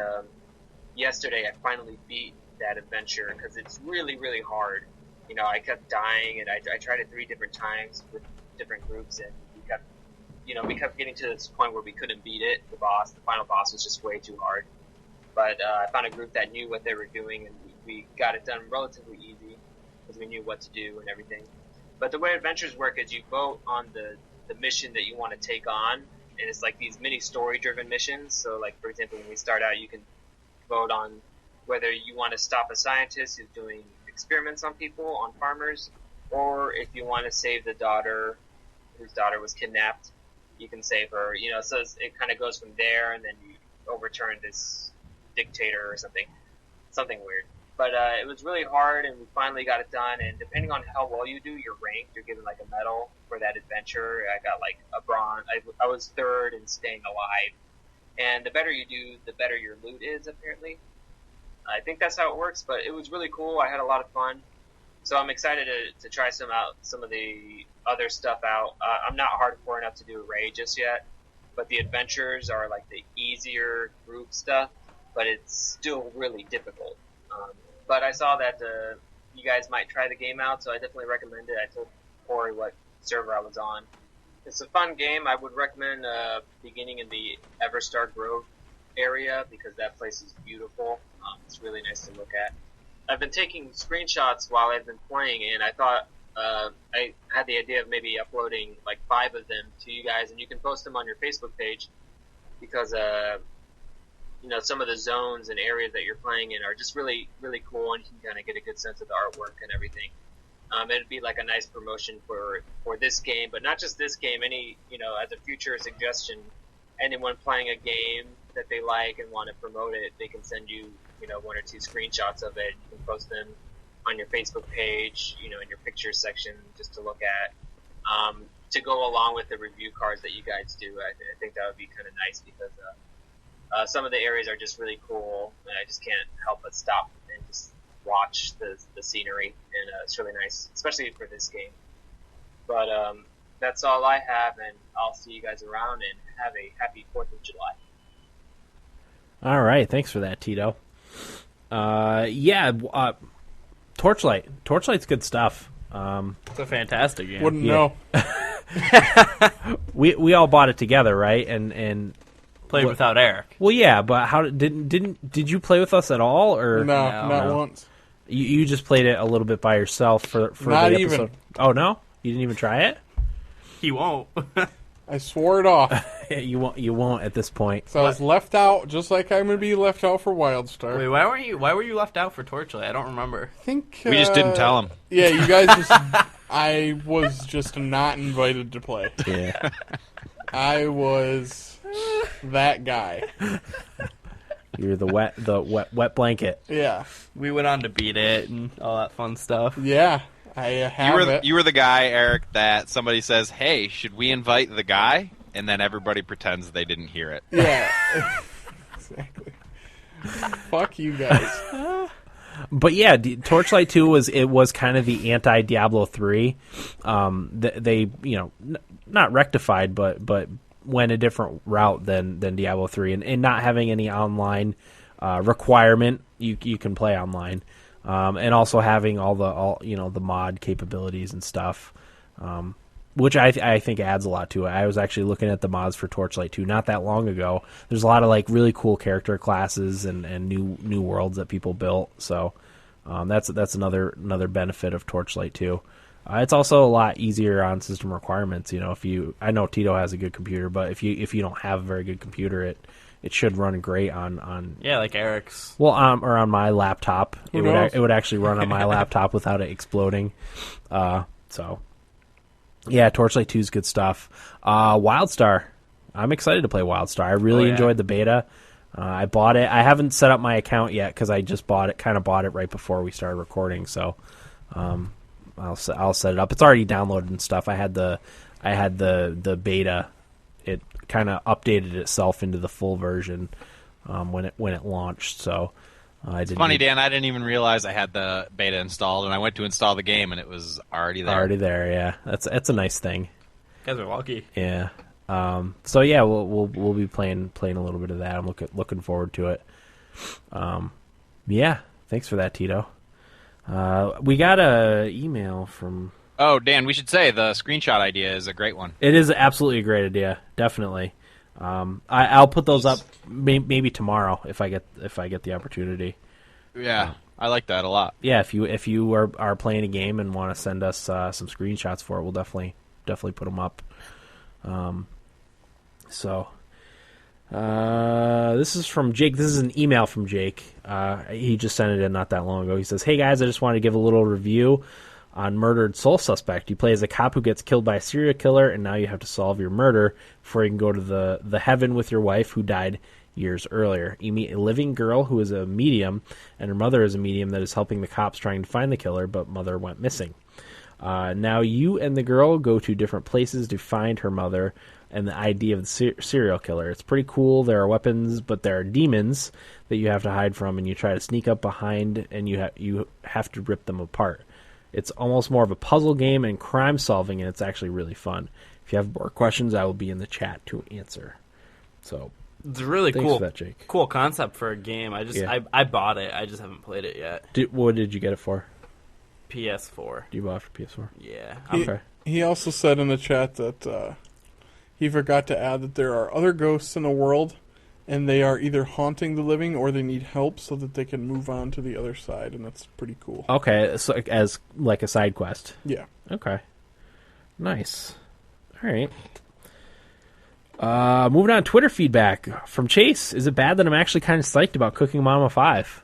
yesterday I finally beat that adventure because it's really, really hard. I kept dying, and I tried it 3 different times with different groups, and we kept getting to this point where we couldn't beat it. The final boss was just way too hard. But I found a group that knew what they were doing, and we got it done relatively easy because we knew what to do and everything. But the way adventures work is you vote on the mission that you want to take on, and it's like these mini story-driven missions. So, like, for example, when we start out, you can vote on whether you want to stop a scientist who's doing experiments on people, on farmers, or if you want to save the daughter whose daughter was kidnapped. You can save her, so it kind of goes from there, and then you overturn this dictator or something weird. But it was really hard, and we finally got it done, and depending on how well you do, you're ranked. You're given, like, a medal for that adventure. I got, like, a bronze. I was 3rd in staying alive. And the better you do, the better your loot is, apparently. I think that's how it works, but it was really cool. I had a lot of fun. So I'm excited to try some of the other stuff out. I'm not hardcore enough to do a raid just yet, but the adventures are like the easier group stuff, but it's still really difficult. But I saw that you guys might try the game out, so I definitely recommend it. I told Corey what server I was on. It's a fun game. I would recommend beginning in the Everstar Grove area because that place is beautiful. It's really nice to look at. I've been taking screenshots while I've been playing, and I thought I had the idea of maybe uploading like 5 of them to you guys, and you can post them on your Facebook page because some of the zones and areas that you're playing in are just really, really cool, and you can kind of get a good sense of the artwork and everything. It'd be like a nice promotion for this game, but not just this game. As a future suggestion, anyone playing a game that they like and want to promote it, they can send you 1 or 2 screenshots of it. You can post them on your Facebook page, in your pictures section just to look at, to go along with the review cards that you guys do. I think that would be kind of nice because some of the areas are just really cool, and I just can't help but stop and just watch the scenery, and it's really nice, especially for this game. But that's all I have, and I'll see you guys around, and have a happy 4th of July. All right, thanks for that, Tito. Torchlight. Torchlight's good stuff. It's a fantastic game. Wouldn't know. We all bought it together, right? And Played without Eric. Well, yeah, but how did you play with us at all, or No, not once. You just played it a little bit by yourself for Not the even. episode? Oh no, you didn't even try it. He won't. I swore it off. You won't at this point. So I was left out, just like I'm going to be left out for WildStar. Wait, why were you left out for Torchlight? I don't remember. I think We just didn't tell him. Yeah, you guys just. I was just not invited to play. Yeah. I was that guy. You're the wet blanket. Yeah. We went on to beat it and all that fun stuff. Yeah. I have it. You were the guy, Eric, that somebody says, "Hey, should we invite the guy?" And then everybody pretends they didn't hear it. Yeah. Exactly. Fuck you guys. But yeah, Torchlight 2 was kind of the anti Diablo 3. They not rectified, but went a different route than Diablo 3, and not having any online requirement. You can play online, and also having all the mod capabilities and stuff, which I think adds a lot to it. I was actually looking at the mods for Torchlight 2 not that long ago. There's a lot of like really cool character classes and new worlds that people built. So that's another benefit of Torchlight 2. It's also a lot easier on system requirements. I know Tito has a good computer, but if you don't have a very good computer, it should run great on Yeah, like Eric's. well or on my laptop. Who knows? It would actually run on my laptop without it exploding. So yeah, Torchlight 2 is good stuff. WildStar, I'm excited to play WildStar. I really enjoyed the beta. I bought it. I haven't set up my account yet because I just bought it right before we started recording. So I'll set it up. It's already downloaded and stuff. I had the beta. It kind of updated itself into the full version when it launched. So It's funny, Dan. I didn't even realize I had the beta installed, and I went to install the game, and it was already there. Already there, yeah. That's a nice thing. You guys are lucky. Yeah. So yeah, we'll be playing a little bit of that. I'm looking forward to it. Yeah. Thanks for that, Tito. We got a email from. Oh, Dan, we should say the screenshot idea is a great one. It is absolutely a great idea, definitely. I'll put those up maybe tomorrow if I get the opportunity. Yeah, I like that a lot. Yeah, if you are playing a game and want to send us some screenshots for it, we'll definitely put them up. This is from Jake. This is an email from Jake. He just sent it in not that long ago. He says, "Hey guys, I just wanted to give a little review on Murdered Soul Suspect. You play as a cop who gets killed by a serial killer, and now you have to solve your murder before you can go to the heaven with your wife who died years earlier. You meet a living girl who is a medium, and her mother is a medium that is helping the cops trying to find the killer, but mother went missing. Now you and the girl go to different places to find her mother and the ID of the serial killer. It's pretty cool. There are weapons, but there are demons that you have to hide from, and you try to sneak up behind, and you have to rip them apart. It's almost more of a puzzle game and crime solving, and it's actually really fun. If you have more questions, I will be in the chat to answer." So It's a really thanks cool, for that, Jake. cool concept for a game. I bought it. I just haven't played it yet. What did you get it for? PS4. Do you buy it for PS4? Yeah. Okay. He also said in the chat that he forgot to add that there are other ghosts in the world, and they are either haunting the living or they need help so that they can move on to the other side, and that's pretty cool. Okay, so as like a side quest. Yeah. Okay. Nice. All right. Moving on, Twitter feedback from Chase. Is it bad that I'm actually kind of psyched about Cooking Mama 5?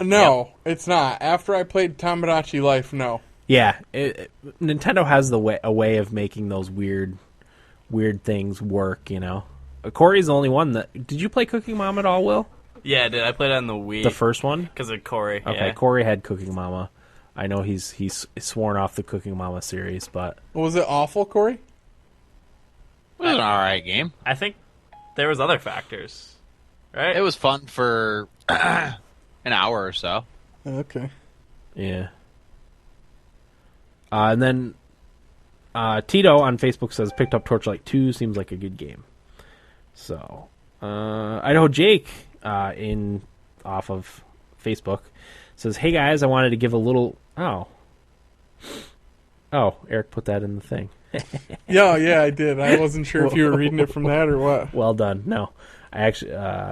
No, it's not. After I played Tomodachi Life, no. Yeah, Nintendo has a way of making those weird things work, you know. Corey's the only one that... Did you play Cooking Mama at all, Will? Yeah, I did. I played it on the Wii. The first one? Because of Corey. Okay, Yeah. Corey had Cooking Mama. I know he's sworn off the Cooking Mama series, but... Was it awful, Corey? It was an alright game. I think there was other factors, right? It was fun for an hour or so. Okay. Yeah. And then Tito on Facebook says, picked up Torchlight 2, seems like a good game. So, Idaho Jake off of Facebook says, "Hey guys, I wanted to give a little..." Oh, Eric put that in the thing. Yeah, I did. I wasn't sure if you were reading it from that or what. Well done. No, I actually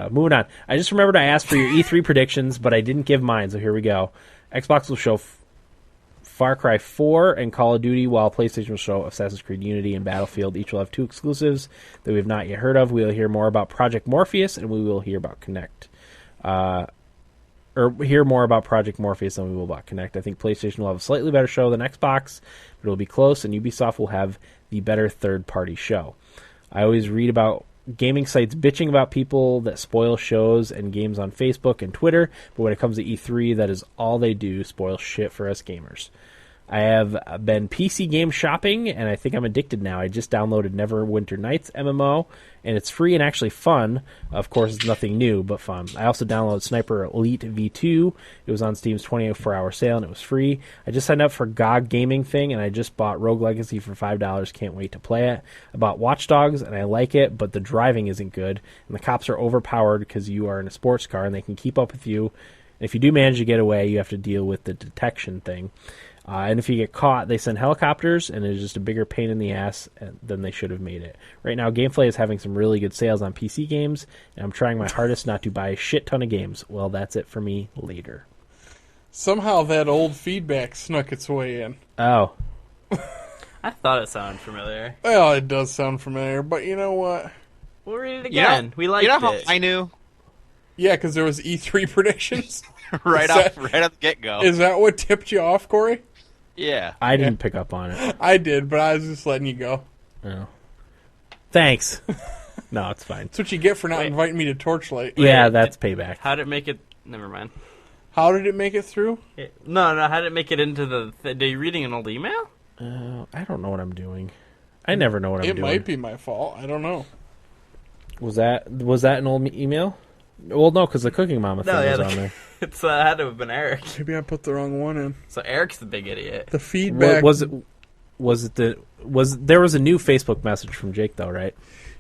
moving on. I just remembered I asked for your E3 predictions, but I didn't give mine. So here we go. Xbox will show Far Cry 4 and Call of Duty, while PlayStation will show Assassin's Creed Unity and Battlefield. Each will have 2 exclusives that we have not yet heard of. We will hear more about Project Morpheus, and we will hear about Kinect. or hear more about Project Morpheus than we will about Connect. I think PlayStation will have a slightly better show than Xbox, but it will be close, and Ubisoft will have the better third-party show. I always read about gaming sites bitching about people that spoil shows and games on Facebook and Twitter, but when it comes to E3, that is all they do, spoil shit for us gamers. I have been PC game shopping, and I think I'm addicted now. I just downloaded Neverwinter Nights MMO, and it's free and actually fun. Of course, it's nothing new, but fun. I also downloaded Sniper Elite V2. It was on Steam's 24-hour sale, and it was free. I just signed up for GOG Gaming Thing, and I just bought Rogue Legacy for $5. Can't wait to play it. I bought Watch Dogs, and I like it, but the driving isn't good, and the cops are overpowered because you are in a sports car, and they can keep up with you. And if you do manage to get away, you have to deal with the detection thing. And if you get caught, they send helicopters, and it's just a bigger pain in the ass than they should have made it. Right now, Gamefly is having some really good sales on PC games, and I'm trying my hardest not to buy a shit ton of games. Well, that's it for me later. Somehow that old feedback snuck its way in. Oh. I thought it sounded familiar. Well, it does sound familiar, but you know what? We'll read it again. We liked You know how it. I knew Yeah, because there was E3 predictions. right off the get go. Is that what tipped you off, Corey? Yeah. I didn't pick up on it. I did, but I was just letting you go. Oh. Thanks. No, it's fine. That's what you get for not Wait. inviting me to Torchlight. Yeah, that's payback. How did it make it? Never mind. How did it make it through? No, how did it make it into the? Are you reading an old email? I don't know what I'm doing. I never know what I'm It doing. might be my fault. I don't know. Was that an old email? Well, no, because the Cooking Mama thing was on there. It's had to have been Eric. Maybe I put the wrong one in. So Eric's the big idiot. The feedback. Was there was a new Facebook message from Jake though, right?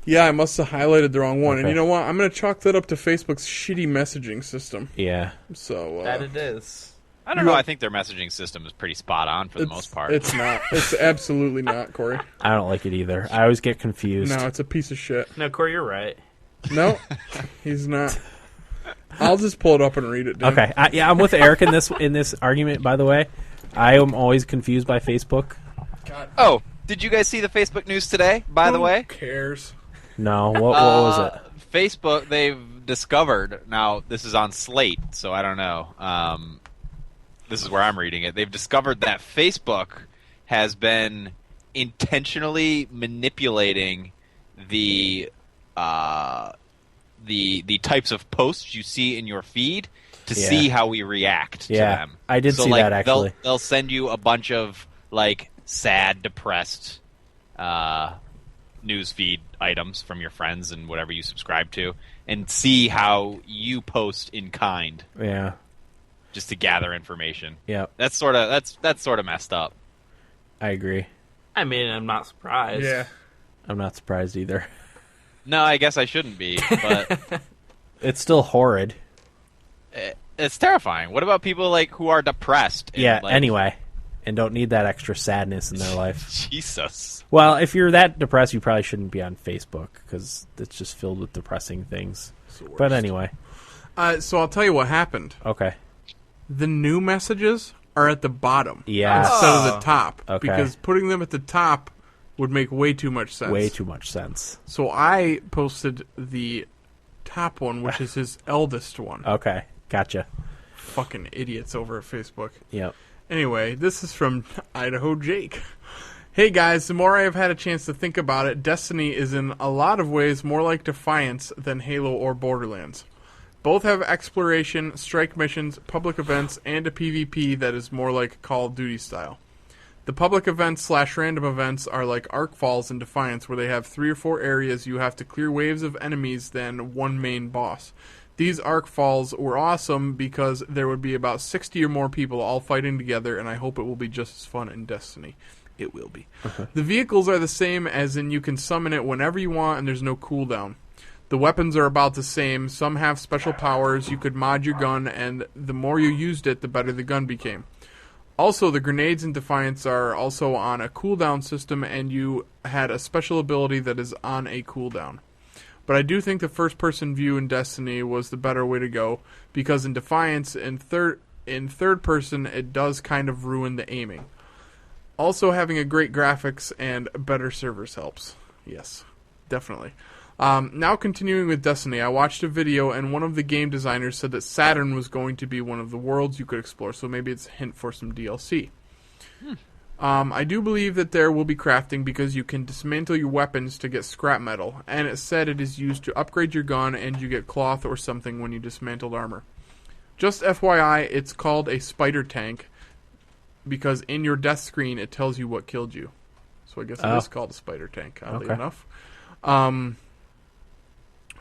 Yeah, I must have highlighted the wrong one. And Okay. you know what? I'm going to chalk that up to Facebook's shitty messaging system. Yeah. So That it is. I don't know. I think their messaging system is pretty spot on for the most part. It's not. It's absolutely not, Corey. I don't like it either. I always get confused. No, it's a piece of shit. No, Corey, you're right. No, he's not. I'll just pull it up and read it. Dan. Okay. I'm with Eric in this argument. By the way, I am always confused by Facebook. Oh, did you guys see the Facebook news today, by the way? Who cares? No. What was it? Facebook, they've discovered, now this is on Slate, so I don't know. This is where I'm reading it. They've discovered that Facebook has been intentionally manipulating the types of posts you see in your feed to see how we react to them. I did see that actually. They'll send you a bunch of like sad, depressed news feed items from your friends and whatever you subscribe to, and see how you post in kind. Yeah. Just to gather information. Yeah. That's sort of messed up. I agree. I mean, I'm not surprised. Yeah. I'm not surprised either. No, I guess I shouldn't be, but It's still horrid. it's terrifying. What about people like who are depressed? And, Yeah. like, Anyway, and don't need that extra sadness in their life. Jesus. Well, if you're that depressed, you probably shouldn't be on Facebook because it's just filled with depressing things. But anyway, So I'll tell you what happened. okay. The new messages are at the bottom Yeah. instead of the top. Okay. Because putting them at the top would make way too much sense. Way too much sense. So I posted the top one, which is his eldest one. Okay. Gotcha. Fucking idiots over at Facebook. Yep. Anyway, this is from Idaho Jake. Hey guys, the more I have had a chance to think about it, Destiny is in a lot of ways more like Defiance than Halo or Borderlands. Both have exploration, strike missions, public events, and a PvP that is more like Call of Duty style. The public events / random events are like Arc Falls in Defiance, where they have 3 or 4 areas you have to clear waves of enemies than one main boss. These Arc Falls were awesome because there would be about 60 or more people all fighting together, and I hope it will be just as fun in Destiny. It will be. The vehicles are the same, as in you can summon it whenever you want, and there's no cooldown. The weapons are about the same. Some have special powers. You could mod your gun, and the more you used it, the better the gun became. Also, the grenades in Defiance are also on a cooldown system, and you had a special ability that is on a cooldown. But I do think the first-person view in Destiny was the better way to go, because in Defiance, in third person, it does kind of ruin the aiming. Also, having a great graphics and better servers helps. Yes, definitely. Now continuing with Destiny, I watched a video and one of the game designers said that Saturn was going to be one of the worlds you could explore, so maybe it's a hint for some DLC. I do believe that there will be crafting because you can dismantle your weapons to get scrap metal, and it said it is used to upgrade your gun and you get cloth or something when you dismantled armor. Just FYI, it's called a spider tank because in your death screen it tells you what killed you. So I guess it is called a spider tank, oddly enough. Where am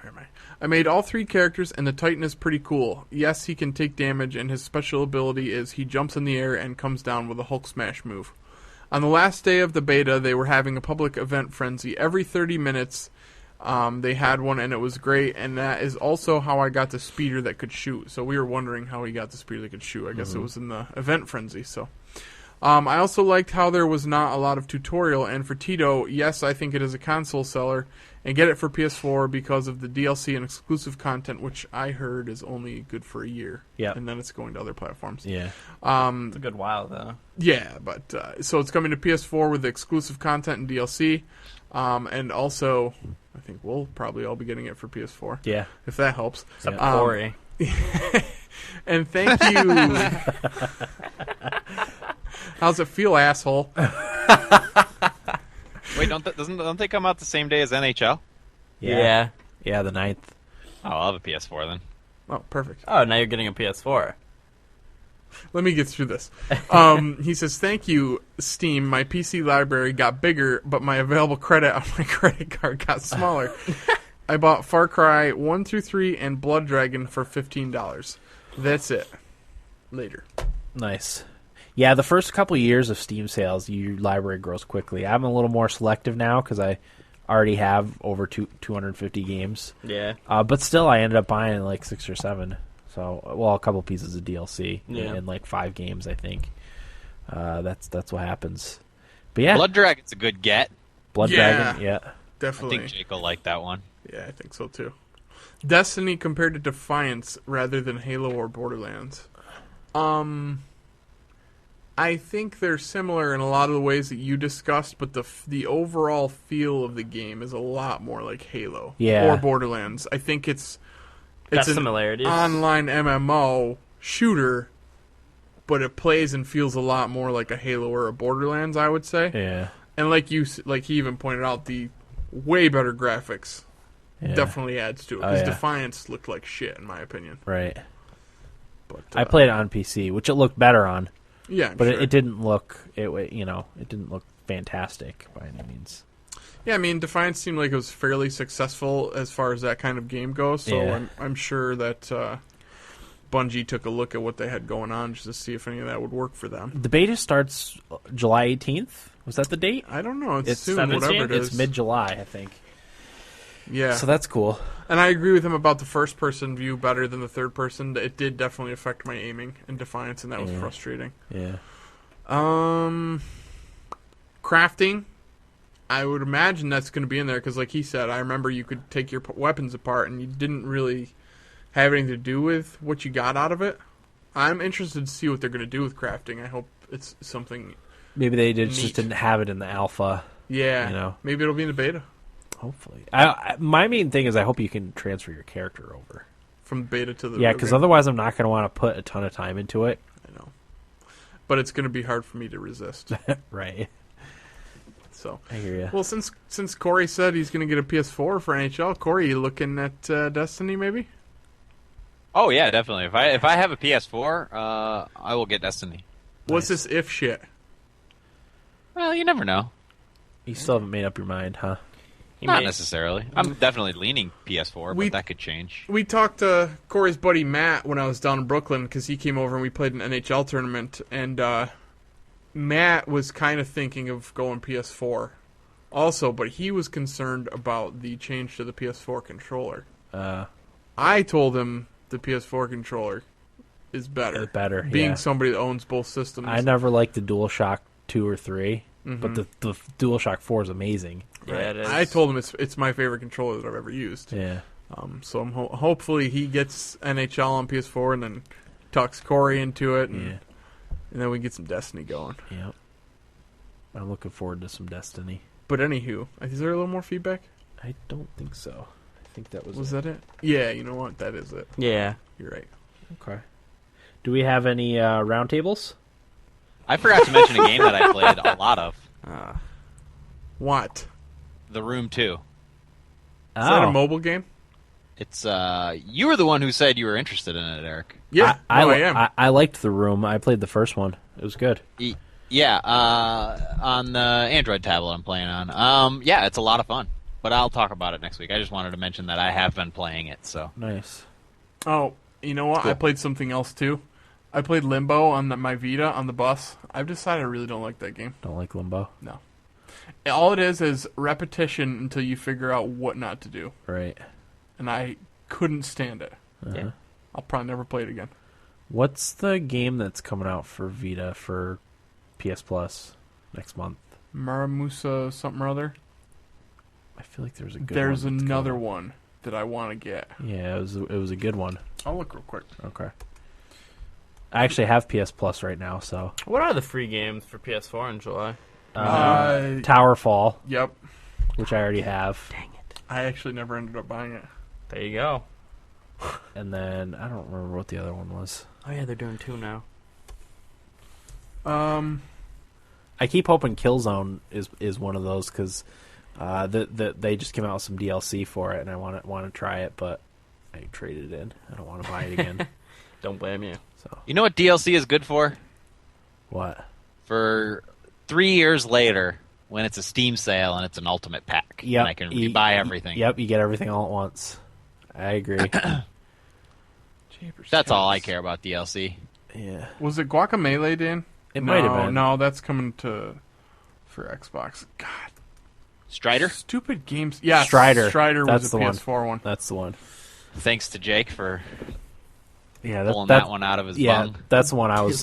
I? I made all 3 characters, and the Titan is pretty cool. Yes, he can take damage, and his special ability is he jumps in the air and comes down with a Hulk smash move. On the last day of the beta, they were having a public event frenzy. Every 30 minutes, they had one, and it was great, and that is also how I got the speeder that could shoot. So we were wondering how he got the speeder that could shoot. I guess it was in the event frenzy, so... I also liked how there was not a lot of tutorial, and for Tito, yes, I think it is a console seller, and get it for PS4 because of the DLC and exclusive content, which I heard is only good for a year. Yeah. And then it's going to other platforms. Yeah. It's a good while, though. Yeah, but, so it's coming to PS4 with exclusive content and DLC, and also, I think we'll probably all be getting it for PS4. Yeah. If that helps. Except Corey. And thank you... How's it feel, asshole? Wait, don't they come out the same day as NHL? Yeah. Yeah, the 9th. Oh, I'll have a PS4 then. Oh, perfect. Oh, now you're getting a PS4. Let me get through this. He says, thank you, Steam. My PC library got bigger, but my available credit on my credit card got smaller. I bought Far Cry 1 through 3 and Blood Dragon for $15. That's it. Later. Nice. Yeah, the first couple years of Steam sales, your library grows quickly. I'm a little more selective now because I already have over 250 games. Yeah. But still, I ended up buying like 6 or 7. So, well, a couple pieces of DLC and like 5 games, I think. That's what happens. But yeah, Blood Dragon's a good get. Blood Dragon, yeah. Definitely. I think Jake will like that one. Yeah, I think so too. Destiny compared to Defiance rather than Halo or Borderlands. I think they're similar in a lot of the ways that you discussed, but the overall feel of the game is a lot more like Halo or Borderlands. I think it's Got an similarities. online MMO shooter, but it plays and feels a lot more like a Halo or a Borderlands, I would say. Yeah. And like he even pointed out, the way better graphics definitely adds to it. Because Defiance looked like shit, in my opinion. Right. But I played it on PC, which it looked better on. Yeah, but sure. it didn't look it didn't look fantastic by any means. Yeah, I mean, Defiance seemed like it was fairly successful as far as that kind of game goes. So I'm sure that Bungie took a look at what they had going on just to see if any of that would work for them. The beta starts July 18th. Was that the date? I don't know. It's soon, 17th? whatever it is. It's mid-July, I think. Yeah. So that's cool. And I agree with him about the first-person view better than the third-person. It did definitely affect my aiming in Defiance, and that was frustrating. Yeah. Crafting, I would imagine that's going to be in there, because like he said, I remember you could take your weapons apart, and you didn't really have anything to do with what you got out of it. I'm interested to see what they're going to do with crafting. I hope it's something Maybe they neat. just didn't have it in the alpha. Yeah. Maybe it'll be in the beta. Hopefully. My main thing is I hope you can transfer your character over. From beta to the... Yeah, because otherwise I'm not going to want to put a ton of time into it. I know. But it's going to be hard for me to resist. Right. So I hear you. Well, since Corey said he's going to get a PS4 for NHL, Corey, you looking at Destiny maybe? Oh yeah, definitely. If I have a PS4, I will get Destiny. What's this if shit? Well, you never know. You still haven't made up your mind, huh? Not necessarily. I'm definitely leaning PS4, but that could change. We talked to Corey's buddy Matt when I was down in Brooklyn because he came over and we played an NHL tournament, and Matt was kind of thinking of going PS4 also, but he was concerned about the change to the PS4 controller. I told him the PS4 controller is better. Better, Being somebody that owns both systems. I never liked the DualShock 2 or 3, but the DualShock 4 is amazing. Yeah, it is. I told him it's my favorite controller that I've ever used. Yeah. So I'm hopefully he gets NHL on PS4 and then talks Corey into it, and then we get some Destiny going. Yep. I'm looking forward to some Destiny. But anywho, is there a little more feedback? I don't think so. I think that was Was it. that it? Yeah, you know what? That is it. Yeah. You're right. Okay. Do we have any roundtables? I forgot to mention a game that I played a lot of. What? The Room 2. Is that a mobile game? It's you were the one who said you were interested in it, Eric. Yeah, I am. I liked The Room. I played the first one. It was good. Yeah, on the Android tablet I'm playing on. Yeah, it's a lot of fun. But I'll talk about it next week. I just wanted to mention that I have been playing it. So Nice. Oh, you know what? Cool. I played something else too. I played Limbo on my Vita on the bus. I've decided I really don't like that game. Don't like Limbo. No. All it is repetition until you figure out what not to do. Right. And I couldn't stand it. Yeah. I'll probably never play it again. What's the game that's coming out for Vita for PS Plus next month? Maramusa something or other. I feel like there's a good There's one that's another coming. one that I want to get. Yeah, it was a good one. I'll look real quick. Okay. I actually have PS Plus right now, so What are the free games for PS4 in July? Towerfall, Yep. which I already have, Dang it. I actually never ended up buying it. There you go. and then I don't remember what the other one was. Oh yeah, they're doing 2 now. I keep hoping Killzone is one of those because they just came out with some DLC for it, and I want to try it, but I traded it in. I don't want to buy it again. Don't blame you. So you know what DLC is good for? what? For 3 years later, when it's a Steam sale and it's an ultimate pack, Yep. and I can rebuy everything. Yep, you get everything all at once. I agree. That's all I care about DLC. Yeah, Was it Guacamelee, Dan? it might have been. No, that's coming for Xbox. God, Strider? stupid games. Yeah, Strider. Strider That's was the a one. PS4 one. That's the one. Thanks to Jake for Yeah, pulling that one out of his Yeah, bung. that's the one I was.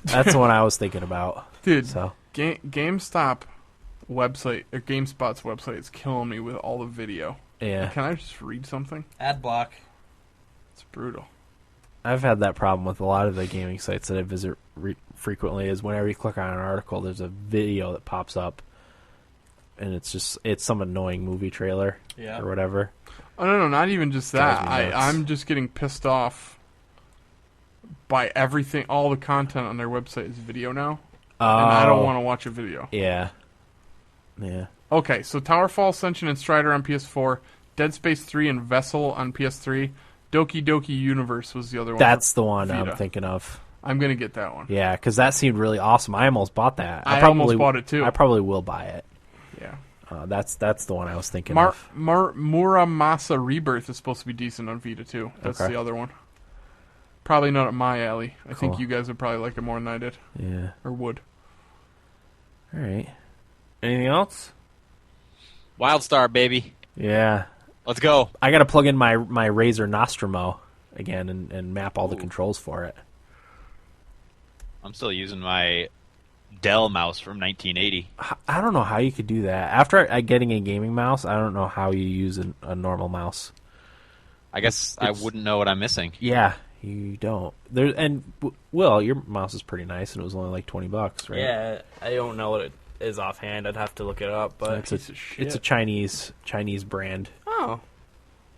That's the one I was thinking about. Dude, So GameStop website or GameSpot's website is killing me with all the video. yeah, Can I just read something? Ad block. It's brutal. I've had that problem with a lot of the gaming sites that I visit frequently. Is whenever you click on an article, there's a video that pops up, and it's some annoying movie trailer Yeah. or whatever. Oh no, not even just that. Drives me nuts. I'm just getting pissed off by everything. All the content on their website is video now, and I don't want to watch a video. Yeah, yeah. Okay, so Towerfall, Ascension, and Strider on PS4, Dead Space 3 and Vessel on PS3, Doki Doki Universe was the other one. That's the one Vita. I'm thinking of. I'm gonna get that one. Yeah, because that seemed really awesome. I almost bought that. I probably almost bought it, too. I probably will buy it. Yeah. That's the one I was thinking of. Muramasa Rebirth is supposed to be decent on Vita too. That's Okay. the other one. Probably not at my alley. I think Cool. you guys would probably like it more than I did, Yeah. or would. All right. Anything else? WildStar, baby. Yeah. Let's go. I got to plug in my Razer Nostromo again and map all the controls for it. I'm still using my Dell mouse from 1980. I don't know how you could do that. After getting a gaming mouse, I don't know how you use a normal mouse. I guess I wouldn't know what I'm missing. Yeah, you don't. Will, your mouse is pretty nice, and it was only like $20, right? Yeah, I don't know what it is offhand. I'd have to look it up, but It's Piece of a Chinese brand. oh,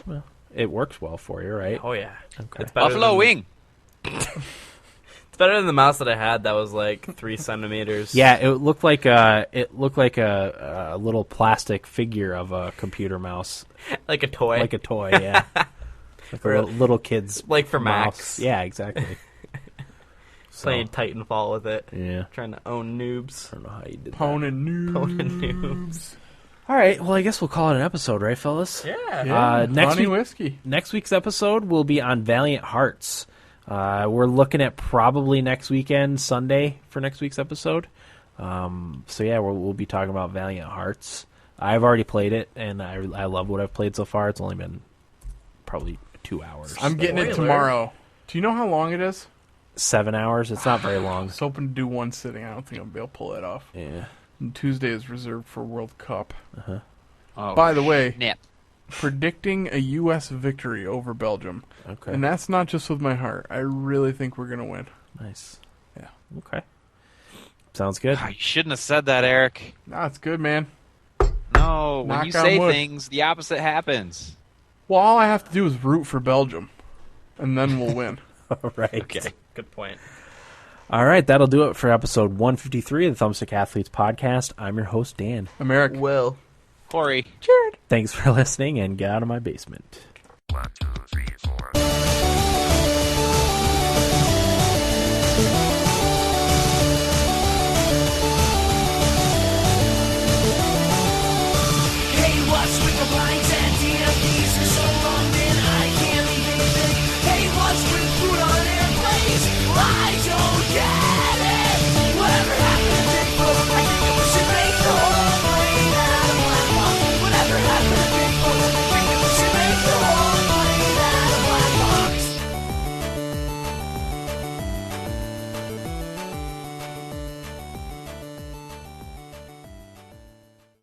Well, it works well for you, right? oh yeah, Okay. it's better Buffalo than, Wing. It's better than the mouse that I had. That was like 3 centimeters. Yeah, it looked like a little plastic figure of a computer mouse, like a toy. like a toy. Yeah, like a little kid's Like for mouse. Max. Yeah, exactly. Playing Titanfall with it. Yeah, Trying to own noobs. I don't know how you did that. Ponin noobs. Ponin noobs. All right, well, I guess we'll call it an episode, right, fellas? Yeah. Yeah, next honey week- whiskey. Next week's episode will be on Valiant Hearts. We're looking at probably next weekend, Sunday, for next week's episode. So yeah, we'll be talking about Valiant Hearts. I've already played it, and I love what I've played so far. It's only been probably 2 hours. I'm getting it Spoiler. tomorrow. Do you know how long it is? 7 hours. It's not very I long. was hoping to do one sitting. I don't think I'll be able to pull it off. Yeah. And Tuesday is reserved for World Cup. Oh, By the way, snap. predicting a U.S. victory over Belgium. Okay. And that's not just with my heart. I really think we're going to win. Nice. Yeah. Okay. Sounds good. Ah, you shouldn't have said that, Eric. Nah, it's good, man. No, when Knock you on say wood. things, the opposite happens. Well, all I have to do is root for Belgium, and then we'll win. All right. Okay. Good point. All right, that'll do it for episode 153 of the Thumbstick Athletes podcast. I'm your host, Dan. America. Will. Corey. Thanks for listening, and get out of my basement. 1, 2, 3, 4.